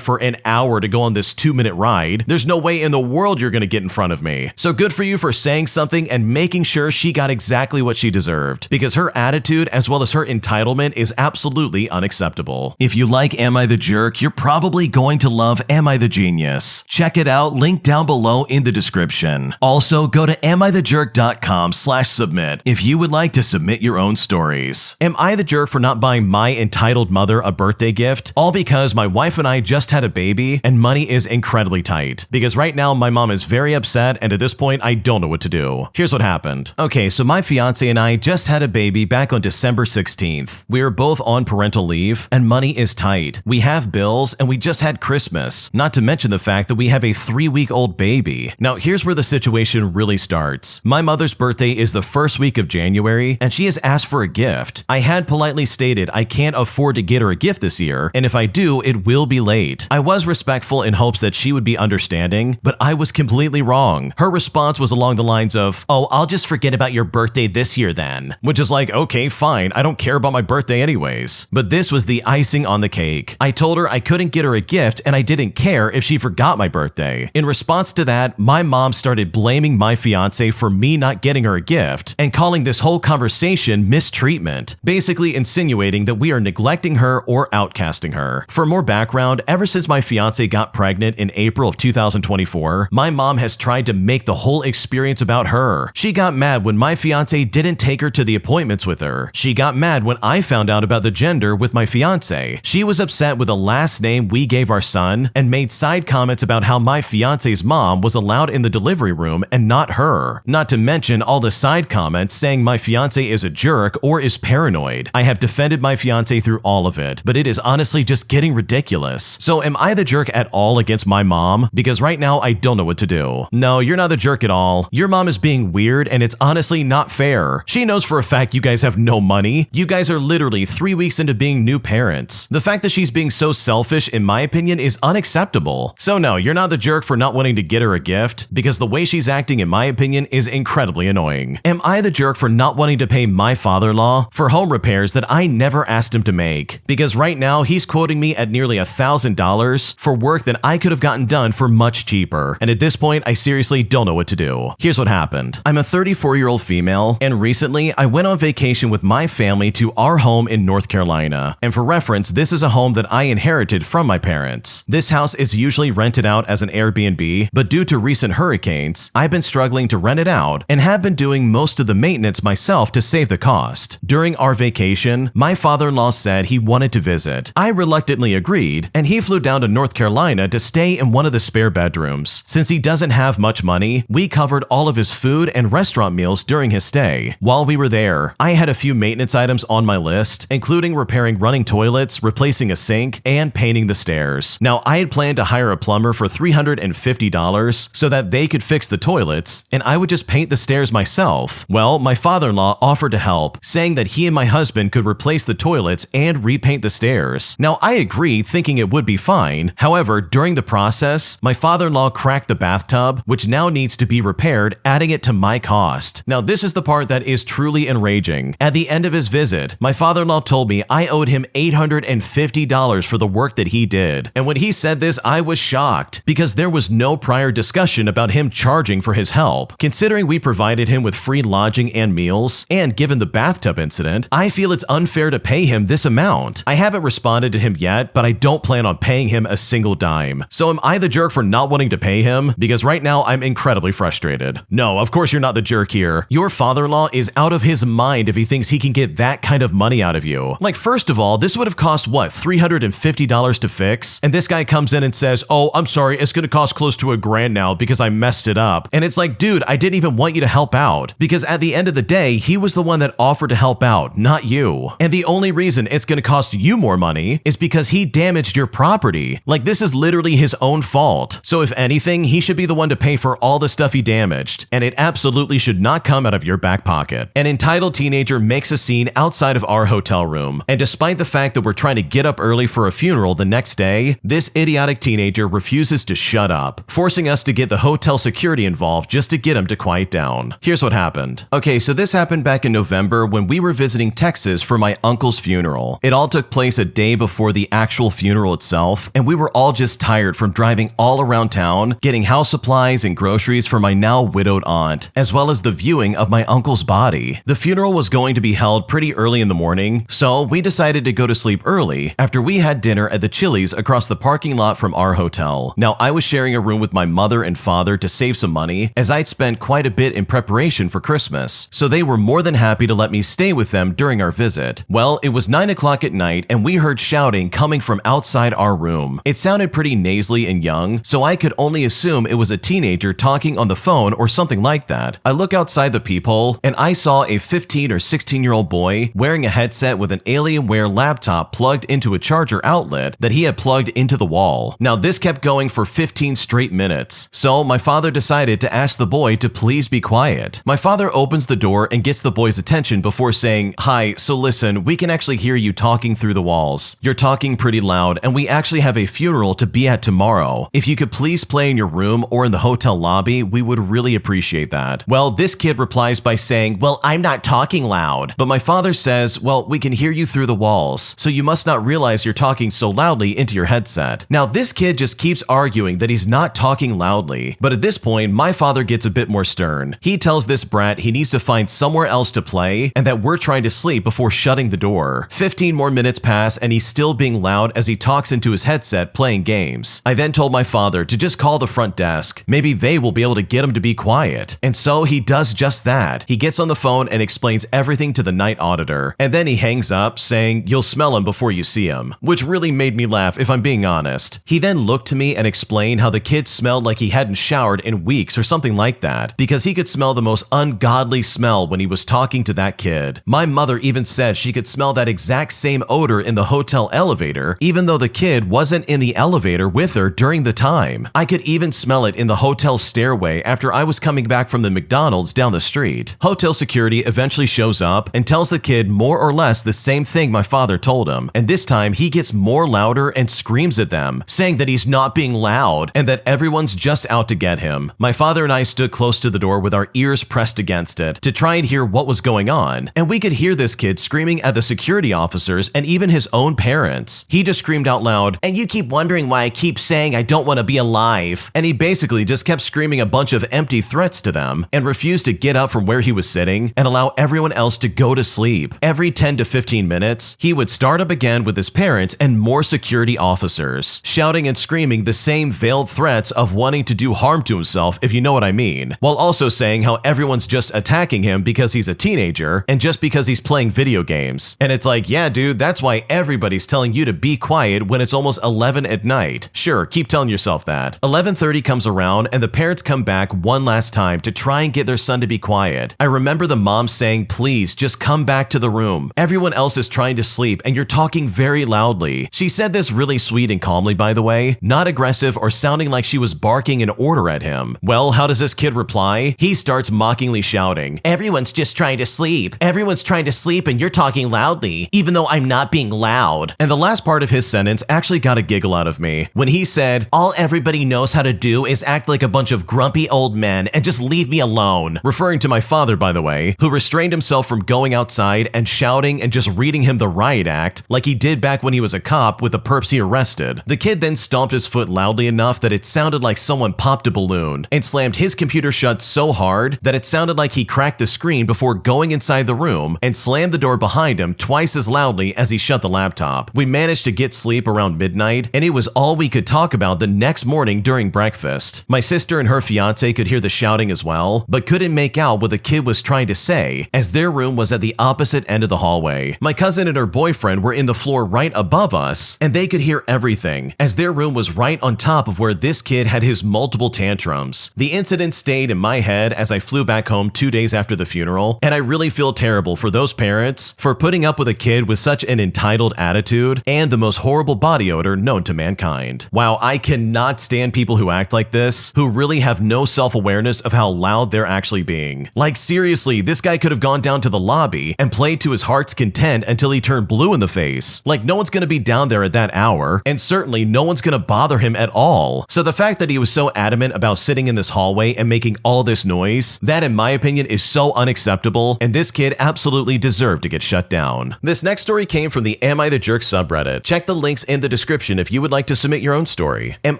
for an hour to go on this 2-minute ride. There's no way in the world you're gonna get in front of me." So good for you for saying something and making sure she got exactly what she deserved, because her attitude as well as her entitlement is absolutely unacceptable. If you like Am I the Jerk, you're probably going to love Am I the Genius. Check it out, link down below in the description. Also, go to amithejerk.com/submit if you would like to submit your own stories. Am I the jerk for not buying my entitled mother a birthday gift? All because my wife and I just had a baby and money is incredibly tight. Because right now my mom is very upset, and at this point I don't know what to do. Here's what happened. Okay, so my fiance and I just had a baby back on December 16th. We are both on parental leave and money is tight. We have bills and we just had Christmas, not to mention the fact that we have a 3-week-old baby. Now here's where the situation really starts. My mother's birthday is the first week of January and she has asked for a gift. I had politely stated I can't afford to get her a gift this year, and if I do, it will be late. I was respectful in hopes that she would be understanding, but I was completely wrong. Her response was along the lines of, "Oh, I'll just forget about your birthday this year then." Which is like, okay, fine, I don't care about my birthday anyways. But this was the icing on the cake. I told her I couldn't get her a gift and I didn't care if she forgot my birthday. In response to that, my mom started blaming my fiance for me not getting her a gift and calling this whole conversation mistreatment, basically insinuating that we are neglecting her or outcasting her. For more background, ever since my fiance got pregnant in April of 2024, my mom has tried to make the whole experience about her. She got mad when my fiance didn't take her to the appointments with her. She got mad when I found out about the gender with my fiance. She was upset with the last name we gave our son and made side comments about how my fiance's mom was allowed in the delivery room and not her. Not to mention all the side comments saying my fiance is a jerk or is paranoid. I have defended my fiance through all of it, but it is honestly just getting ridiculous. So am I the jerk at all against my mom? Because right now I don't know what to do. No, you're not the jerk at all. Your mom is being weird and it's honestly not fair. She knows for a fact you guys have no money. You guys are literally 3 weeks into being new parents. The fact that she's being so selfish, in my opinion, is unacceptable. So no, you're not the jerk for not wanting to get her a gift, because the way she's acting, in my opinion, is incredibly annoying. Am I the jerk for not wanting to pay my father-in-law for home repairs that I never asked him to make? Because right now he's quoting me at nearly $1,000 for work that I could have gotten done for much cheaper. And at this point, I seriously don't know what to do. Here's what happened. I'm a 34-year-old female, and recently I went on vacation with my family to our home in North Carolina. And for reference, this is a home that I inherited from my parents. This house is usually rented out as an Airbnb, but due to recent hurricanes, I've been struggling to rent it out and have been doing most of the maintenance myself to save the cost. During our vacation, my father-in-law said he wanted to visit. I reluctantly agreed, and he flew down to North Carolina to stay in one of the spare bedrooms. Since he doesn't have much money, we covered all of his food and restaurant meals during his stay. While we were there, I had a few maintenance items on my list, including repairing running toilets, replacing a sink, and painting the stairs. Now, I had planned to hire a plumber for $350 so that they could fix the toilets, and I would just paint the stairs myself. Well, my father-in-law offered to help, saying that he and my husband could replace the toilets and repaint the stairs. Now, I agreed, thinking it would be fine. However, during the process, my father-in-law cracked the bathtub, which now needs to be repaired, adding it to my cost. Now, Now, this is the part that is truly enraging. At the end of his visit, my father-in-law told me I owed him $850 for the work that he did. And when he said this, I was shocked because there was no prior discussion about him charging for his help. Considering we provided him with free lodging and meals, and given the bathtub incident, I feel it's unfair to pay him this amount. I haven't responded to him yet, but I don't plan on paying him a single dime. So am I the jerk for not wanting to pay him? Because right now I'm incredibly frustrated. No, of course you're not the jerk here. Your father-in-law is out of his mind if he thinks he can get that kind of money out of you. Like, first of all, this would have cost what, $350 to fix? And this guy comes in and says, oh, I'm sorry, it's gonna cost close to $1,000 now because I messed it up. And it's like, dude, I didn't even want you to help out. Because at the end of the day, he was the one that offered to help out, not you. And the only reason it's gonna cost you more money is because he damaged your property. Like, this is literally his own fault. So if anything, he should be the one to pay for all the stuff he damaged. And it absolutely should not come out of your back pocket. An entitled teenager makes a scene outside of our hotel room. And despite the fact that we're trying to get up early for a funeral the next day, this idiotic teenager refuses to shut up, forcing us to get the hotel security involved just to get him to quiet down. Here's what happened. Okay, so this happened back in November when we were visiting Texas for my uncle's funeral. It all took place a day before the actual funeral itself, and we were all just tired from driving all around town, getting house supplies and groceries for my now widowed aunt, as well as the viewing of my uncle's body. The funeral was going to be held pretty early in the morning, so we decided to go to sleep early after we had dinner at the Chili's across the parking lot from our hotel. Now, I was sharing a room with my mother and father to save some money, as I'd spent quite a bit in preparation for Christmas, so they were more than happy to let me stay with them during our visit. Well, it was 9 o'clock at night and we heard shouting coming from outside our room. It sounded pretty nasally and young, so I could only assume it was a teenager talking on the phone or something like that. I look outside the peephole and I saw a 15 or 16-year-old boy wearing a headset with an Alienware laptop plugged into a charger outlet that he had plugged into the wall. Now, this kept going for 15 straight minutes, so my father decided to ask the boy to please be quiet. My father opens the door and gets the boy's attention before saying, "Hi, so listen, we can actually hear you talking through the walls. You're talking pretty loud and we actually have a funeral to be at tomorrow. If you could please play in your room or in the hotel lobby, we would really appreciate that." Well, this kid replies by saying, "Well, I'm not talking loud." But my father says, "Well, we can hear you through the walls, so you must not realize you're talking so loudly into your headset." Now, this kid just keeps arguing that he's not talking loudly, but at this point, my father gets a bit more stern. He tells this brat he needs to find somewhere else to play and that we're trying to sleep before shutting the door. 15 more minutes pass and he's still being loud as he talks into his headset playing games. I then told my father to just call the front desk. Maybe they will be able to get him to be quiet. And so he does just that. He gets on the phone and explains everything to the night auditor. And then he hangs up saying, "You'll smell him before you see him," which really made me laugh if I'm being honest. He then looked to me and explained how the kid smelled like he hadn't showered in weeks or something like that, because he could smell the most ungodly smell when he was talking to that kid. My mother even said she could smell that exact same odor in the hotel elevator, even though the kid wasn't in the elevator with her during the time. I could even smell it in the hotel stairway after I was coming back from the McDonald's down the street. Hotel security eventually shows up and tells the kid more or less the same thing my father told him, and this time he gets more louder and screams at them, saying that he's not being loud and that everyone's just out to get him. My father and I stood close to the door with our ears pressed against it to try and hear what was going on, and we could hear this kid screaming at the security officers and even his own parents. He just screamed out loud, "And you keep wondering why I keep saying I don't want to be alive." And he basically just kept screaming a bunch of empty threats to them and refused to get up from where he was sitting and allow everyone else to go to sleep. Every 10 to 15 minutes, he would start up again with his parents and more security officers, shouting and screaming the same veiled threats of wanting to do harm to himself, if you know what I mean, while also saying how everyone's just attacking him because he's a teenager and just because he's playing video games. And it's like, yeah, dude, that's why everybody's telling you to be quiet when it's almost 11 at night. Sure, keep telling yourself that. 11:30 comes around and the parents come back one last time to try and get their son to be quiet. I remember the mom saying, "Please, just come back to the room. Everyone else is trying to sleep and you're talking very loudly." She said this really sweet and calmly, by the way, not aggressive or sounding like she was barking an order at him. Well, how does this kid reply? He starts mockingly shouting, "Everyone's just trying to sleep. Everyone's trying to sleep and you're talking loudly, even though I'm not being loud." And the last part of his sentence actually got a giggle out of me when he said, "All everybody knows how to do is act like a bunch of grumpy old men and just leave me alone," referring to my father, by the way, who restrained himself from going outside and shouting and just reading him the riot act like he did back when he was a cop with the perps he arrested. The kid then stomped his foot loudly enough that it sounded like someone popped a balloon and slammed his computer shut so hard that it sounded like he cracked the screen before going inside the room and slammed the door behind him twice as loudly as he shut the laptop. We managed to get sleep around midnight, and it was all we could talk about the next morning during breakfast. My sister and her fiance could hear the shouting as well, but couldn't make out what the kid was trying to say, as their room was at the opposite end of the hallway. My cousin and her boyfriend were in the floor right above us, and they could hear everything, as their room was right on top of where this kid had his multiple tantrums. The incident stayed in my head as I flew back home 2 days after the funeral, and I really feel terrible for those parents for putting up with a kid with such an entitled attitude and the most horrible body odor known to mankind. Wow, I cannot stand people who act like this, who really have no self-awareness of how loud they're actually being. Like seriously, this guy could have gone down to the lobby and played to his heart's content until he turned blue in the face. Like no one's gonna be down there at that hour, and certainly no one's gonna bother him at all. So the fact that he was so adamant about sitting in this hallway and making all this noise, that in my opinion is so unacceptable, and this kid absolutely deserved to get shut down. This next story came from the Am I the Jerk subreddit. Check the links in the description if you would like to submit your own story. Am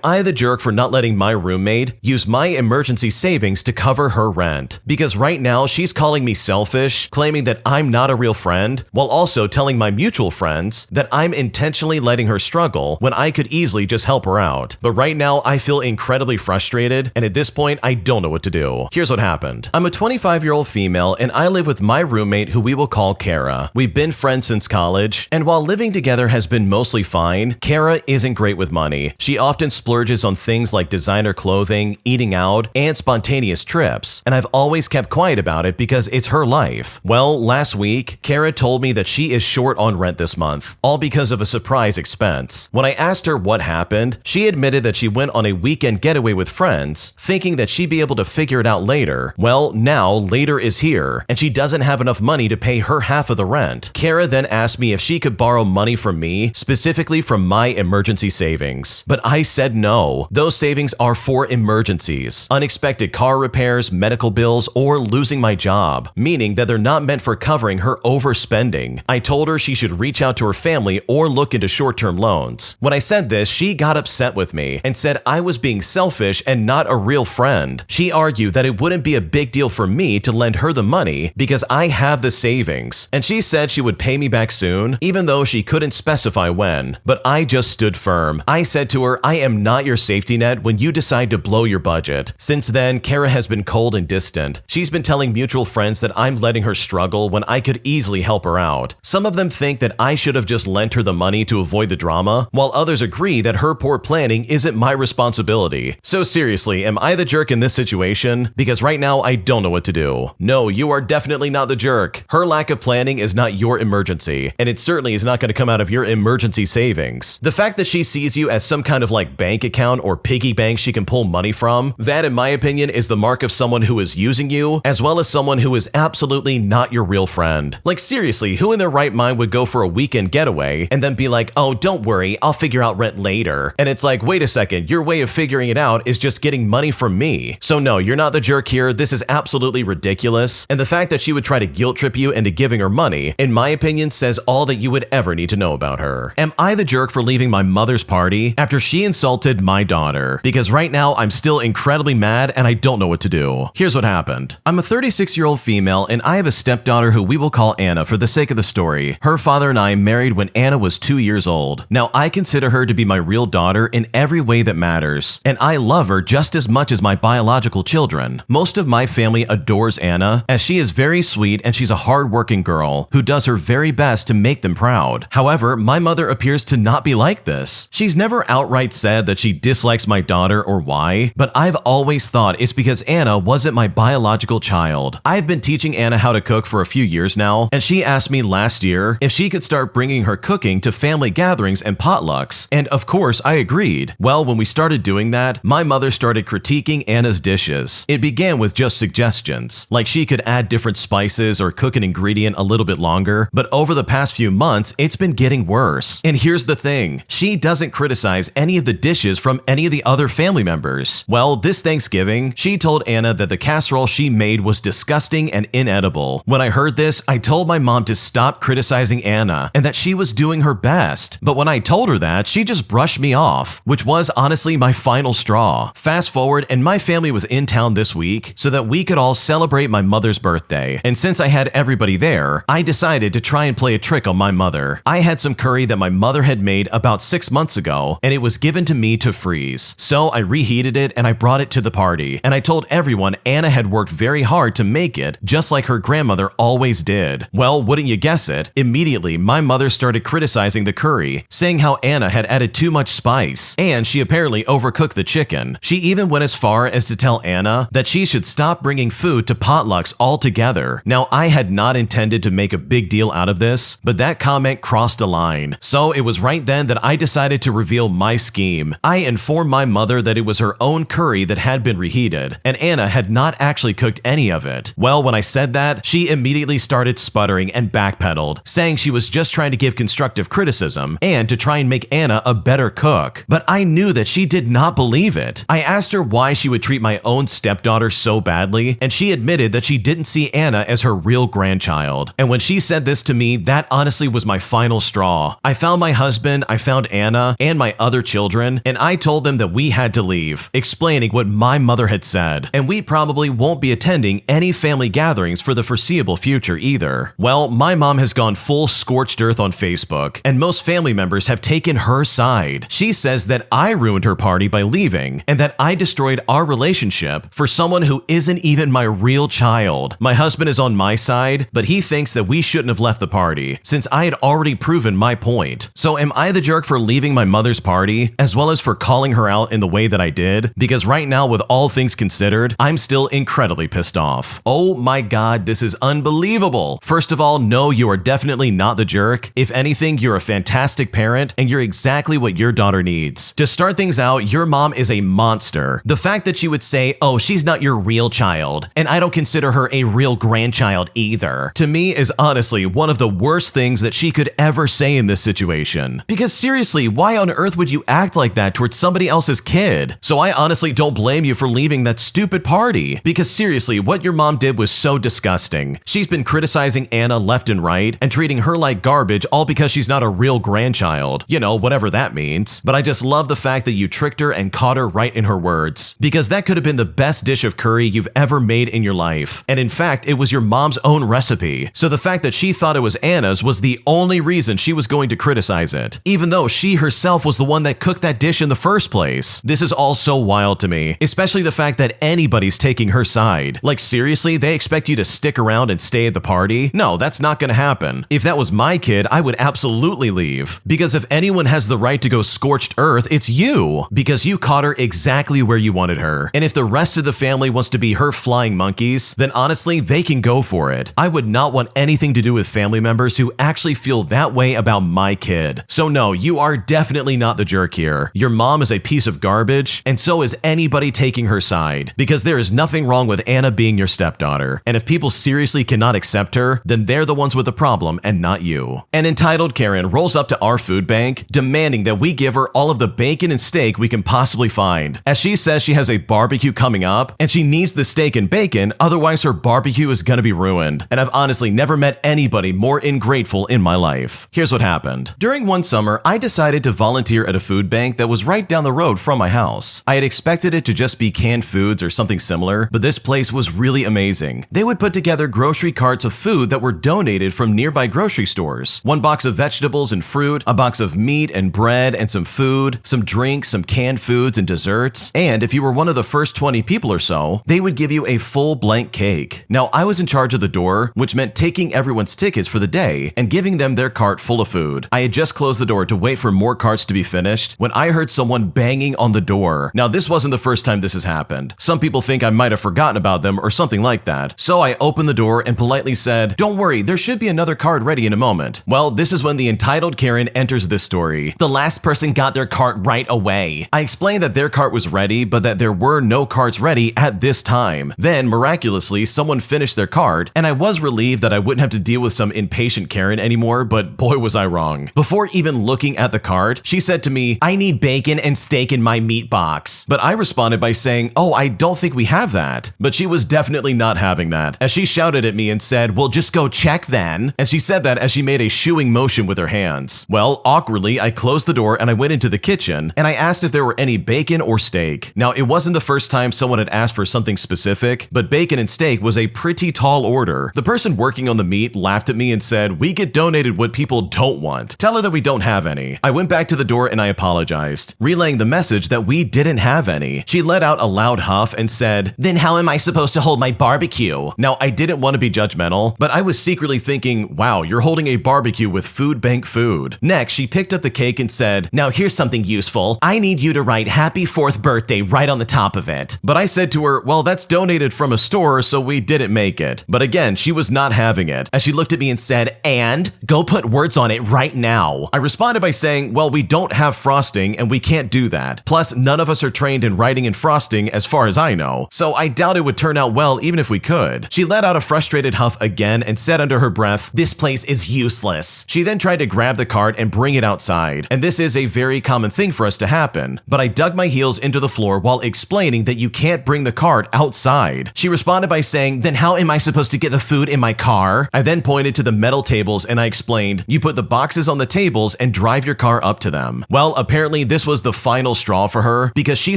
I the jerk for not letting my roommate use my emergency savings to cover her rent? Because right now she's calling me selfish, claiming that I'm not a real friend, while also telling my mutual friends that I'm intentionally letting her struggle when I could easily just help her out. But right now I feel incredibly frustrated, and at this point I don't know what to do. Here's what happened. I'm a 25-year-old female, and I live with my roommate who we will call Kara. We've been friends since college, and while living together has been mostly fine, Kara isn't great with money. She often splurges on things like designer clothing, eating out, and spontaneous trips, and I've always kept quiet about it because it's her life. Well, last week, Kara told me that she is short on rent this month, all because of a surprise expense. When I asked her what happened, she admitted that she went on a weekend getaway with friends, thinking that she'd be able to figure it out later. Well, now later is here, and she doesn't have enough money to pay her half of the rent. Kara then asked me if she could borrow money from me, specifically from my emergency savings. But I said no. Those savings are for emergencies, unexpected car repairs, medical bills, or losing my job, meaning that they're not meant for covering her overspending. I told her she should reach out to her family or look into short-term loans. When I said this, she got upset with me and said I was being selfish and not a real friend. She argued that it wouldn't be a big deal for me to lend her the money because I have the savings, and she said she would pay me back soon, even though she couldn't specify when. But I just stood firm. I said to her, I am not your safety net when you decide to blow your budget. Since then, Kara has been cold and distant. She's been telling mutual friends that I'm letting her struggle when I could easily help her out. Some of them think that I should have just lent her the money to avoid the drama, while others agree that her poor planning isn't my responsibility. So seriously, am I the jerk in this situation? Because right now I don't know what to do. No, you are definitely not the jerk. Her lack of planning is not your emergency, and it certainly is not going to come out of your emergency savings. The fact that she sees you as some kind of like bank account or piggy bank she can pull money from, that in my opinion is the mark of someone who is using you, as well as someone who is absolutely not your real friend. Like seriously, who in their right mind would go for a weekend getaway and then be like, oh, don't worry, I'll figure out rent later. And it's like, wait a second, your way of figuring it out is just getting money from me. So no, you're not the jerk here. This is absolutely ridiculous. And the fact that she would try to guilt trip you into giving her money, in my opinion, says all that you would ever need to know about her. Am I the jerk for leaving my mother's party after she insulted my daughter? Because right now I'm still incredibly mad and I don't know what to do. Here's what happened. I'm a 36-year-old female and I have a stepdaughter who we will call Anna for the sake of the story. Her father and I married when Anna was 2 years old. Now I consider her to be my real daughter in every way that matters, and I love her just as much as my biological children. Most of my family adores Anna, as she is very sweet and she's a hard-working girl who does her very best to make them proud. However, my mother appears to not be like this. She's never outright said that she dislikes my daughter or why, but I've always thought it's because Anna wasn't my biological child. I've been teaching Anna how to cook for a few years now, and she asked me last year if she could start bringing her cooking to family gatherings and potlucks, and of course I agreed. Well, when we started doing that, my mother started critiquing Anna's dishes. It began with just suggestions, like she could add different spices or cook an ingredient a little bit longer, but over the past few months, it's been getting worse. And here's the thing, she doesn't criticize any of the dishes from any of the other family members. Well, this Thanksgiving, she told Anna that the casserole she made was disgusting and inedible. When I heard this, I told my mom to stop criticizing Anna and that she was doing her best. But when I told her that, she just brushed me off, which was honestly my final straw. Fast forward, and my family was in town this week so that we could all celebrate my mother's birthday. And since I had everybody there, I decided to try and play a trick on my mother. I had some curry that my mother had made about 6 months ago, and it was given to me to freeze. So I reheated it and I brought it to the party, and I told everyone Anna had worked very hard to make it, just like her grandmother always did. Well, wouldn't you guess it? Immediately, my mother started criticizing the curry, saying how Anna had added too much spice, and she apparently overcooked the chicken. She even went as far as to tell Anna that she should stop bringing food to potlucks altogether. Now, I had not intended to make a big deal out of this, but that comment crossed a line. So it was right then that I decided to reveal my scheme. I informed my mother that it was her own curry that had been reheated, and Anna had not actually cooked any of it. Well, when I said that, she immediately started sputtering and backpedaled, saying she was just trying to give constructive criticism and to try and make Anna a better cook. But I knew that she did not believe it. I asked her why she would treat my own stepdaughter so badly, and she admitted that she didn't see Anna as her real grandchild. And when she said this to me, that honestly was my final straw. I found my husband, I found Anna, and my other children, and I told them that we had to leave, explaining what my mother had said. And we probably won't be attending any family gatherings for the foreseeable future either. Well, my mom has gone full scorched earth on Facebook, and most family members have taken her side. She says that I ruined her party by leaving, and that I destroyed our relationship for someone who isn't even my real child. My husband is on my side, but he thinks that we shouldn't have left the party, since I had already proven my point. So am I the jerk for leaving my mother's party, as well as for calling her out in the way that I did? Because right now, with all things considered, I'm still incredibly pissed off. Oh my god, this is unbelievable. First of all, no, you are definitely not the jerk. If anything, you're a fantastic parent, and you're exactly what your daughter needs. To start things out, your mom is a monster. The fact that she would say, oh, she's not your real child, and I don't consider her a real grandchild either, to me is honestly one of the worst things that she could ever say in this situation. Because seriously, why on earth would you act like that towards somebody else's kid? So I honestly don't blame you for leaving that stupid party. Because seriously, what your mom did was so disgusting. She's been criticizing Anna left and right and treating her like garbage all because she's not a real grandchild. You know, whatever that means. But I just love the fact that you tricked her and caught her right in her words. Because that could have been the best dish of curry you've ever made in your life. And in fact, it was your mom's own recipe. So the fact that she thought it was Anna's was the only reason she was going to criticize it, even though she herself was the one that cooked that dish in the first place. This is all so wild to me, especially the fact that anybody's taking her side. Like seriously, they expect you to stick around and stay at the party? No, that's not gonna happen. If that was my kid, I would absolutely leave. Because if anyone has the right to go scorched earth, it's you. Because you caught her exactly where you wanted her. And if the rest of the family wants to be her flying monkeys, then honestly, they can go for it. I would not want anything to do with family members who actually feel that way about my kid. So no, you are definitely not the jerk here. Your mom is a piece of garbage, and so is anybody taking her side. Because there is nothing wrong with Anna being your stepdaughter. And if people seriously cannot accept her, then they're the ones with the problem and not you. An entitled Karen rolls up to our food bank, demanding that we give her all of the bacon and steak we can possibly find. As she says she has a barbecue coming up, and she needs the steak and bacon, otherwise her barbecue is gonna be ruined. And I've honestly never met anybody more ingrateful in my life. Here's what happened. During one summer, I decided to volunteer at a food bank that was right down the road from my house. I had expected it to just be canned foods or something similar, but this place was really amazing. They would put together grocery carts of food that were donated from nearby grocery stores. One box of vegetables and fruit, a box of meat and bread and some food, some drinks, some canned foods and desserts. And if you were one of the first 20 people or so, they would give you a full blank cake. Now, I was in charge of the door, which meant taking everyone's tickets for the day and giving them their cart full of food. I had just closed the door to wait for more carts to be finished when I heard someone banging on the door. Now, this wasn't the first time this has happened. Some people think I might have forgotten about them or something like that. So I opened the door and politely said, "Don't worry, there should be another cart ready in a moment." Well, this is when the entitled Karen enters this story. The last person got their cart right away. I explained that their cart was ready, but that there were no carts ready at this time. Then, miraculously, someone finished their cart, and I was relieved that I wouldn't have to deal with some impatient Karen anymore, but boy was I wrong. Before even looking at the cart, she said to me, "I need bacon and steak in my meat box." But I responded by saying, "Oh, I don't think we have that." But she was definitely not having that, as she shouted at me and said, "Well, just go check then." And she said that as she made a shooing motion with her hands. Well, awkwardly, I closed the door and I went into the kitchen and I asked if there were any bacon or steak. Now, it wasn't the first time someone had asked for something specific, but bacon and steak was a pretty tall order. The person working on the meat laughed at me and said, "We get donated what people don't want. Tell her that we don't have any." I went back to the door and I apologized, relaying the message that we didn't have any. She let out a loud huff and said, "Then how am I supposed to hold my barbecue?" Now, I didn't want to be judgmental, but I was secretly thinking, wow, you're holding a barbecue with food bank food. Next, she picked up the cake and said, "Now here's something useful. I need you to write happy 4th birthday right on the top of it." But I said to her, well, that's donated from a store, so we didn't make it. But again, she was not having it, as she looked at me and said, "And go put words on it right now." I responded by saying, well, we don't have frosting and we can't do that. Plus, none of us are trained in writing and frosting as far as I know, so I doubt it would turn out well even if we could. She let out a frustrated huff again and said under her breath, "This place is useless." She then tried to grab the cart and bring it outside, and this is a very common thing for us to happen, but I dug my heels into the floor while explaining that you can't bring the cart outside. She responded by saying, "Then how am I supposed to get the food in my car?" I then pointed to the metal tables and I explained, "You put the boxes on the tables and drive your car up to them." Well, apparently this was the final straw for her, because she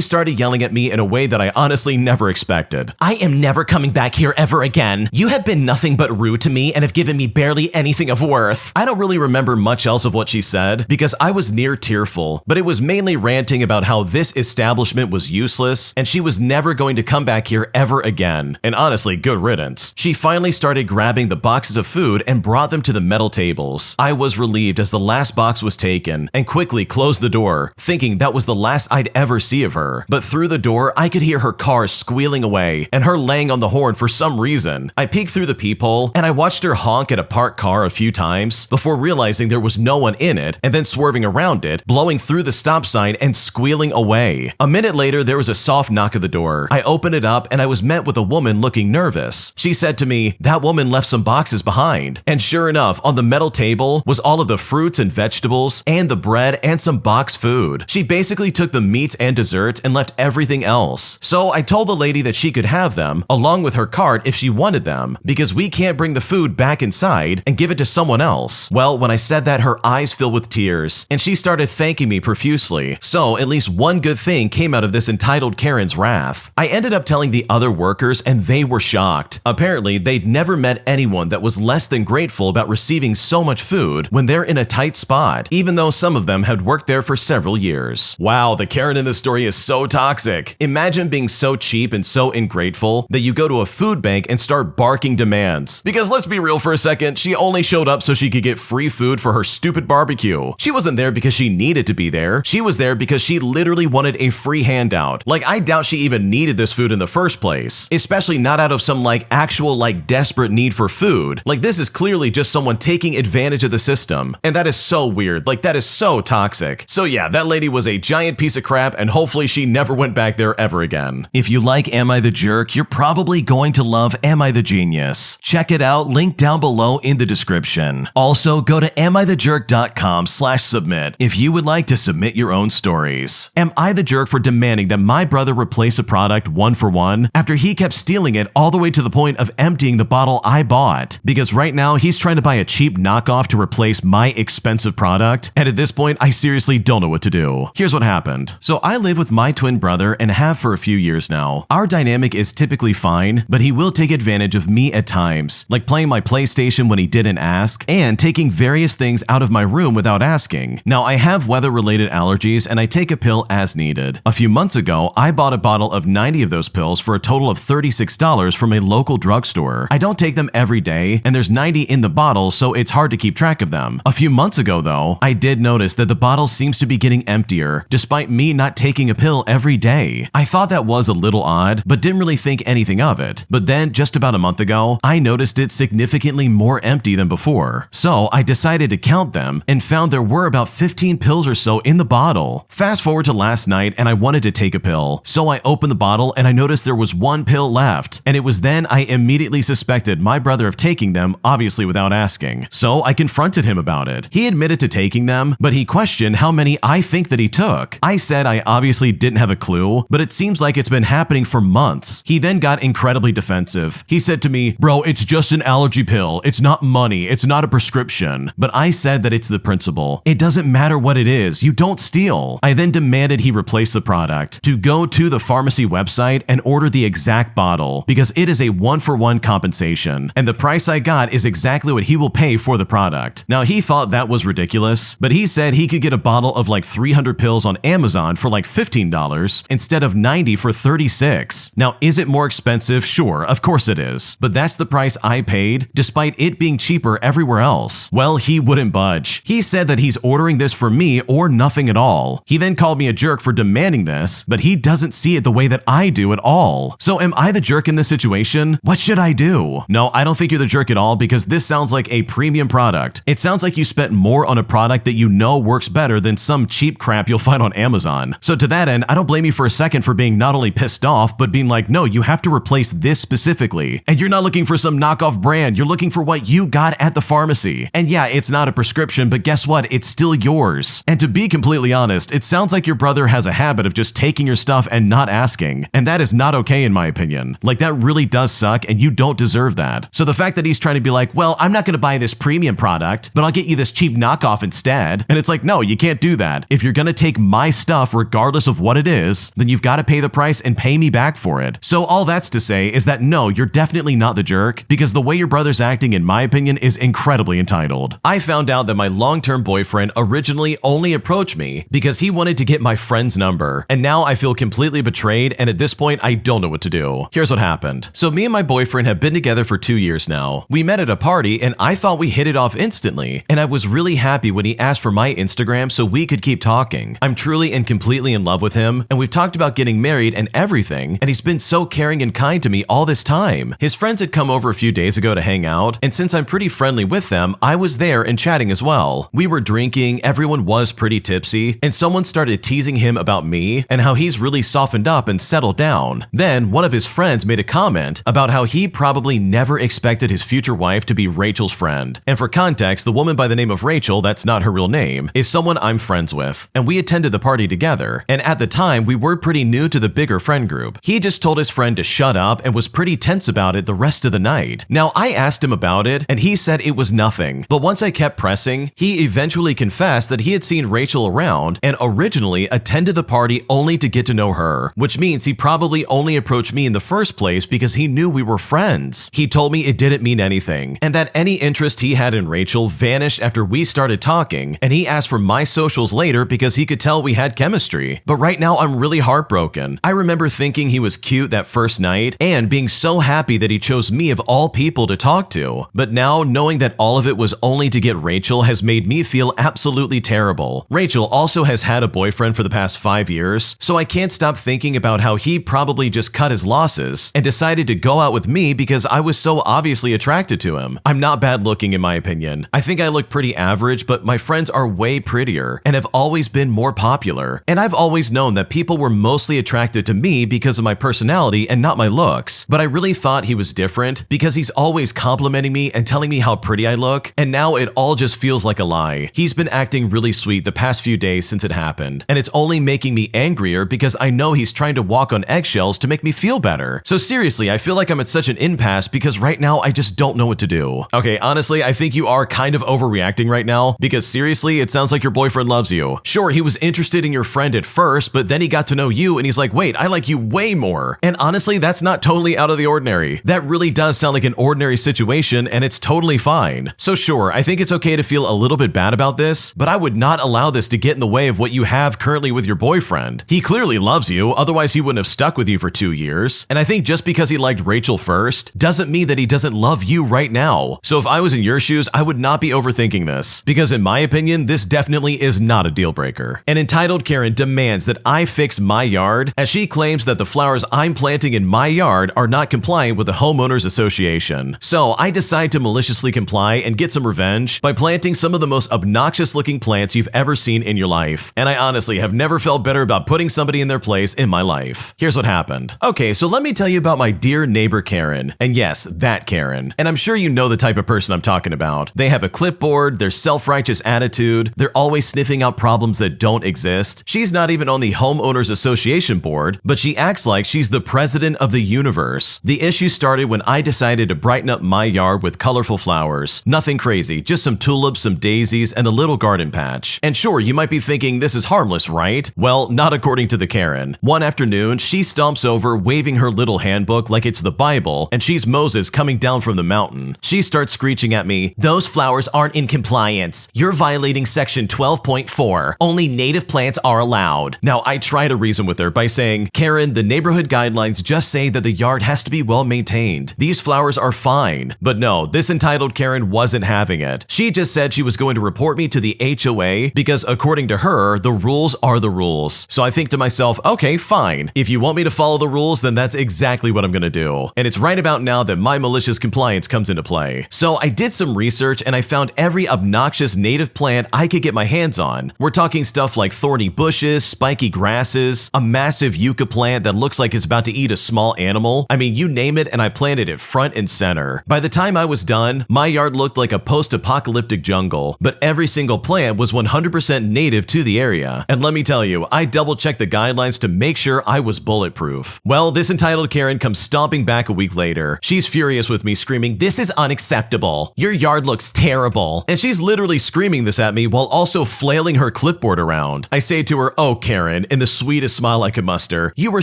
started yelling at me in a way that I honestly never expected. "I am never coming back here ever again. You have been nothing but rude to me and have given me barely anything of worth." I don't really remember much else of what she said, because I was near tearful, but it was mainly ranting about how this establishment was useless and she was never going to come back here ever again. And honestly, good riddance. She finally started grabbing the boxes of food and brought them to the metal tables. I was relieved as the last box was taken and quickly closed the door, thinking that was the last I'd ever see of her. But through the door, I could hear her car squealing away and her laying on the horn for some reason. I peeked through the peephole and I watched her honk at a parked car a few times before realizing there was no one in it and then swerving around it, blowing through the stop sign and squealing away. A minute later, there was a soft knock at the door. I opened it up and I was met with a woman looking nervous. She said to me, "That woman left some boxes behind." And sure enough, on the metal table was all of the fruits and vegetables and the bread and some boxed food. She basically took the meats and desserts and left everything else. So I told the lady that she could have them along with her cart if she wanted them, because we can't bring the food back inside and give it to someone else. Well, when I said that, her eyes filled with tears and she started thanking me profusely. So at least one good thing came out of this entitled Karen's wrath. I ended up telling the other workers and they were shocked. Apparently, they'd never met anyone that was less than grateful about receiving so much food when they're in a tight spot, even though some of them had worked there for several years. Wow, the Karen in this story is so toxic. Imagine being so cheap and so ungrateful that you go to a food bank and start barking demands. Because let's be real for a second, she only showed up so she could get free food for her stupid barbecue. She wasn't there because she needed to be there. She was there because she literally wanted a free handout. Like, I doubt she even needed this food in the first place, especially not out of some actual desperate need for food. This is clearly just someone taking advantage of the system. And that is so weird. That is so toxic. So yeah, that lady was a giant piece of crap and hopefully she never went back there ever again. If you like Am I the Jerk, you're probably going to love Am I the Genius. Check it out, link down below in the description. Also, go to amithejerk.com/submit if you would like to submit your own stories. Am I the jerk for demanding that my brother replace a product 1 for 1 after he kept stealing it all the way to the point of emptying the bottle I bought? Because right now he's trying to buy a cheap knockoff to replace my expensive product, and at this point I seriously don't know what to do. Here's what happened. So I live with my twin brother and have for a few years now. Our dynamic is typically fine, but he will take advantage of me at times, like playing my PlayStation when he didn't ask, and taking various things out of my room without asking. Now, I have weather-related allergies and I take a pill as needed. A few months ago, I bought a bottle of 90 of those pills for a total of $36 from a local drugstore. I don't take them every day, and there's 90 in the bottle, so it's hard to keep track of them. A few months ago, though, I did notice that the bottle seems to be getting emptier, despite me not taking a pill every day. I thought that was a little odd, but didn't really think anything of it. But then, just about a month ago, I noticed it significantly more empty than before. So I decided to count them and found there were about 15 pills or so in the bottle. Fast forward to last night and I wanted to take a pill. So I opened the bottle and I noticed there was 1 pill left. And it was then I immediately suspected my brother of taking them, obviously without asking. So I confronted him about it. He admitted to taking them, but he questioned how many I think that he took. I said I obviously didn't have a clue, but it seems like it's been happening for months. else. He then got incredibly defensive. He said to me, "Bro, it's just an allergy pill. It's not money. It's not a prescription." But I said that it's the principle. It doesn't matter what it is. You don't steal. I then demanded he replace the product, to go to the pharmacy website and order the exact bottle, because it is a one-for-one compensation, and the price I got is exactly what he will pay for the product. Now, he thought that was ridiculous, but he said he could get a bottle of like 300 pills on Amazon for like $15 instead of $90 for $36. Now, is it more expensive? Sure, of course it is, but that's the price I paid, despite it being cheaper everywhere else. Well, he wouldn't budge. He said that he's ordering this for me or nothing at all. He then called me a jerk for demanding this, but he doesn't see it the way that I do at all. So am I the jerk in this situation? What should I do? No, I don't think you're the jerk at all, because this sounds like a premium product. It sounds like you spent more on a product that you know works better than some cheap crap you'll find on Amazon. So to that end, I don't blame you for a second for being not only pissed off, but being like, no, you have to replace this specifically. And you're not looking for some knockoff brand, you're looking for what you got at the pharmacy. And yeah, it's not a prescription, but guess what? It's still yours. And to be completely honest, it sounds like your brother has a habit of just taking your stuff and not asking. And that is not okay in my opinion. Like, that really does suck, and you don't deserve that. So the fact that he's trying to be like, well, I'm not going to buy this premium product, but I'll get you this cheap knockoff instead. And it's like, no, you can't do that. If you're going to take my stuff, regardless of what it is, then you've got to pay the price and pay me back for it. So all that's to say is that no, you're definitely not the jerk, because the way your brother's acting, in my opinion, is incredibly entitled. I found out that my long-term boyfriend originally only approached me because he wanted to get my friend's number, and now I feel completely betrayed, and at this point, I don't know what to do. Here's what happened. So me and my boyfriend have been together for 2 years now. We met at a party, and I thought we hit it off instantly, and I was really happy when he asked for my Instagram so we could keep talking. I'm truly and completely in love with him, and we've talked about getting married and everything, and he's been so caring and kind to me all this time. His friends had come over a few days ago to hang out, and since I'm pretty friendly with them, I was there and chatting as well. We were drinking, everyone was pretty tipsy, and someone started teasing him about me and how he's really softened up and settled down. Then one of his friends made a comment about how he probably never expected his future wife to be Rachel's friend. And for context, the woman by the name of Rachel, that's not her real name, is someone I'm friends with, and we attended the party together. And at the time, we were pretty new to the bigger friend group. He just told his friend to shut up and was pretty tense about it the rest of the night. Now, I asked him about it, and he said it was nothing. But once I kept pressing, he eventually confessed that he had seen Rachel around and originally attended the party only to get to know her, which means he probably only approached me in the first place because he knew we were friends. He told me it didn't mean anything, and that any interest he had in Rachel vanished after we started talking, and he asked for my socials later because he could tell we had chemistry. But right now, I'm really heartbroken. I remember thinking he was cute that first night and being so happy that he chose me of all people to talk to. But now, knowing that all of it was only to get Rachel has made me feel absolutely terrible. Rachel also has had a boyfriend for the past 5 years, so I can't stop thinking about how he probably just cut his losses and decided to go out with me because I was so obviously attracted to him. I'm not bad looking in my opinion. I think I look pretty average, but my friends are way prettier and have always been more popular. And I've always known that people were mostly attracted to me because of my personality and not my looks. But I really thought he was different because he's always complimenting me and telling me how pretty I look, and now it all just feels like a lie. He's been acting really sweet the past few days since it happened, and it's only making me angrier because I know he's trying to walk on eggshells to make me feel better. So seriously, I feel like I'm at such an impasse because right now I just don't know what to do. Okay, honestly, I think you are kind of overreacting right now because seriously, it sounds like your boyfriend loves you. Sure, he was interested in your friend at first, but then he got to know you and he's like, wait, I like you way more. And honestly, that's not totally out of the ordinary. That really does sound like an ordinary situation, and it's totally fine. So sure, I think it's okay to feel a little bit bad about this, but I would not allow this to get in the way of what you have currently with your boyfriend. He clearly loves you, otherwise he wouldn't have stuck with you for 2 years. And I think just because he liked Rachel first doesn't mean that he doesn't love you right now. So if I was in your shoes, I would not be overthinking this, because in my opinion, this definitely is not a deal breaker. An entitled Karen demands that I fix my yard, as she claims that the flowers I'm planting in my yard are not compliant with the homeowners association. So I decide to maliciously comply and get some revenge by planting some of the most obnoxious looking plants you've ever seen in your life. And I honestly have never felt better about putting somebody in their place in my life. Here's what happened. Okay, so let me tell you about my dear neighbor Karen. And yes, that Karen. And I'm sure you know the type of person I'm talking about. They have a clipboard, their self-righteous attitude, they're always sniffing out problems that don't exist. She's not even on the homeowners association board, but she acts like she's the president of the universe. The issue started when I decided to brighten up my yard with colorful flowers. Nothing crazy, just some tulips, some daisies, and a little garden patch. And sure, you might be thinking this is harmless, right? Well, not according to the Karen. One afternoon, she stomps over waving her little handbook like it's the Bible, and she's Moses coming down from the mountain. She starts screeching at me, "Those flowers aren't in compliance. You're violating section 12.4. Only native plants are allowed." Now, I try to reason with her by saying, "Karen, the neighborhood guidelines just say that the yard has to be well maintained. These flowers are fine." But no, this entitled Karen wasn't having it. She just said she was going to report me to the HOA because according to her, the rules are the rules. So I think to myself, okay, fine. If you want me to follow the rules, then that's exactly what I'm gonna do. And it's right about now that my malicious compliance comes into play. So I did some research and I found every obnoxious native plant I could get my hands on. We're talking stuff like thorny bushes, spiky grasses, a massive yucca plant that looks like it's about to eat a small animal. I mean, you name it, and I planted it front and center. By the time I was done, my yard looked like a post-apocalyptic jungle, but every single plant was 100% native to the area. And let me tell you, I double-checked the guidelines to make sure I was bulletproof. Well, this entitled Karen comes stomping back a week later. She's furious with me, screaming, "This is unacceptable. Your yard looks terrible." And she's literally screaming this at me while also flailing her clipboard around. I say to her, "Oh, Karen," in the sweetest smile I could muster, "you were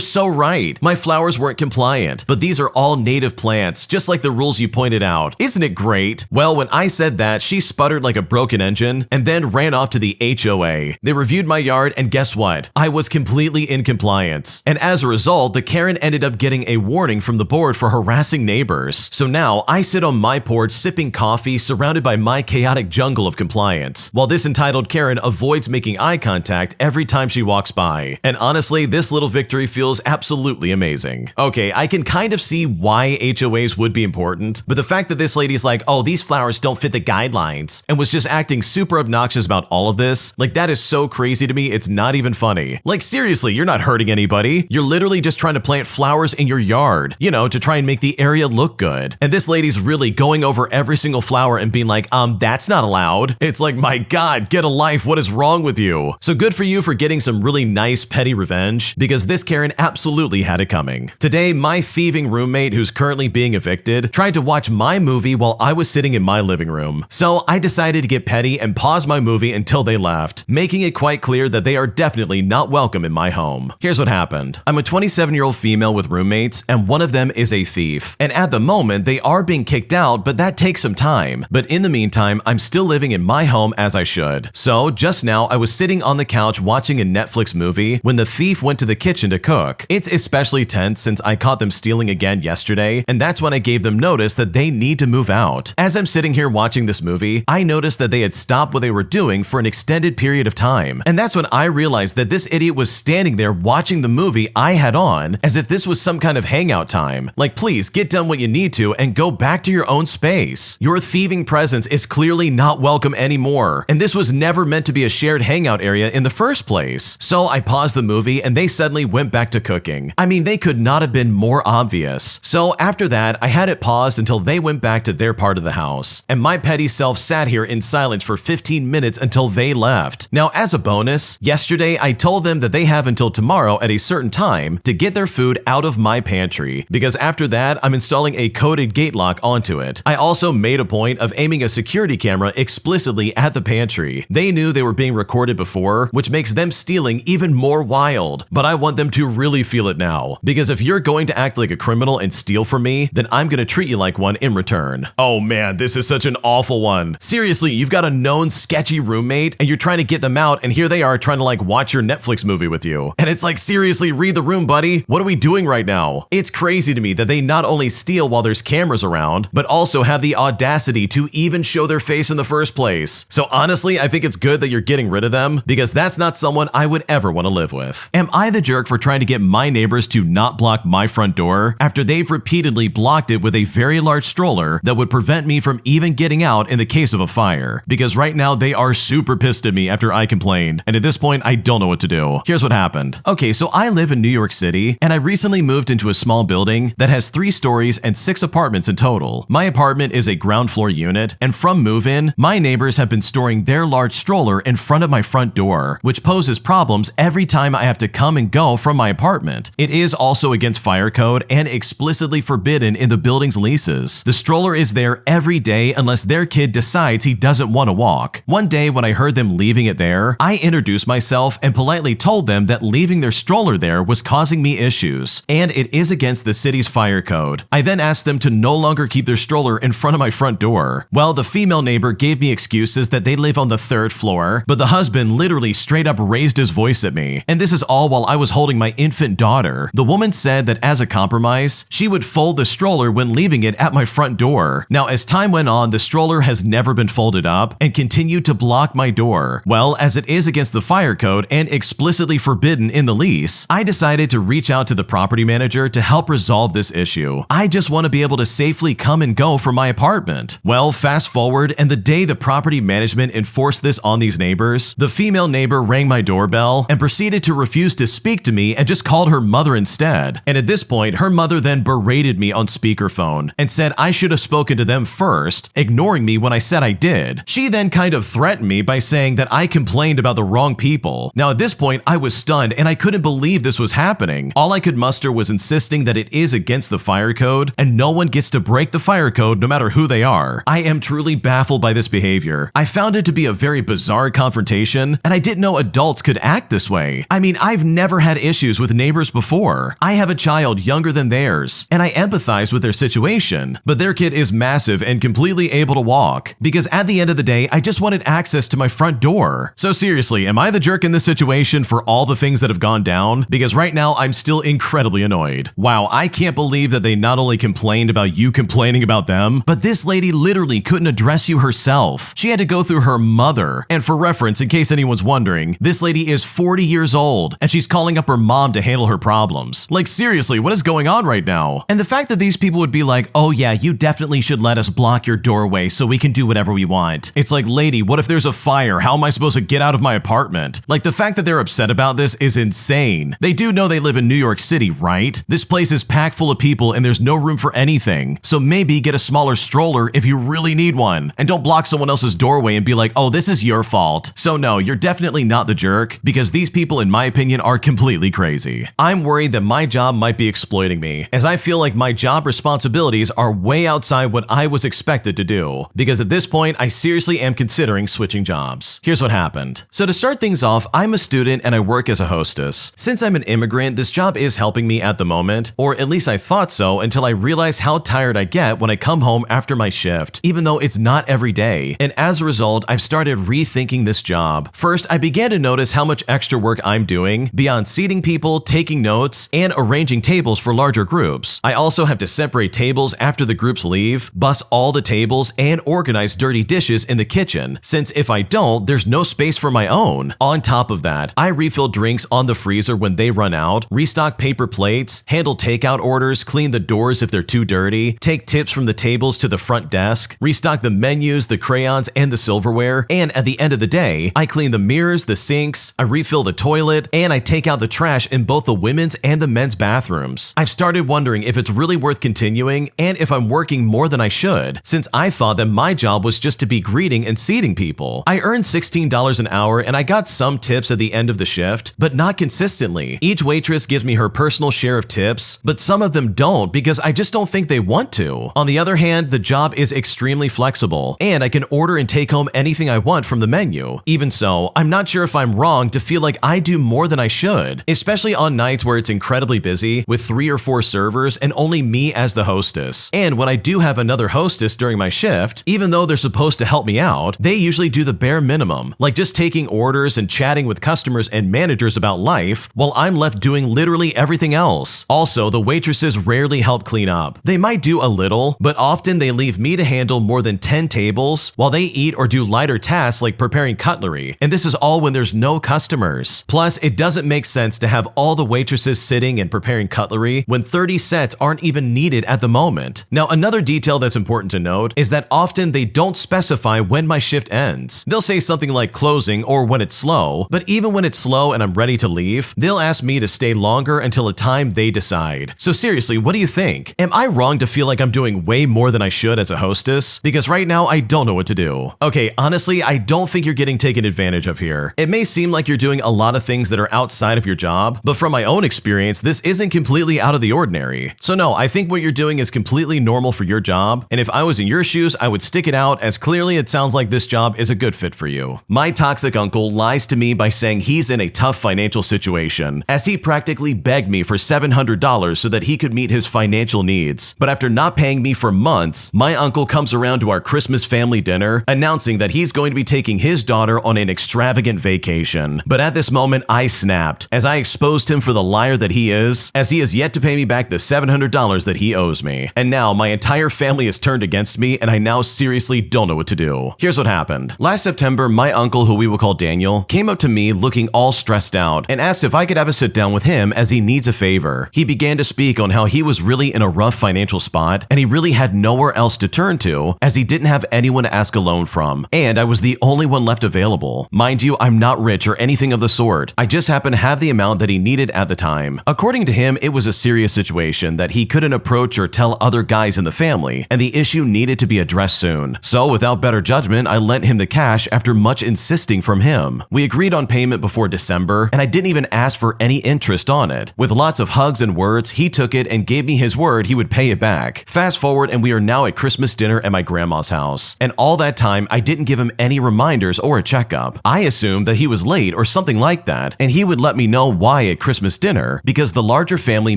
so right. My flowers weren't compliant, but these are all native plants, just like the rules you pointed out. Isn't it great?" Well, when I said that, she sputtered like a broken engine and then ran off to the HOA. They reviewed my yard, and guess what? I was completely in compliance. And as a result, the Karen ended up getting a warning from the board for harassing neighbors. So now I sit on my porch sipping coffee surrounded by my chaotic jungle of compliance, while this entitled Karen avoids making eye contact every time she walks by. And honestly, this little victory feels absolutely amazing. Okay, I can kind of see why HOAs would be important, but the fact that this lady's like, "Oh, these flowers don't fit the guidelines," and was just acting super obnoxious about all of this, like that is so crazy to me, it's not even funny. Like seriously, you're not hurting anybody. You're literally just trying to plant flowers in your yard, you know, to try and make the area look good. And this lady's really going over every single flower and being like, that's not allowed. It's like, my God, get a life. What is wrong with you? So good for you for getting some really nice petty revenge, because this Karen absolutely had it coming. Today, my thieving roommate, who's currently being evicted, tried to watch my movie while I was sitting in my living room. So I decided to get petty and pause my movie until they left, making it quite clear that they are definitely not welcome in my home. Here's what happened. I'm a 27-year-old female with roommates, and one of them is a thief. And at the moment, they are being kicked out, but that takes some time. But in the meantime, I'm still living in my home as I should. So just now, I was sitting on the couch watching a Netflix movie when the thief went to the kitchen to cook. It's especially tense since I caught them stealing again yesterday, and that's when I gave them notice that they need to move out. As I'm sitting here watching this movie, I noticed that they had stopped what they were doing for an extended period of time. And that's when I realized that this idiot was standing there watching the movie I had on as if this was some kind of hangout time. Like, please get done what you need to and go back to your own space. Your thieving presence is clearly not welcome anymore, and this was never meant to be a shared hangout area in the first place. So I paused the movie and they suddenly went back to cooking. I mean, they could not have been more obvious. So after that, I had it paused until they went back to their part of the house, and my petty self sat here in silence for 15 minutes until they left. Now, as a bonus, yesterday I told them that they have until tomorrow at a certain time to get their food out of my pantry, because after that, I'm installing a coded gate lock onto it. I also made a point of aiming a security camera explicitly at the pantry. They knew they were being recorded before, which makes them stealing even more wild. But I want them to really feel it now, because if you're going to act like a criminal and steal from me, then I'm gonna treat you like one in return. Oh man, this is such an awful one. Seriously, you've got a known sketchy roommate and you're trying to get them out, and here they are trying to like watch your Netflix movie with you. And it's like, seriously, read the room, buddy. What are we doing right now? It's crazy to me that they not only steal while there's cameras around, but also have the audacity to even show their face in the first place. So honestly, I think it's good that you're getting rid of them, because that's not someone I would ever want to live with. Am I the jerk for trying to get my neighbors to not block my front door after they've repeatedly blocked it with a very large stroller that would prevent me from even getting out in the case of a fire? Because right now they are super pissed at me after I complained, and at this point I don't know what to do. Here's what happened. Okay, so I live in New York City, and I recently moved into a small building that has 3 stories and 6 apartments in total. My apartment is a ground floor unit, and from move-in, my neighbors have been storing their large stroller in front of my front door, which poses problems every time I have to come and go from my apartment. It is also against fire code and explicitly forbidden in the building's leases. The stroller is there every day unless their kid decides he doesn't want to walk. One day when I heard them leaving it there, I introduced myself and politely told them that leaving their stroller there was causing me issues, and it is against the city's fire code. I then asked them to no longer keep their stroller in front of my front door. Well, the female neighbor gave me excuses that they live on the 3rd floor, but the husband literally straight up raised his voice at me. And this is all while I was holding my infant daughter. The woman said that as a compromise, she would fold the stroller when leaving it at my front door. Now, as time went on, the stroller has never been folded up and continued to block my door. Well, as it is against the fire code and explicitly forbidden in the lease, I decided to reach out to the property manager to help resolve this issue. I just want to be able to safely come and go from my apartment. Well, fast forward, and the day the property management enforced this on these neighbors, the female neighbor rang my doorbell and proceeded to refuse to speak to me and just called her mother instead. And at this point, her mother then berated me on speakerphone and said I should have spoken to them first, ignoring me when I said I did. She then kind of threatened me by saying that I complained about the wrong people. Now at this point, I was stunned and I couldn't believe this was happening. All I could muster was insisting that it is against the fire code and no one gets to break the fire code no matter who they are. I am truly baffled by this behavior. I found it to be a very bizarre confrontation, and I didn't know adults could act this way. I mean, I've never had issues with neighbors before. I have a child younger than theirs, and I empathize with their situation, but their kid is massive and completely able to walk, because at the end of the day, I just wanted access to my front door. So seriously, am I the jerk in this situation for all the things that have gone down? Because right now, I'm still incredibly annoyed. Wow, I can't believe that they not only complained about you complaining about them, but this lady literally couldn't address you herself. She had to go through her mother. And for reference, in case anyone's wondering, this lady is 40 years old, and she's calling up her mom to handle her problems. Like seriously, what is going on right now? And the fact that these people would be like, oh yeah, you definitely should let us block your doorway so we can do whatever we want. It's like, lady, what if there's a fire? How am I supposed to get out of my apartment? Like, the fact that they're upset about this is insane. They do know they live in New York City, right? This place is packed full of people and there's no room for anything. So maybe get a smaller stroller if you really need one. And don't block someone else's doorway and be like, oh, this is your fault. So no, you're definitely not the jerk, because these people, in my opinion, are completely crazy. I'm worried that my job might be exploiting me, as I feel like my job responsibilities are way outside what I was expected to do, because at this point, I seriously am considering switching jobs. Here's what happened. So to start things off, I'm a student and I work as a hostess. Since I'm an immigrant, this job is helping me at the moment, or at least I thought so until I realized how tired I get when I come home after my shift, even though it's not every day. And as a result, I've started rethinking this job. First, I began to notice how much extra work I'm doing beyond seating people, taking notes, and arranging tables for larger groups. I also have to separate tables after the groups leave, bus all the tables, and organize dirty dishes in the kitchen, since if I don't, there's no space for my own. On top of that, I refill drinks on the freezer when they run out, restock paper plates, handle takeout orders, clean the doors if they're too dirty, take tips from the tables to the front desk, restock the menus, the crayons, and the silverware, and at the end of the day, I clean the mirrors, the sinks, I refill the toilet, and I take out the trash in both the women's and the men's bathrooms. I've started wondering if it's really worth continuing and if I'm working more than I should, since I thought that my job was just to be greeting and seating people. I earned $16 an hour and I got some tips at the end of the shift, but not consistently. Each waitress gives me her personal share of tips, but some of them don't because I just don't think they want to. On the other hand, the job is extremely flexible, and I can order and take home anything I want from the menu. Even so, I'm not sure if I'm wrong to feel like I do more than I should, especially on nights where it's incredibly busy with 3 or 4 servers and only me as the hostess. And when I do have another hostess during my shift, even though they're supposed to help me out, they usually do the bare minimum, like just taking orders and chatting with customers and managers about life, while I'm left doing literally everything else. Also, the waitresses rarely help clean up. They might do a little, but often they leave me to handle more than 10 tables while they eat or do lighter tasks like preparing cutlery, and this is all when there's no customers. Plus, it doesn't make sense to have all the waitresses sitting and preparing cutlery when 30 sets aren't even needed at the moment. Now, another detail that's important to note is that often they don't specify when my shift ends. They'll say something like closing or when it's slow, but even when it's slow and I'm ready to leave, they'll ask me to stay longer until a time they decide. So seriously, what do you think? Am I wrong to feel like I'm doing way more than I should as a hostess? Because right now, I don't know what to do. Okay, honestly, I don't think you're getting taken advantage of here. It may seem like you're doing a lot of things that are outside of your job, but from my own experience, experience, this isn't completely out of the ordinary. So no, I think what you're doing is completely normal for your job, and if I was in your shoes, I would stick it out, as clearly it sounds like this job is a good fit for you. My toxic uncle lies to me by saying he's in a tough financial situation, as he practically begged me for $700 so that he could meet his financial needs. But after not paying me for months, my uncle comes around to our Christmas family dinner, announcing that he's going to be taking his daughter on an extravagant vacation. But at this moment, I snapped, as I exposed him for the liar that he is, as he has yet to pay me back the $700 that he owes me. And now my entire family is turned against me, and I now seriously don't know what to do. Here's what happened. Last September, my uncle, who we will call Daniel, came up to me looking all stressed out and asked if I could have a sit down with him as he needs a favor. He began to speak on how he was really in a rough financial spot and he really had nowhere else to turn to, as he didn't have anyone to ask a loan from, and I was the only one left available. Mind you, I'm not rich or anything of the sort. I just happen to have the amount that he needed at the time. According to him, it was a serious situation that he couldn't approach or tell other guys in the family, and the issue needed to be addressed soon. So without better judgment, I lent him the cash after much insisting from him. We agreed on payment before December, and I didn't even ask for any interest on it. With lots of hugs and words, he took it and gave me his word he would pay it back. Fast forward, and we are now at Christmas dinner at my grandma's house. And all that time, I didn't give him any reminders or a checkup. I assumed that he was late or something like that, and he would let me know why at Christmas dinner, because the larger family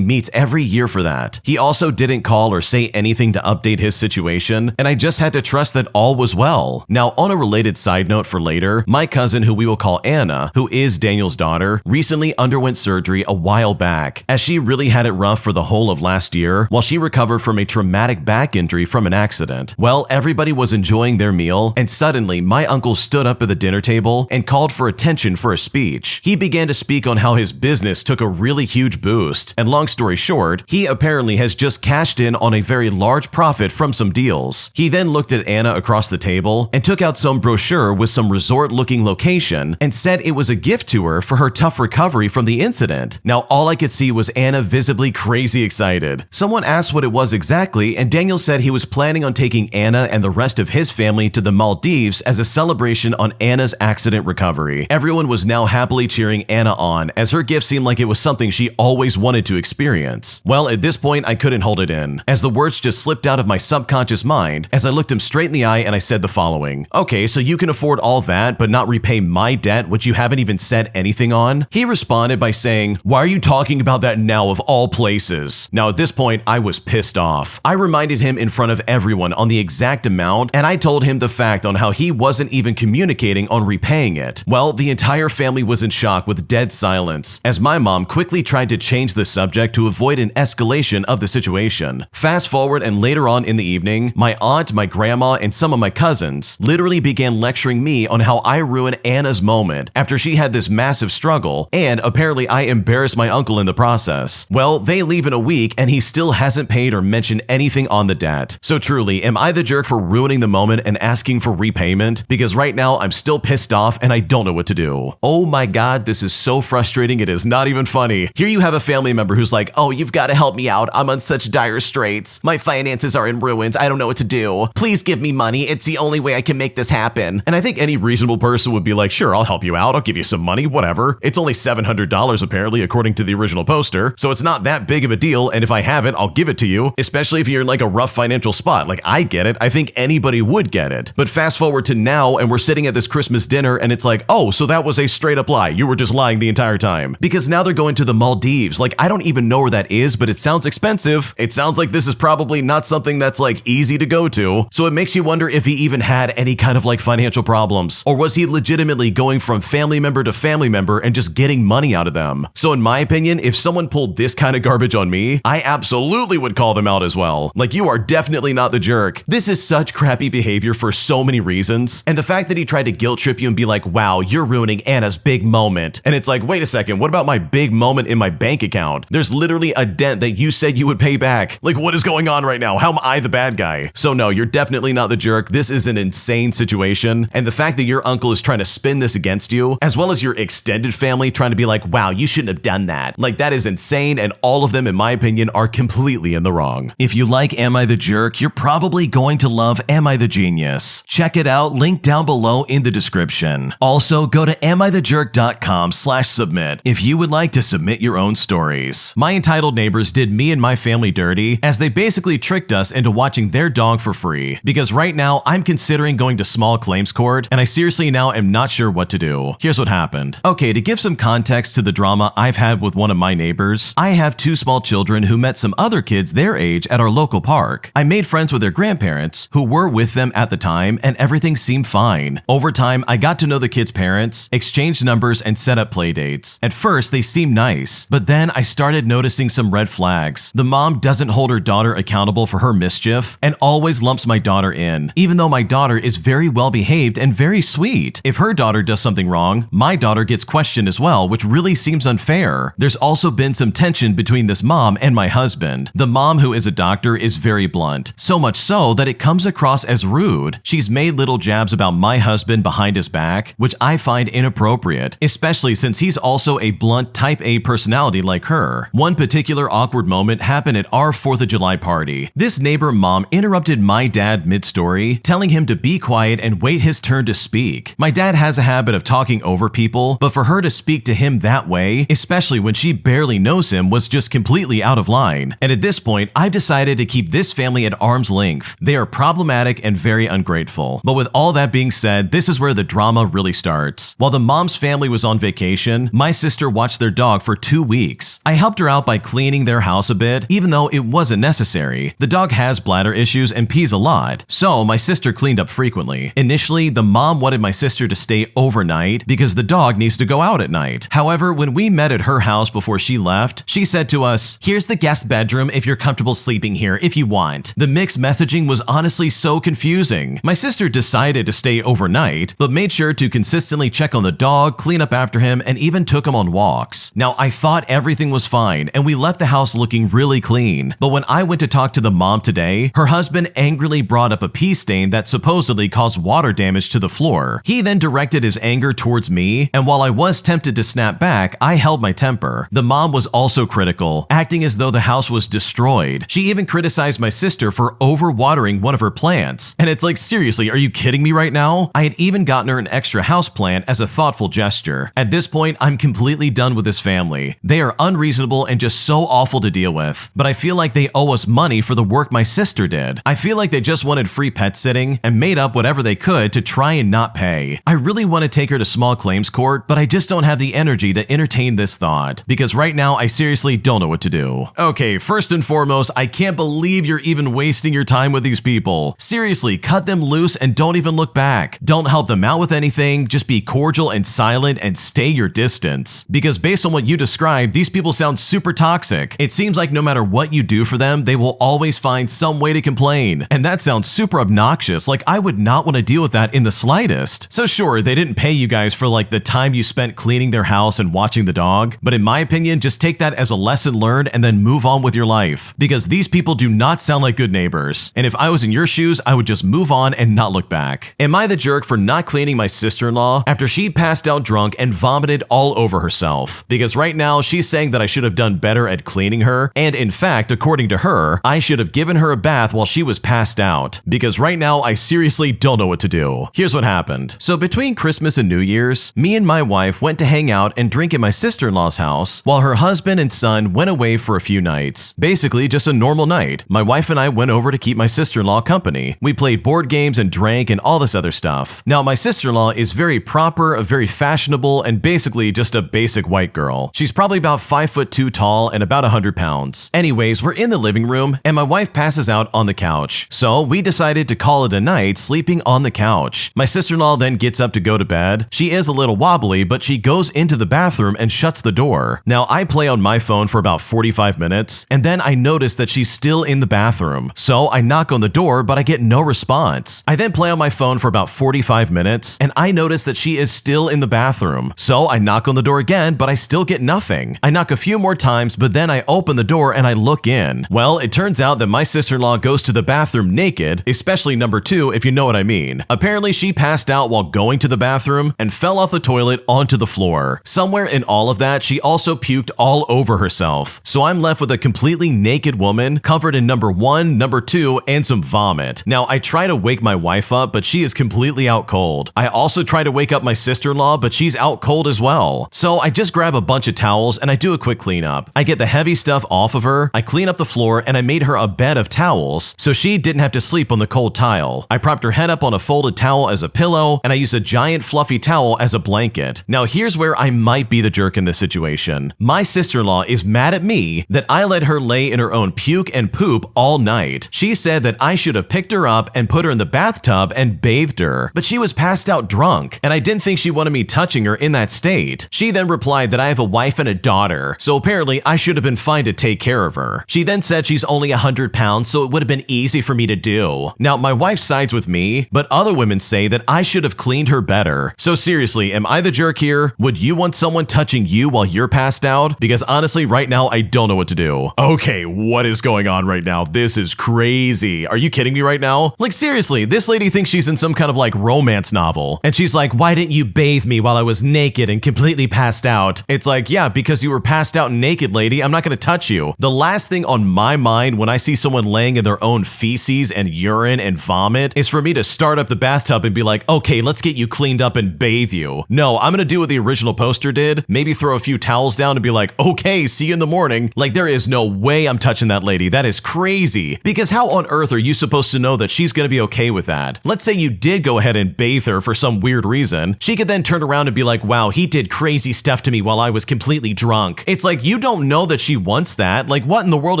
meets every year for that. He also didn't call or say anything to update his situation, and I just had to trust that all was well. Now, on a related side note for later, my cousin, who we will call Anna, who is Daniel's daughter, recently underwent surgery a while back, as she really had it rough for the whole of last year while she recovered from a traumatic back injury from an accident. Well, everybody was enjoying their meal, and suddenly my uncle stood up at the dinner table and called for attention for a speech. He began to speak on how his business took a really huge boost, and long story short, he apparently has just cashed in on a very large profit from some deals. He then looked at Anna across the table and took out some brochure with some resort-looking location and said it was a gift to her for her tough recovery from the incident. Now, all I could see was Anna visibly crazy excited. Someone asked what it was exactly, and Daniel said he was planning on taking Anna and the rest of his family to the Maldives as a celebration on Anna's accident recovery. Everyone was now happily cheering Anna on, as her gift seemed like it was something she always wanted to experience. Well, at this point, I couldn't hold it in, as the words just slipped out of my subconscious mind as I looked him straight in the eye and I said the following: "Okay, so you can afford all that but not repay my debt, which you haven't even said anything on?" He responded by saying, "Why are you talking about that now of all places?" Now at this point, I was pissed off. I reminded him in front of everyone on the exact amount, and I told him the fact on how he wasn't even communicating on repaying it. Well, the entire family was in shock with dead silence, as my mom quickly tried to change the subject to avoid an escalation of the situation. Fast forward, and later on in the evening, my aunt, my grandma, and some of my cousins literally began lecturing me on how I ruined Anna's moment after she had this massive struggle, and apparently I embarrassed my uncle in the process. Well, they leave in a week and he still hasn't paid or mentioned anything on the debt. So truly, am I the jerk for ruining the moment and asking for repayment? Because right now I'm still pissed off and I don't know what to do. Oh my god, this is so frustrating, it is not even funny. Here you have a family member who's like, "Oh, you've got to help me out. I'm on such dire straits. My finances are in ruins. I don't know what to do. Please give me money. It's the only way I can make this happen." And I think any reasonable person would be like, "Sure, I'll help you out. I'll give you some money, whatever." It's only $700 apparently, according to the original poster. So it's not that big of a deal, and if I have it, I'll give it to you, especially if you're in like a rough financial spot. Like, I get it. I think anybody would get it. But fast forward to now, and we're sitting at this Christmas dinner, and it's like, oh, so that was a straight up lie. You were just lying the entire time. Because now they're going to the Maldives. Like, I don't even know where that is, but it sounds expensive. It sounds like this is probably not something that's like easy to go to. So it makes you wonder if he even had any kind of like financial problems, or was he legitimately going from family member to family member and just getting money out of them? So in my opinion, if someone pulled this kind of garbage on me, I absolutely would call them out as well. Like, you are definitely not the jerk. This is such crappy behavior for so many reasons. And the fact that he tried to guilt trip you and be like, "Wow, you're ruining Anna's big moment." And it's like, wait a second, what about my big moment in my bank account? There's literally a dent that you said you would pay back. Like, what is going on right now? How am I the bad guy? So no, you're definitely not the jerk. This is an insane situation. And the fact that your uncle is trying to spin this against you, as well as your extended family trying to be like, "Wow, you shouldn't have done that." Like, that is insane, and all of them, in my opinion, are completely in the wrong. If you like Am I the Jerk, you're probably going to love Am I the Genius. Check it out, link down below in the description. Also, go to amithejerk.com/submit if you would like to submit your own stories. My entitled neighbors did me and my family dirty as they basically tricked us into watching their dog for free, because right now I'm considering going to small claims court and I seriously now am not sure what to do. Here's what happened. Okay, to give some context to the drama I've had with one of my neighbors, I have 2 small children who met some other kids their age at our local park. I made friends with their grandparents who were with them at the time and everything seemed fine. Over time, I got to know the kids' parents, exchanged numbers, and set up play dates. At first, they seemed nice, but then I started noticing some red flags. The mom doesn't hold her daughter accountable for her mischief and always lumps my daughter in, even though my daughter is very well behaved and very sweet. If her daughter does something wrong, my daughter gets questioned as well, which really seems unfair. There's also been some tension between this mom and my husband. The mom, who is a doctor, is very blunt, so much so that it comes across as rude. She's made little jabs about my husband behind his back, which I find inappropriate, especially since he's also a blunt type A personality like her. One particular awkward moment happened at our 4th of July party. This neighbor mom interrupted my dad mid-story, telling him to be quiet and wait his turn to speak. My dad has a habit of talking over people, but for her to speak to him that way, especially when she barely knows him, was just completely out of line. And at this point, I've decided to keep this family at arm's length. They are problematic and very ungrateful. But with all that being said, this is where the drama really starts. While the mom's family was on vacation, my sister watched their dog for 2 weeks. I helped her out by cleaning their house a bit, even though it wasn't necessary. The dog has bladder issues and pees a lot, so my sister cleaned up frequently. Initially, the mom wanted my sister to stay overnight because the dog needs to go out at night. However, when we met at her house before she left, she said to us, "Here's the guest bedroom if you're comfortable sleeping here if you want." The mixed messaging was honestly so confusing. My sister decided to stay overnight, but made sure to consistently check on the dog, clean up after him, and even took him on walks. Now, I thought everything was fine, and we left the house looking really clean. But when I went to talk to the mom today, her husband angrily brought up a pee stain that supposedly caused water damage to the floor. He then directed his anger towards me, and while I was tempted to snap back, I held my temper. The mom was also critical, acting as though the house was destroyed. She even criticized my sister for overwatering one of her plants. And it's like, seriously, are you kidding me right now? I had even gotten her an extra houseplant as a thoughtful gesture. At this point, I'm completely done with this family. They are unreasonable and just so awful to deal with. But I feel like they owe us money for the work my sister did. I feel like they just wanted free pet sitting and made up whatever they could to try and not pay. I really want to take her to small claims court, but I just don't have the energy to entertain this thought, because right now I seriously don't know what to do. Okay, first and foremost, I can't believe you're even wasting your time with these people. Seriously, cut them loose and don't even look back. Don't help them out with anything, just be cordial and silent and stay your distance. Because based on what you described, these people sound super toxic. It seems like no matter what you do for them, they will always find some way to complain. And that sounds super obnoxious, like I would not want to deal with that in the slightest. So sure, they didn't pay you guys for like the time you spent cleaning their house and watching the dog, but in my opinion, just take that as a lesson learned and then move on with your life. Because these people do not sound like good neighbors. And if I was in your shoes, I would just move on and not look back. Am I the jerk for not cleaning my sister-in-law after she passed out drunk and vomited all over herself? Because right now she's saying that I should have done better at cleaning her, and in fact, according to her, I should have given her a bath while she was passed out. Because right now I seriously don't know what to do. Here's what happened. So between Christmas and New Year's, me and my wife went to hang out and drink at my sister-in-law's house while her husband and son went away for a few nights. Basically just a normal night. My wife and I went over to keep my sister-in-law company. We played board games and drank and all this other stuff. Now my sister-in-law is very proper, very fashionable, and basically just a basic white girl. She's probably about 5'2" tall and about 100 pounds. Anyways, we're in the living room and my wife passes out on the couch. So we decided to call it a night sleeping on the couch. My sister-in-law then gets up to go to bed. She is a little wobbly, but she goes into the bathroom and shuts the door. Now I play on my phone for about 45 minutes and then I notice that she's still in the bathroom. So I knock on the door, but I get no response. I then play on my phone for about 45 minutes and I notice that she is still in the bathroom. So I knock on the door again, but I still get nothing. I knock a few more times, but then I open the door and I look in. Well, it turns out that my sister-in-law goes to the bathroom naked, especially number 2, if you know what I mean. Apparently she passed out while going to the bathroom and fell off the toilet onto the floor. Somewhere in all of that, she also puked all over herself. So I'm left with a completely naked woman covered in number 1, number 2, and some vomit. Now I try to wake my wife up, but she is completely out cold. I also try to wake up my sister-in-law, but she's out cold as well. So I just grab a bunch of towels and I do a quick cleanup. I get the heavy stuff off of her, I clean up the floor, and I made her a bed of towels so she didn't have to sleep on the cold tile. I propped her head up on a folded towel as a pillow, and I used a giant fluffy towel as a blanket. Now here's where I might be the jerk in this situation. My sister-in-law is mad at me that I let her lay in her own puke and poop all night. She said that I should have picked her up and put her in the bathtub and bathed her, but she was passed out drunk, and I didn't think she wanted me touching her in that state. She then replied that I have a wife and a daughter, so apparently I should have been fine to take care of her. She then said she's only 100 pounds, so it would have been easy for me to do. Now, my wife sides with me, but other women say that I should have cleaned her better. So seriously, am I the jerk here? Would you want someone touching you while you're passed out? Because honestly, right now, I don't know what to do. Okay, what is going on right now? This is crazy. Are you kidding me right now? Like seriously, this lady thinks she's in some kind of like romance novel. And she's like, why didn't you bathe me while I was naked and completely passed out? It's like, yeah, because you were passed out and naked, lady. I'm not gonna touch you. The last thing on my mind when I see someone laying in their own feces and urine and vomit is for me to start up the bathtub and be like, okay, let's get you cleaned up and bathe you. No, I'm gonna do what the original poster did. Maybe throw a few towels down and be like, okay, see you in the morning. Like there is no way I'm touching that lady. That is crazy. Because how on earth are you supposed to know that she's gonna be okay with that? Let's say you did go ahead and bathe her for some weird reason. She could then turn around and be like, wow, he did crazy stuff to me while I was completely drunk. It's like, you don't know that she wants that. Like, what in the world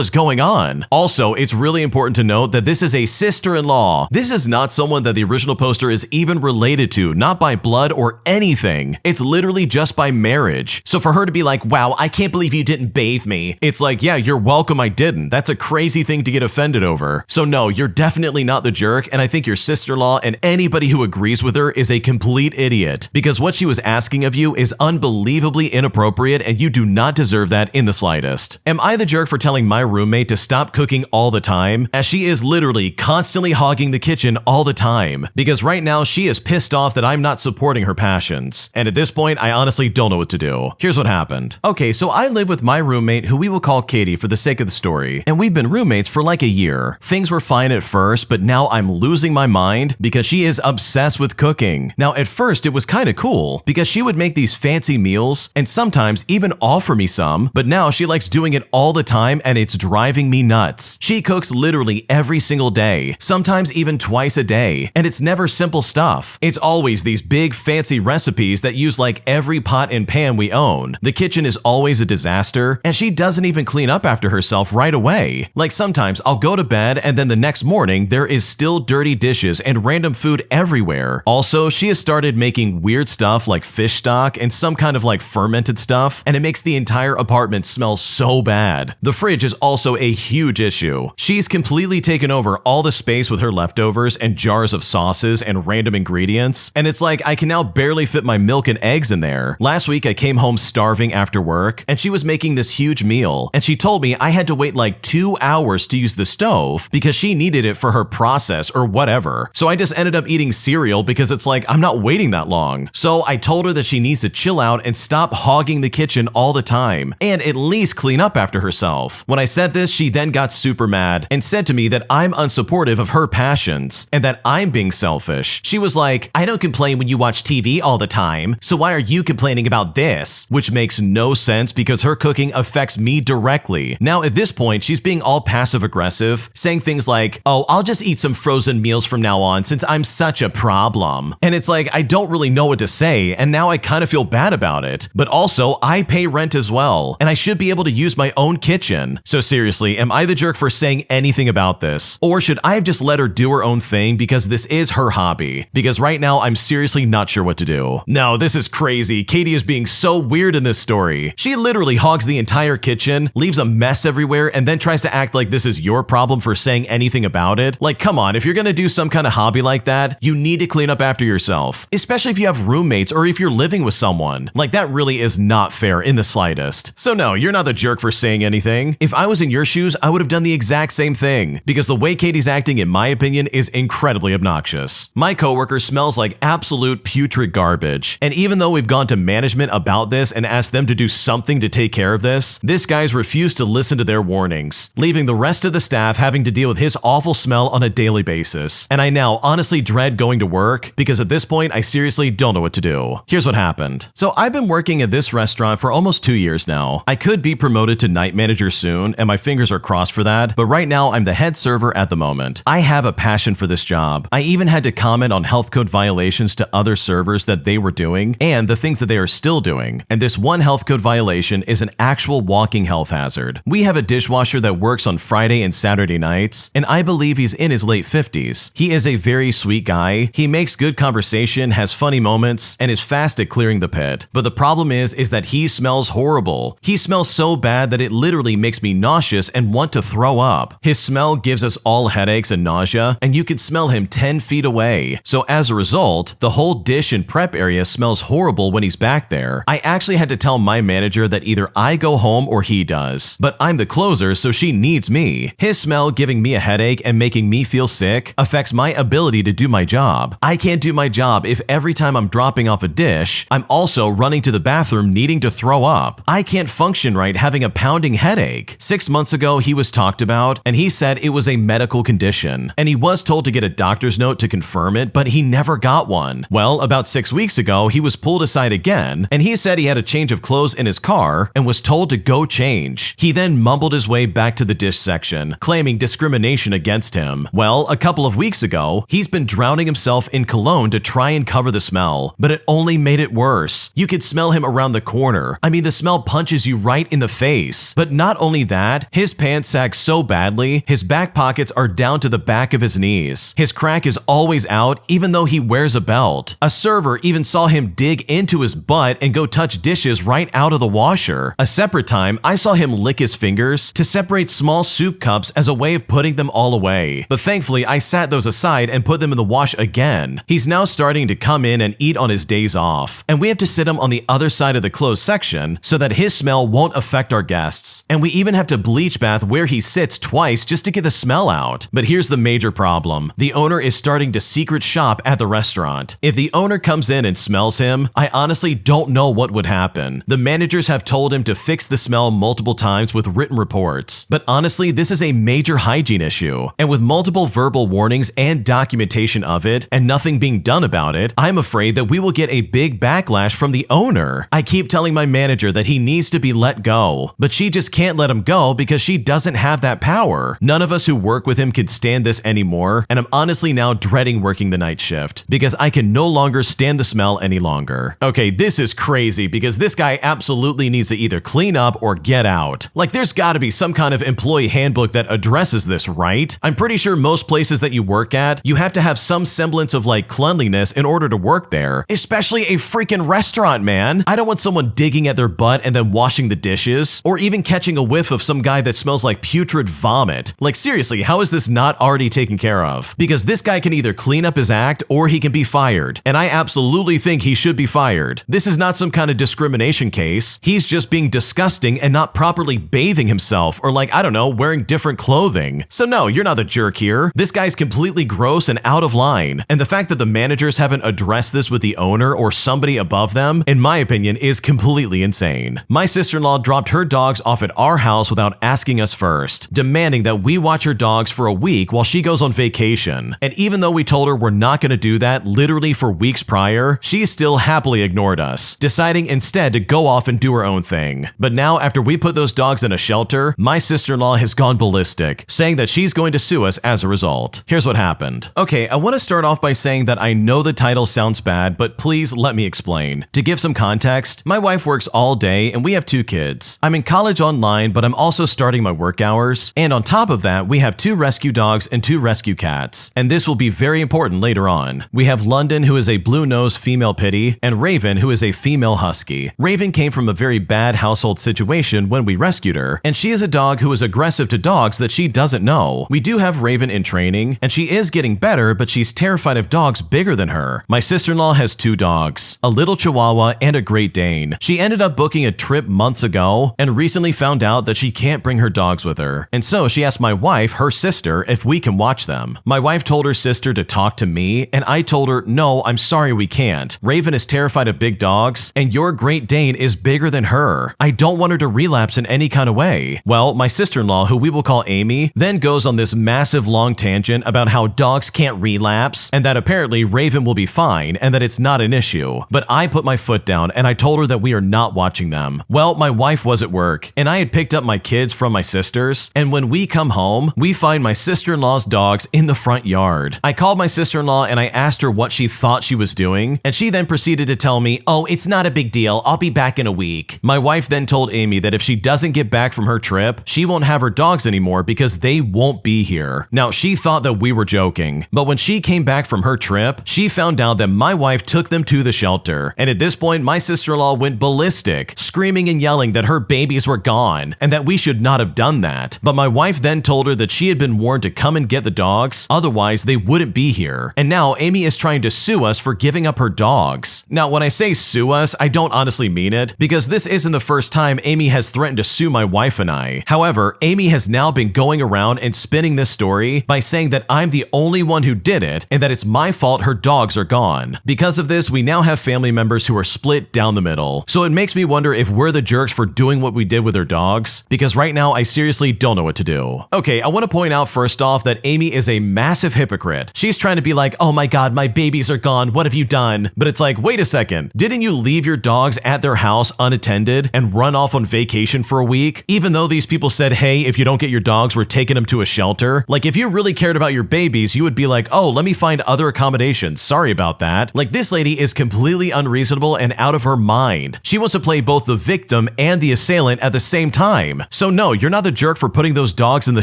is going on? Also, it's really important to note that this is a sister-in-law. This is not someone that the original poster is even related to, not by blood or anything. It's literally just by marriage. So for her to be like, wow, I can't believe you didn't bathe me. It's like, yeah, you're welcome I didn't. That's a crazy thing to get offended over. So no, you're definitely not the jerk, and I think your sister-in-law and anybody who agrees with her is a complete idiot, because what she was asking of you is unbelievably inappropriate and you do not deserve that in the slightest. Am I the jerk for telling my roommate to stop cooking all the time, as she is literally constantly hogging the kitchen all the time? Because right now she is pissed off that I'm not supporting her passions. And at this point, I honestly don't know what to do. Here's what happened. Okay, so I live with my roommate, who we will call Katie for the sake of the story, and we've been roommates for like a year. Things were fine at first, but now I'm losing my mind because she is obsessed with cooking. Now at first it was kind of cool because she would make these fancy meals and sometimes even offer me some, but now she likes doing it all the time and it's driving me nuts. She cooks literally every single day, sometimes even twice a day, and it's never simple stuff. It's always these big fancy recipes that use like every pot and pan we own. The kitchen is always a disaster, and she doesn't even clean up after herself right away. Like sometimes I'll go to bed and then the next morning there is still dirty dishes and random food everywhere. Also, she has started making weird stuff like fish stock and some kind of like fermented stuff, and it makes the entire apartment smell so bad. The fridge is also a huge issue. She's completely taken over all the space with her leftovers and jars of sauces and random ingredients, and it's like I can now barely fit my milk and eggs in there. Last week I came home starving after work, and she was making this huge meal, and she told me I had to wait like 2 hours to use the stove because she needed it for her process or whatever. So I just ended up eating cereal because it's like I'm not waiting that long. So I told her that she needs to chill out and stop hogging the kitchen all the time and at least clean up after herself. When I said this, she then got super mad and said to me that I'm unsupportive of her passions and that I'm being selfish. She was like, I don't complain when you watch TV all the time, so why are you complaining about this? Which makes no sense because her cooking affects me directly. Now at this point, she's being all passive aggressive, saying things like, oh, I'll just eat some frozen meals from now on since I'm such a problem. And it's like, I don't really know what to say, and now I kind of feel bad about it. But also, I pay rent as well, and I should be able to use my own kitchen. So seriously, am I the jerk for saying anything about this? Or should I have just let her do her own thing because this is her hobby? Because right now, I'm seriously not sure what to do. No, this is crazy. Katie is being so weird in this story. She literally hogs the entire kitchen, leaves a mess everywhere, and then tries to act like this is your problem for saying anything about it. Like, come on, if you're gonna do some kind of hobby like that, you need to clean up after yourself, especially if you have roommates or if you're living with someone. Like, that really is not fair in the slightest. So no, you're not the jerk for saying anything. If I was in your shoes, I would have done the exact same thing, because the way Katie's acting, in my opinion, is incredibly obnoxious. My coworker smells like absolute putrid garbage, and even though we've gone to management about this and asked them to do something to take care of this guy's refused to listen to their warnings, leaving the rest of the staff having to deal with his awful smell on a daily basis. And I now honestly dread going to work because at this point, I seriously don't know what to do. Here's what happened. So I've been working at this restaurant for almost 2 years years now. I could be promoted to night manager soon, and my fingers are crossed for that, but right now I'm the head server at the moment. I have a passion for this job. I even had to comment on health code violations to other servers that they were doing, and the things that they are still doing. And this one health code violation is an actual walking health hazard. We have a dishwasher that works on Friday and Saturday nights, and I believe he's in his late 50s. He is a very sweet guy. He makes good conversation, has funny moments, and is fast at clearing the pit. But the problem is that he smells horrible. He smells so bad that it literally makes me nauseous and want to throw up. His smell gives us all headaches and nausea, and you can smell him 10 feet away. So as a result, the whole dish and prep area smells horrible when he's back there. I actually had to tell my manager that either I go home or he does. But I'm the closer, so she needs me. His smell giving me a headache and making me feel sick affects my ability to do my job. I can't do my job if every time I'm dropping off a dish, I'm also running to the bathroom needing to throw up. I can't function right having a pounding headache. 6 months ago, he was talked about, and he said it was a medical condition. And he was told to get a doctor's note to confirm it, but he never got one. Well, about 6 weeks ago, he was pulled aside again, and he said he had a change of clothes in his car and was told to go change. He then mumbled his way back to the dish section, claiming discrimination against him. Well, a couple of weeks ago, he's been drowning himself in cologne to try and cover the smell, but it only made it worse. You could smell him around the corner. I mean, the smell punches you right in the face. But not only that, his pants sag so badly, his back pockets are down to the back of his knees. His crack is always out, even though he wears a belt. A server even saw him dig into his butt and go touch dishes right out of the washer. A separate time, I saw him lick his fingers to separate small soup cups as a way of putting them all away. But thankfully, I sat those aside and put them in the wash again. He's now starting to come in and eat on his days off, and we have to sit him on the other side of the closed section so that his smell won't affect our guests. And we even have to bleach bath where he sits twice just to get the smell out. But here's the major problem. The owner is starting to secret shop at the restaurant. If the owner comes in and smells him, I honestly don't know what would happen. The managers have told him to fix the smell multiple times with written reports. But honestly, this is a major hygiene issue. And with multiple verbal warnings and documentation of it, and nothing being done about it, I'm afraid that we will get a big backlash from the owner. I keep telling my manager that he needs to be let go, but she just can't let him go because she doesn't have that power. None of us who work with him can stand this anymore, and I'm honestly now dreading working the night shift because I can no longer stand the smell any longer. Okay, this is crazy because this guy absolutely needs to either clean up or get out. Like, there's gotta be some kind of employee handbook that addresses this, right? I'm pretty sure most places that you work at, you have to have some semblance of like cleanliness in order to work there, especially a freaking restaurant, man. I don't want someone digging at their butt and then washing the dishes, or even catching a whiff of some guy that smells like putrid vomit. Like, seriously, how is this not already taken care of? Because this guy can either clean up his act or he can be fired, and I absolutely think he should be fired. This is not some kind of discrimination case. He's just being disgusting and not properly bathing himself, or like, I don't know, wearing different clothing. So no, you're not the jerk here. This guy's completely gross and out of line, and the fact that the managers haven't addressed this with the owner or somebody above them, in my opinion, is completely insane. My sister-in-law dropped her dogs off at our house without asking us first, demanding that we watch her dogs for a week while she goes on vacation. And even though we told her we're not going to do that literally for weeks prior, she still happily ignored us, deciding instead to go off and do her own thing. But now, after we put those dogs in a shelter, my sister-in-law has gone ballistic, saying that she's going to sue us as a result. Here's what happened. Okay, I want to start off by saying that I know the title sounds bad, but please let me explain. To give some context, my wife works all day and we have 2 kids. I'm in college online, but I'm also starting my work hours. And on top of that, we have 2 rescue dogs and 2 rescue cats. And this will be very important later on. We have London, who is a blue-nosed female pitty, and Raven, who is a female husky. Raven came from a very bad household situation when we rescued her, and she is a dog who is aggressive to dogs that she doesn't know. We do have Raven in training, and she is getting better, but she's terrified of dogs bigger than her. My sister-in-law has 2 dogs, a little Chihuahua and a Great Dane. She ended up booking a trip months ago and recently found out that she can't bring her dogs with her. And so she asked my wife, her sister, if we can watch them. My wife told her sister to talk to me, and I told her, no, I'm sorry, we can't. Raven is terrified of big dogs, and your Great Dane is bigger than her. I don't want her to relapse in any kind of way. Well, my sister-in-law, who we will call Amy, then goes on this massive long tangent about how dogs can't relapse, and that apparently Raven will be fine, and that it's not an issue. But I put my foot down, and I told her that we are not watching them. p.m. Well, my wife was at work, and I had picked up my kids from my sisters, and when we come home, we find my sister-in-law's dogs in the front yard. I called my sister-in-law and I asked her what she thought she was doing, and she then proceeded to tell me, "Oh, it's not a big deal, I'll be back in a week." My wife then told Amy that if she doesn't get back from her trip, she won't have her dogs anymore because they won't be here. Now, she thought that we were joking, but when she came back from her trip, she found out that my wife took them to the shelter, and at this point, my sister-in-law went ballistic, screaming and yelling that her babies were gone and that we should not have done that. But my wife then told her that she had been warned to come and get the dogs, otherwise they wouldn't be here. And now Amy is trying to sue us for giving up her dogs. Now, when I say sue us, I don't honestly mean it, because this isn't the first time Amy has threatened to sue my wife and I. However, Amy has now been going around and spinning this story by saying that I'm the only one who did it and that it's my fault her dogs are gone. Because of this, we now have family members who are split down the middle. So it makes me wonder if we're the jerks for doing what we did with her dogs, because right now I seriously don't know what to do. Okay, I want to point out first off that Amy is a massive hypocrite. She's trying to be like, "Oh my god, my babies are gone, what have you done?" But it's like, wait a second, didn't you leave your dogs at their house unattended and run off on vacation for a week? Even though these people said, "Hey, if you don't get your dogs, we're taking them to a shelter." Like, if you really cared about your babies, you would be like, "Oh, let me find other accommodations. Sorry about that." Like, this lady is completely unreasonable and out of her mind. She wants to play both the victim and the assailant at the same time. So no, you're not the jerk for putting those dogs in the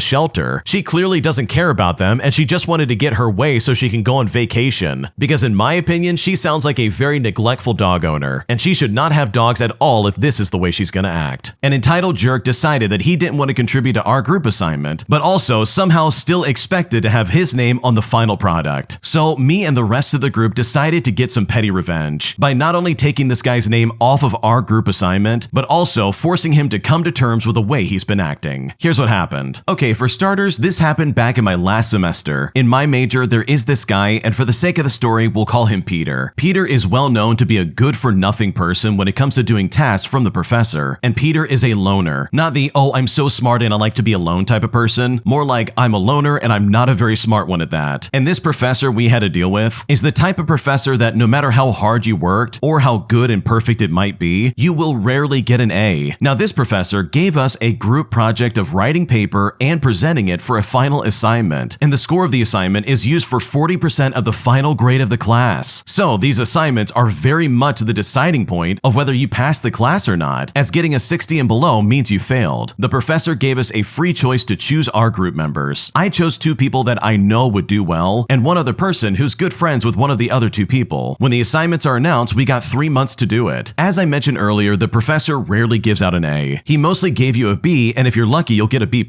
shelter. She clearly doesn't care about them, and she just wanted to get her way so she can go on vacation. Because in my opinion, she sounds like a very neglectful dog owner, and she should not have dogs at all if this is the way she's gonna act. An entitled jerk decided that he didn't want to contribute to our group assignment, but also somehow still expected to have his name on the final product. So me and the rest of the group decided to get some petty revenge by not only taking this guy's name off of our group assignment, but also forcing him to come to terms with the way he's been acting. Here's what happened. Okay, for starters, this happened back in my last semester. In my major, there is this guy, and for the sake of the story, we'll call him Peter. Peter is well known to be a good-for-nothing person when it comes to doing tasks from the professor, and Peter is a loner. Not the, "Oh, I'm so smart and I like to be alone" type of person, more like, "I'm a loner and I'm not a very smart one at that." And this professor we had to deal with is the type of professor that no matter how hard you worked or how good and perfect it might be, you will rarely get an A. Now, this professor gave us a group project of writing paper and presenting it for a final assignment, and the score of the assignment is used for 40% of the final grade of the class. So these assignments are very much the deciding point of whether you pass the class or not, as getting a 60 and below means you failed. The professor gave us a free choice to choose our group members. I chose 2 people that I know would do well, and one other person who's good friends with one of the other 2 people. When the assignments are announced, we got 3 months to do it. As I mentioned earlier, the professor rarely gives out an A. He mostly gave you a B, and if you're lucky, you'll get a B+.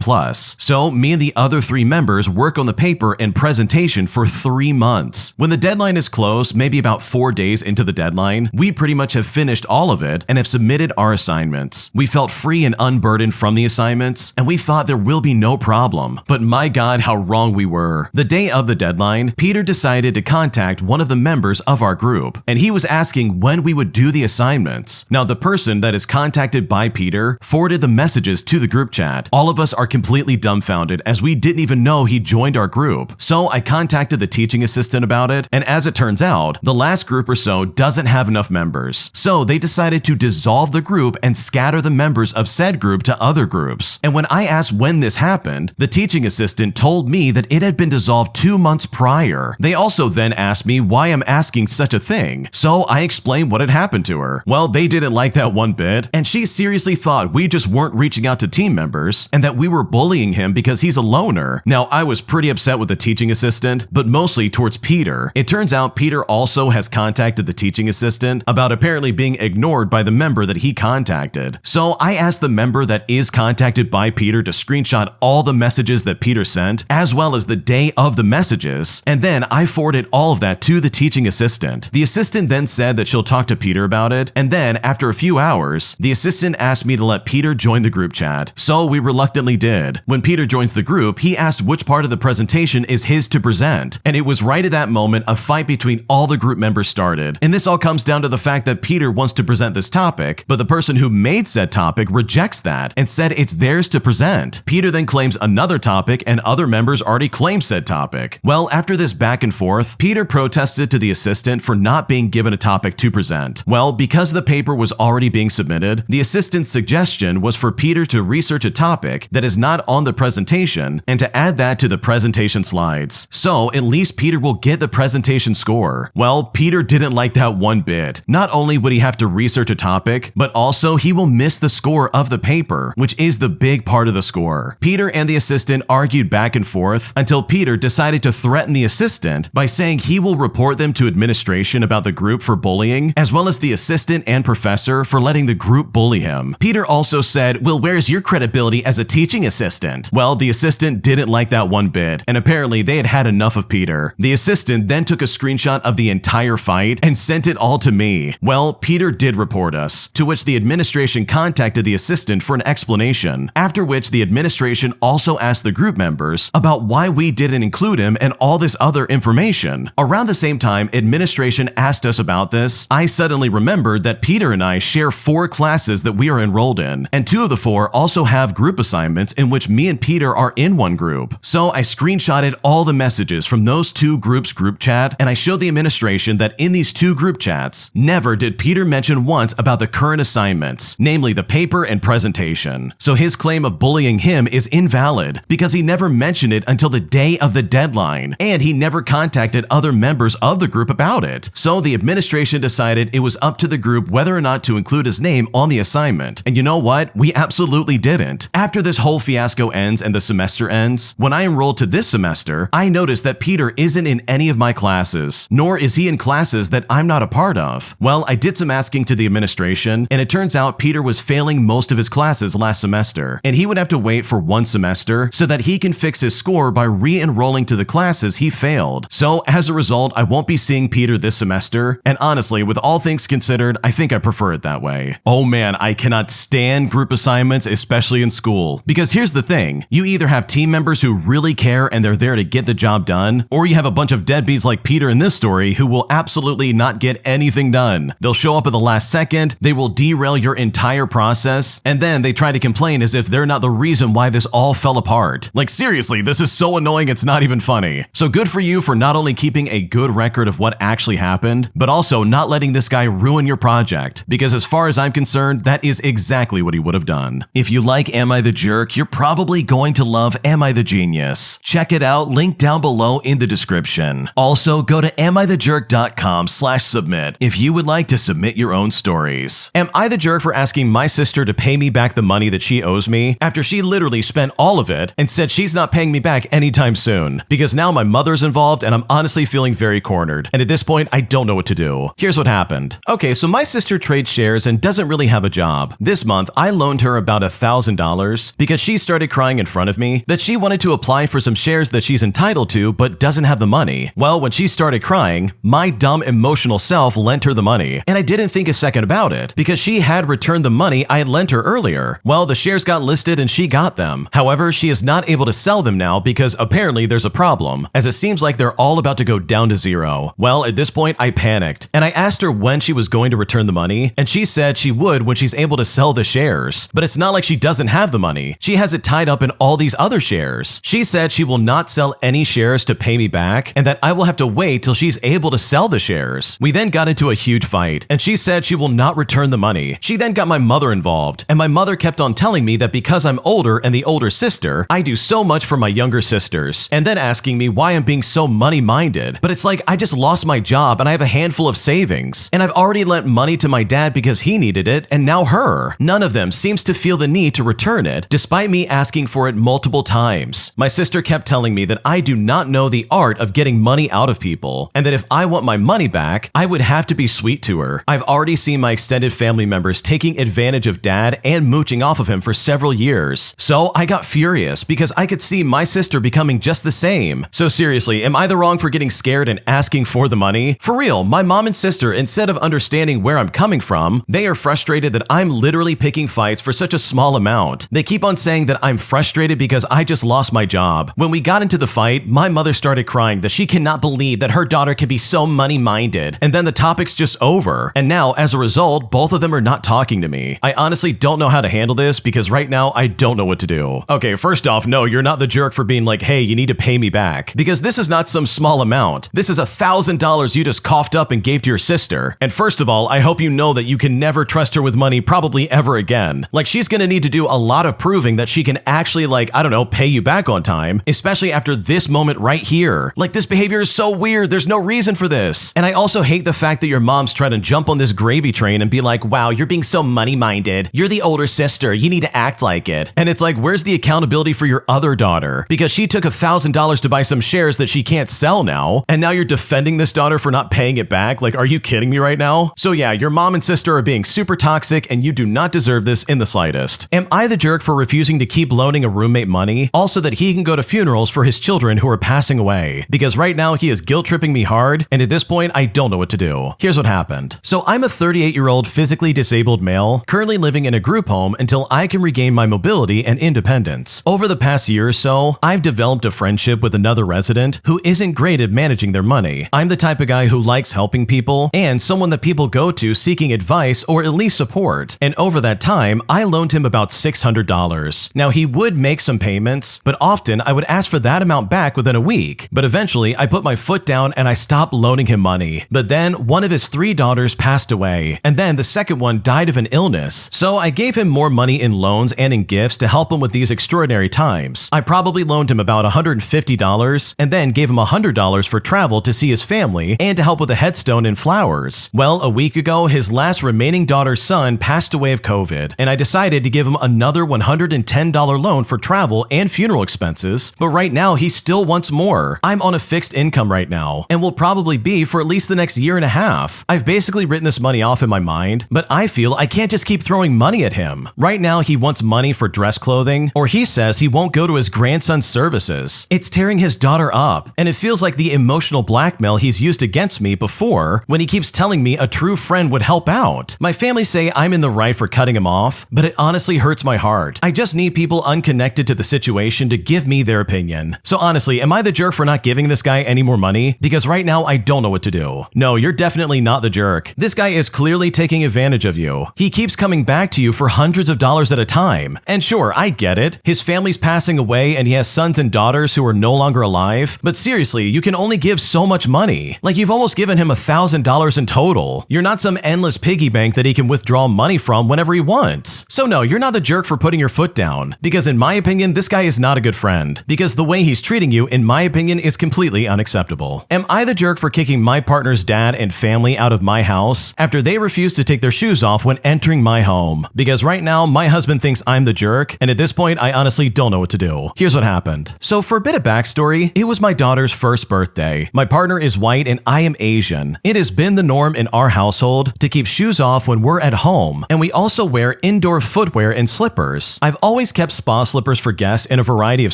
So me and the other 3 members work on the paper and presentation for 3 months. When the deadline is close, maybe about 4 days into the deadline, we pretty much have finished all of it and have submitted our assignments. We felt free and unburdened from the assignments, and we thought there will be no problem. But my god, how wrong we were. The day of the deadline, Peter decided to contact one of the members of our group, and he was asking when we would do the assignments. Now, the person that is contacted by Peter forwarded the messages to the group chat. All of us are completely dumbfounded as we didn't even know he joined our group. So I contacted the teaching assistant about it, and as it turns out, the last group or so doesn't have enough members. So they decided to dissolve the group and scatter the members of said group to other groups. And when I asked when this happened, the teaching assistant told me that it had been dissolved 2 months prior. They also then asked me why I'm asking such a thing, so I explained what had happened to her. Well, they didn't like that one bit, and she seriously thought we just weren't reaching out to team members and that we were bullying him because he's a loner. Now, I was pretty upset with the teaching assistant, but mostly towards Peter. It turns out Peter also has contacted the teaching assistant about apparently being ignored by the member that he contacted. So I asked the member that is contacted by Peter to screenshot all the messages that Peter sent, as well as the day of the messages, and then I forwarded all of that to the teaching assistant. The assistant then said that she'll talk to Peter about it, and then after a few hours, the assistant asked me to let Peter join the group chat, so we reluctantly did. When Peter joins the group, he asked which part of the presentation is his to present, and it was right at that moment a fight between all the group members started. And this all comes down to the fact that Peter wants to present this topic, but the person who made said topic rejects that and said it's theirs to present. Peter then claims another topic, and other members already claimed said topic. Well, after this back and forth, Peter protested to the assistant for not being given a topic to present. Well, because the paper was already being being submitted, the assistant's suggestion was for Peter to research a topic that is not on the presentation and to add that to the presentation slides. So at least Peter will get the presentation score. Well, Peter didn't like that one bit. Not only would he have to research a topic, but also he will miss the score of the paper, which is the big part of the score. Peter and the assistant argued back and forth until Peter decided to threaten the assistant by saying he will report them to administration about the group for bullying, as well as the assistant and professor for letting the group bully him. Peter also said, "Well, where's your credibility as a teaching assistant?" Well, the assistant didn't like that one bit, and apparently they had had enough of Peter. The assistant then took a screenshot of the entire fight and sent it all to me. Well, Peter did report us, to which the administration contacted the assistant for an explanation, after which the administration also asked the group members about why we didn't include him and all this other information. Around the same time administration asked us about this, I suddenly remembered that Peter and I share 4 classes that we are enrolled in, and 2 of the 4 also have group assignments in which me and Peter are in one group. So I screenshotted all the messages from those 2 groups' group chat, and I showed the administration that in these 2 group chats, never did Peter mention once about the current assignments, namely the paper and presentation. So his claim of bullying him is invalid because he never mentioned it until the day of the deadline, and he never contacted other members of the group about it. So the administration decided it was up to the group whether or not to include his name on the assignment. And you know what? We absolutely didn't. After this whole fiasco ends and the semester ends, when I enrolled to this semester, I noticed that Peter isn't in any of my classes, nor is he in classes that I'm not a part of. Well, I did some asking to the administration, and it turns out Peter was failing most of his classes last semester, and he would have to wait for 1 semester so that he can fix his score by re-enrolling to the classes he failed. So as a result, I won't be seeing Peter this semester, and honestly, with all things considered, I think I prefer it that way. Oh man, I cannot stand group assignments, especially in school. Because here's the thing, you either have team members who really care and they're there to get the job done, or you have a bunch of deadbeats like Peter in this story who will absolutely not get anything done. They'll show up at the last second, they will derail your entire process, and then they try to complain as if they're not the reason why this all fell apart. Like seriously, this is so annoying it's not even funny. So good for you for not only keeping a good record of what actually happened, but also not letting this guy ruin your project, because as far as I'm concerned, that is exactly what he would have done. If you like Am I the Jerk, you're probably going to love Am I the Genius. Check it out, link down below in the description. Also, go to amithejerk.com/submit if you would like to submit your own stories. Am I the jerk for asking my sister to pay me back the money that she owes me after she literally spent all of it and said she's not paying me back anytime soon? Because now my mother's involved and I'm honestly feeling very cornered, and at this point I don't know what to do. Here's what happened. Okay, so my sister trades shares and doesn't really have a job. This month I loaned her about $1,000 because she started crying in front of me that she wanted to apply for some shares that she's entitled to but doesn't have the money. Well, when she started crying, my dumb emotional self lent her the money, and I didn't think a second about it because she had returned the money I had lent her earlier. Well, the shares got listed and she got them. However, she is not able to sell them now because apparently there's a problem, as it seems like they're all about to go down to zero. Well, at this point I panicked, and I asked her when she was going to return the money, and she said she would when she's able to sell the shares. But it's not like she doesn't have the money. She has it tied up in all these other shares. She said she will not sell any shares to pay me back, and that I will have to wait till she's able to sell the shares. We then got into a huge fight, and she said she will not return the money. She then got my mother involved, and my mother kept on telling me that because I'm older and the older sister, I do so much for my younger sisters, and then asking me why I'm being so money-minded. But it's like I just lost my job and I have a handful of savings, and I've already lent money to my dad because he needed it, and now her. None of them seems to feel the need to return it, despite me asking for it multiple times. My sister kept telling me that I do not know the art of getting money out of people, and that if I want my money back, I would have to be sweet to her. I've already seen my extended family members taking advantage of dad and mooching off of him for several years. So I got furious because I could see my sister becoming just the same. So seriously, am I the wrong for getting scared and asking for the money? For real, my mom and sister, instead of understanding where I'm coming from, they are frustrated that I'm literally picking fights for such a small amount. They keep on saying that I'm frustrated because I just lost my job. When we got into the fight, my mother started crying that she cannot believe that her daughter can be so money-minded, and then the topic's just over. And now, as a result, both of them are not talking to me. I honestly don't know how to handle this because right now I don't know what to do. Okay, first off, no, you're not the jerk for being like, hey, you need to pay me back, because this is not some small amount. This is $1,000 you just coughed up and gave to your sister. And first of all, I hope you know that you can never never trust her with money probably ever again. Like, she's gonna need to do a lot of proving that she can actually, like, I don't know, pay you back on time, especially after this moment right here. Like, this behavior is so weird, there's no reason for this. And I also hate the fact that your mom's trying to jump on this gravy train and be like, wow, you're being so money-minded. You're the older sister, you need to act like it. And it's like, where's the accountability for your other daughter? Because she took $1,000 to buy some shares that she can't sell now, and now you're defending this daughter for not paying it back? Like, are you kidding me right now? So yeah, your mom and sister are being super toxic, and you do not deserve this in the slightest. Am I the jerk for refusing to keep loaning a roommate money? Also that he can go to funerals for his children who are passing away. Because right now he is guilt-tripping me hard, and at this point I don't know what to do. Here's what happened. So I'm a 38-year-old physically disabled male, currently living in a group home until I can regain my mobility and independence. Over the past year or so, I've developed a friendship with another resident who isn't great at managing their money. I'm the type of guy who likes helping people, and someone that people go to seeking advice or at least support. And over that time, I loaned him about $600. Now, he would make some payments, but often I would ask for that amount back within a week. But eventually, I put my foot down and I stopped loaning him money. But then, one of his 3 daughters passed away, and then the second one died of an illness. So I gave him more money in loans and in gifts to help him with these extraordinary times. I probably loaned him about $150 and then gave him $100 for travel to see his family and to help with a headstone and flowers. Well, a week ago, his last remaining daughter's son passed away of COVID, and I decided to give him another $110 loan for travel and funeral expenses, but right now he still wants more. I'm on a fixed income right now, and will probably be for at least the next year and a half. I've basically written this money off in my mind, but I feel I can't just keep throwing money at him. Right now he wants money for dress clothing, or he says he won't go to his grandson's services. It's tearing his daughter up, and it feels like the emotional blackmail he's used against me before when he keeps telling me a true friend would help out. My family say I'm in the right for cutting him off, but it honestly hurts my heart. I just need people unconnected to the situation to give me their opinion. So honestly, am I the jerk for not giving this guy any more money? Because right now I don't know what to do. No, you're definitely not the jerk. This guy is clearly taking advantage of you. He keeps coming back to you for hundreds of dollars at a time. And sure, I get it. His family's passing away and he has sons and daughters who are no longer alive. But seriously, you can only give so much money. Like, you've almost given him $1,000 in total. You're not some endless piggy bank that he can withdraw money from whenever he wants. So no, you're not the jerk for putting your foot down. Because in my opinion, this guy is not a good friend. Because the way he's treating you, in my opinion, is completely unacceptable. Am I the jerk for kicking my partner's dad and family out of my house after they refused to take their shoes off when entering my home? Because right now, my husband thinks I'm the jerk, and at this point, I honestly don't know what to do. Here's what happened. So for a bit of backstory, it was my daughter's first birthday. My partner is white and I am Asian. It has been the norm in our household to keep shoes off when we're at home, and we also wear indoor footwear and slippers. I've always kept spa slippers for guests in a variety of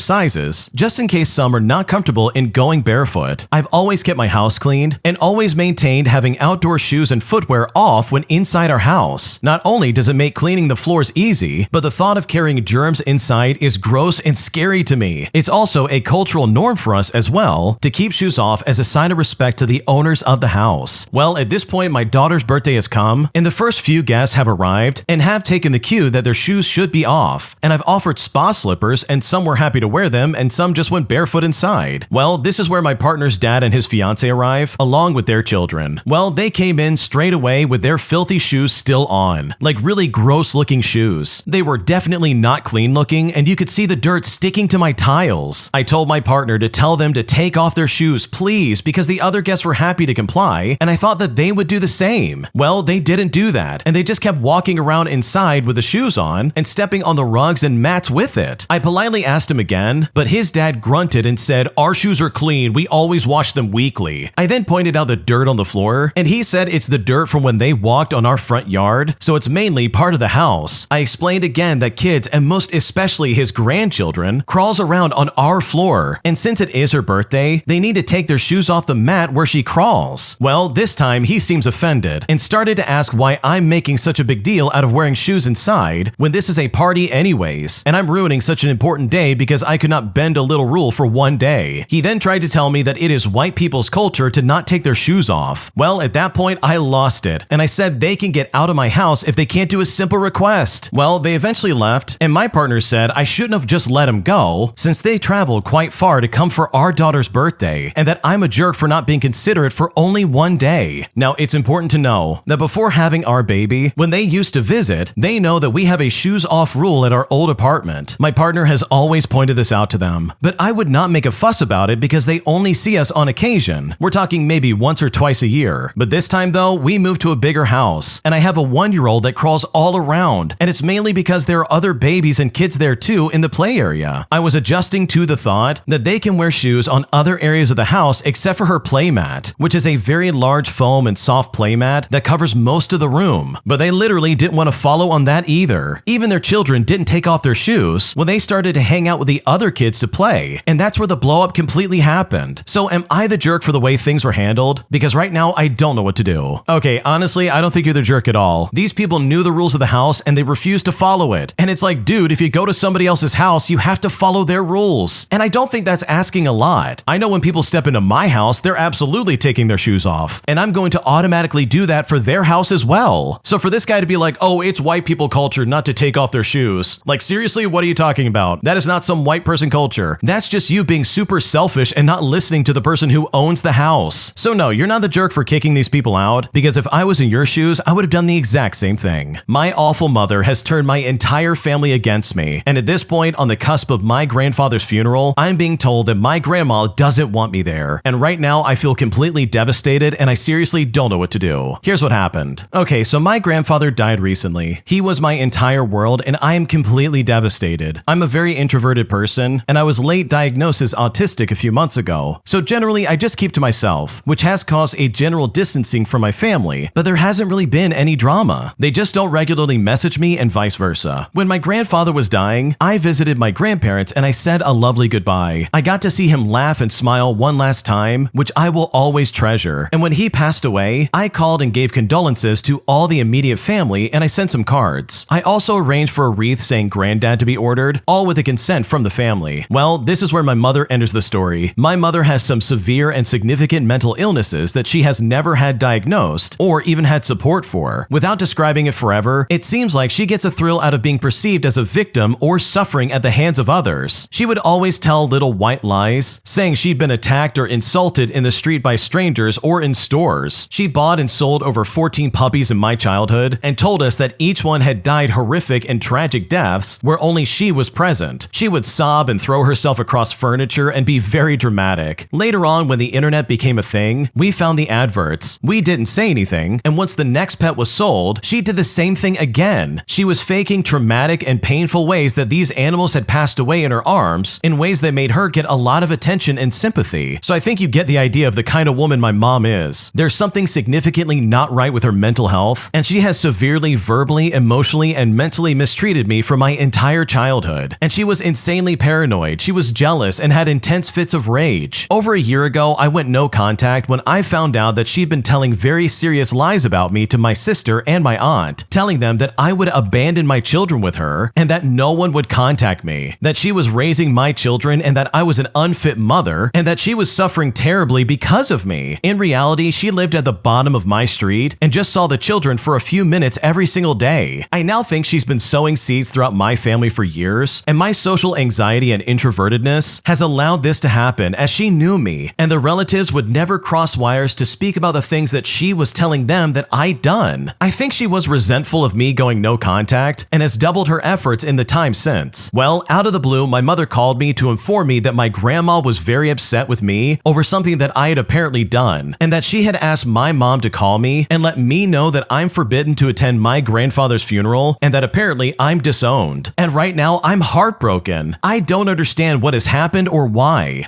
sizes, just in case some are not comfortable in going barefoot. I've always kept my house cleaned and always maintained having outdoor shoes and footwear off when inside our house. Not only does it make cleaning the floors easy, but the thought of carrying germs inside is gross and scary to me. It's also a cultural norm for us as well to keep shoes off as a sign of respect to the owners of the house. Well, at this point, my daughter's birthday has come, and the first few guests have arrived and have taken the cue that their shoes should be off. And I've offered spa slippers, and some were happy to wear them, and some just went barefoot inside. Well, this is where my partner's dad and his fiance arrive, along with their children. Well, they came in straight away with their filthy shoes still on, like really gross looking shoes. They were definitely not clean looking, and you could see the dirt sticking to my tiles. I told my partner to tell them to take off their shoes, please, because the other guests were happy to comply, and I thought that they would do the same. Well, they didn't do that, and they just kept walking around inside with the shoes on and stepping on the rugs and mats with it. I politely asked him again, but his dad grunted and said, "Our shoes are clean, we always wash them weekly." I then pointed out the dirt on the floor, and he said it's the dirt from when they walked on our front yard, so it's mainly part of the house. I explained again that kids, and most especially his grandchildren, crawls around on our floor, and since it is her birthday, they need to take their shoes off the mat where she crawls. Well, this time he seems offended and started to ask why I'm making such a big deal out of wearing shoes inside when this is a party anyways, and I'm ruining such an important day because I could not bend a little rule for one day. He then tried to tell me that it is white people's culture to not take their shoes off. Well, at that point, I lost it, and I said they can get out of my house if they can't do a simple request. Well, they eventually left, and my partner said I shouldn't have just let them go since they traveled quite far to come for our daughter's birthday, and that I'm a jerk for not being considerate for only one day. Now, it's important to know that before having having our baby, when they used to visit, they know that we have a shoes-off rule at our old apartment. My partner has always pointed this out to them, but I would not make a fuss about it because they only see us on occasion. We're talking maybe once or twice a year. But this time though, we moved to a bigger house, and I have a 1-year-old that crawls all around, and it's mainly because there are other babies and kids there too in the play area. I was adjusting to the thought that they can wear shoes on other areas of the house except for her playmat, which is a very large foam and soft playmat that covers most of the room. But they literally didn't want to follow on that either. Even their children didn't take off their shoes when they started to hang out with the other kids to play, and that's where the blow up completely happened. So am I the jerk for the way things were handled? Because right now I don't know what to do. Okay, honestly, I don't think you're the jerk at all. These people knew the rules of the house and they refused to follow it. And it's like, dude, if you go to somebody else's house, you have to follow their rules. And I don't think that's asking a lot. I know when people step into my house, they're absolutely taking their shoes off, and I'm going to automatically do that for their house as well. So for this guy to be like, oh, it's white people culture not to take off their shoes. Like, seriously, what are you talking about? That is not some white person culture. That's just you being super selfish and not listening to the person who owns the house. So no, you're not the jerk for kicking these people out, because if I was in your shoes, I would have done the exact same thing. My awful mother has turned my entire family against me, and at this point, on the cusp of my grandfather's funeral, I'm being told that my grandma doesn't want me there. And right now, I feel completely devastated, and I seriously don't know what to do. Here's what happened. Okay, so my grandfather died recently. He was my entire world, and I am completely devastated. I'm a very introverted person, and I was late diagnosed as autistic a few months ago. So generally, I just keep to myself, which has caused a general distancing from my family, but there hasn't really been any drama. They just don't regularly message me and vice versa. When my grandfather was dying, I visited my grandparents and I said a lovely goodbye. I got to see him laugh and smile one last time, which I will always treasure. And when he passed away, I called and gave condolences to all the immediate family, and I sent some cards. I also arranged for a wreath saying granddad to be ordered, all with the consent from the family. Well, this is where my mother enters the story. My mother has some severe and significant mental illnesses that she has never had diagnosed or even had support for. Without describing it forever, it seems like she gets a thrill out of being perceived as a victim or suffering at the hands of others. She would always tell little white lies, saying she'd been attacked or insulted in the street by strangers or in stores. She bought and sold over 14 puppies in my childhood and told us that each one had died horrific and tragic deaths where only she was present. She would sob and throw herself across furniture and be very dramatic. Later on, when the internet became a thing, we found the adverts. We didn't say anything, and once the next pet was sold, she did the same thing again. She was faking traumatic and painful ways that these animals had passed away in her arms in ways that made her get a lot of attention and sympathy. So I think you get the idea of the kind of woman my mom is. There's something significantly not right with her mental health, and she has severely verbally, emotionally, and mentally mistreated me for my entire childhood. And she was insanely paranoid, she was jealous, and had intense fits of rage. Over a year ago, I went no contact when I found out that she'd been telling very serious lies about me to my sister and my aunt, telling them that I would abandon my children with her and that no one would contact me, that she was raising my children and that I was an unfit mother, and that she was suffering terribly because of me. In reality, she lived at the bottom of my street and just saw the children for a few minutes every single day. I now think she's been sowing seeds throughout my family for years, and my social anxiety and introvertedness has allowed this to happen as she knew me, and the relatives would never cross wires to speak about the things that she was telling them that I'd done. I think she was resentful of me going no contact and has doubled her efforts in the time since. Well, out of the blue, my mother called me to inform me that my grandma was very upset with me over something that I had apparently done, and that she had asked my mom to call me and let me know that I'm forbidden to attend my grandfather's funeral and that apparently I'm disowned. And right now, I'm heartbroken. I don't understand what has happened or why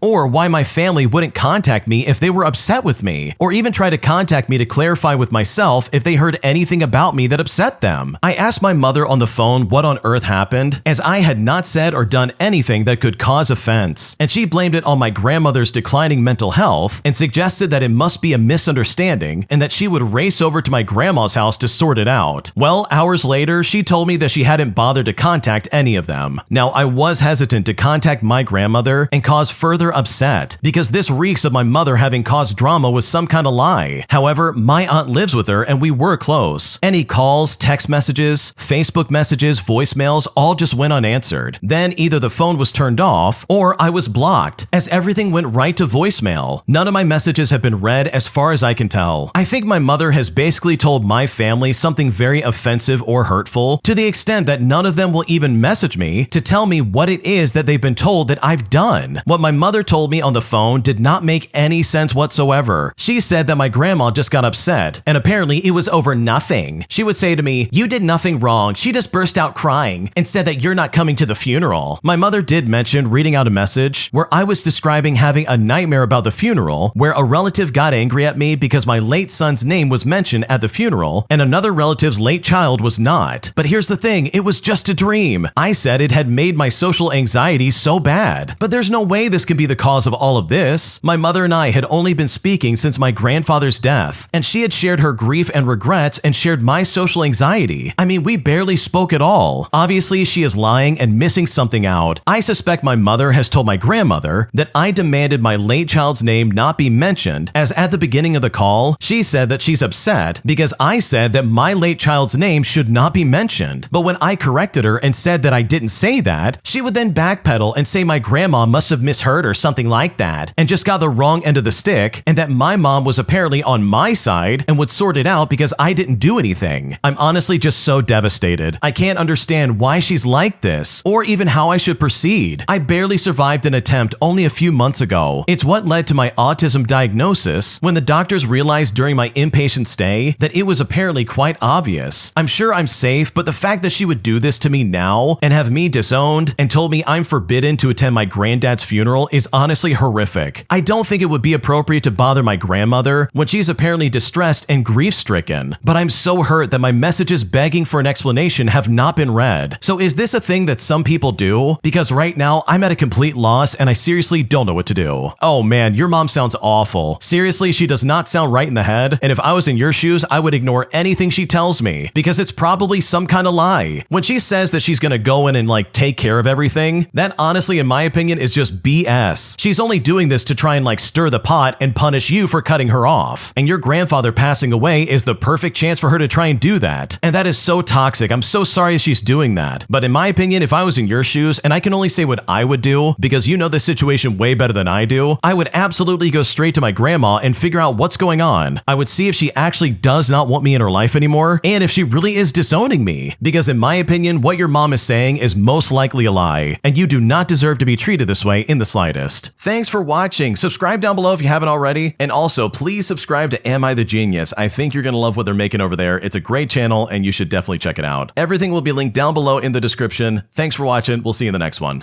my family wouldn't contact me if they were upset with me, or even try to contact me to clarify with myself if they heard anything about me that upset them. I asked my mother on the phone what on earth happened, as I had not said or done anything that could cause offense, and she blamed it on my grandmother's declining mental health and suggested that it must be a misunderstanding and that she would race over to my grandma's house to sort it out. Well, hours later, she told me that she hadn't bothered to contact any of them. Now, I was hesitant to contact my grandmother and cause further upset, because this reeks of my mother having caused drama with some kind of lie. However, my aunt lives with her and we were close. Any calls, text messages, Facebook messages, voicemails all just went unanswered. Then either the phone was turned off or I was blocked, as everything went right to voicemail. None of my messages have been read as far as I can tell. I think my mother has basically told told my family something very offensive or hurtful, to the extent that none of them will even message me to tell me what it is that they've been told that I've done. What my mother told me on the phone did not make any sense whatsoever. She said that my grandma just got upset, and apparently it was over nothing. She would say to me, "You did nothing wrong. She just burst out crying and said that you're not coming to the funeral." My mother did mention reading out a message where I was describing having a nightmare about the funeral, where a relative got angry at me because my late son's name was mentioned at the funeral and another relative's late child was not. But here's the thing, it was just a dream. I said it had made my social anxiety so bad. But there's no way this can be the cause of all of this. My mother and I had only been speaking since my grandfather's death, and she had shared her grief and regrets and shared my social anxiety. I mean, we barely spoke at all. Obviously, she is lying and missing something out. I suspect my mother has told my grandmother that I demanded my late child's name not be mentioned, as at the beginning of the call, she said that she's upset because I said that my late child's name should not be mentioned. But when I corrected her and said that I didn't say that, she would then backpedal and say my grandma must have misheard or something like that and just got the wrong end of the stick, and that my mom was apparently on my side and would sort it out because I didn't do anything. I'm honestly just so devastated. I can't understand why she's like this or even how I should proceed. I barely survived an attempt only a few months ago. It's what led to my autism diagnosis when the doctors realized during my inpatient stay that it was apparently quite obvious. I'm sure I'm safe, but the fact that she would do this to me now and have me disowned and told me I'm forbidden to attend my granddad's funeral is honestly horrific. I don't think it would be appropriate to bother my grandmother when she's apparently distressed and grief-stricken, but I'm so hurt that my messages begging for an explanation have not been read. So is this a thing that some people do? Because right now I'm at a complete loss and I seriously don't know what to do. Oh man, your mom sounds awful. Seriously, she does not sound right in the head, and if I was in your shoes, I would ignore anything she tells me because it's probably some kind of lie. When she says that she's gonna go in and take care of everything, that honestly, in my opinion, is just BS. She's only doing this to try and stir the pot and punish you for cutting her off. And your grandfather passing away is the perfect chance for her to try and do that. And that is so toxic. I'm so sorry she's doing that. But in my opinion, if I was in your shoes, and I can only say what I would do because you know the situation way better than I do, I would absolutely go straight to my grandma and figure out what's going on. I would see if she actually does not want me in her life anymore and if she really is disowning me. Because in my opinion, what your mom is saying is most likely a lie, and you do not deserve to be treated this way in the slightest. Thanks for watching. Subscribe down below if you haven't already, and also please subscribe to Am I the Genius? I think you're gonna love what they're making over there. It's a great channel and you should definitely check it out. Everything will be linked down below in the description. Thanks for watching. We'll see you in the next one.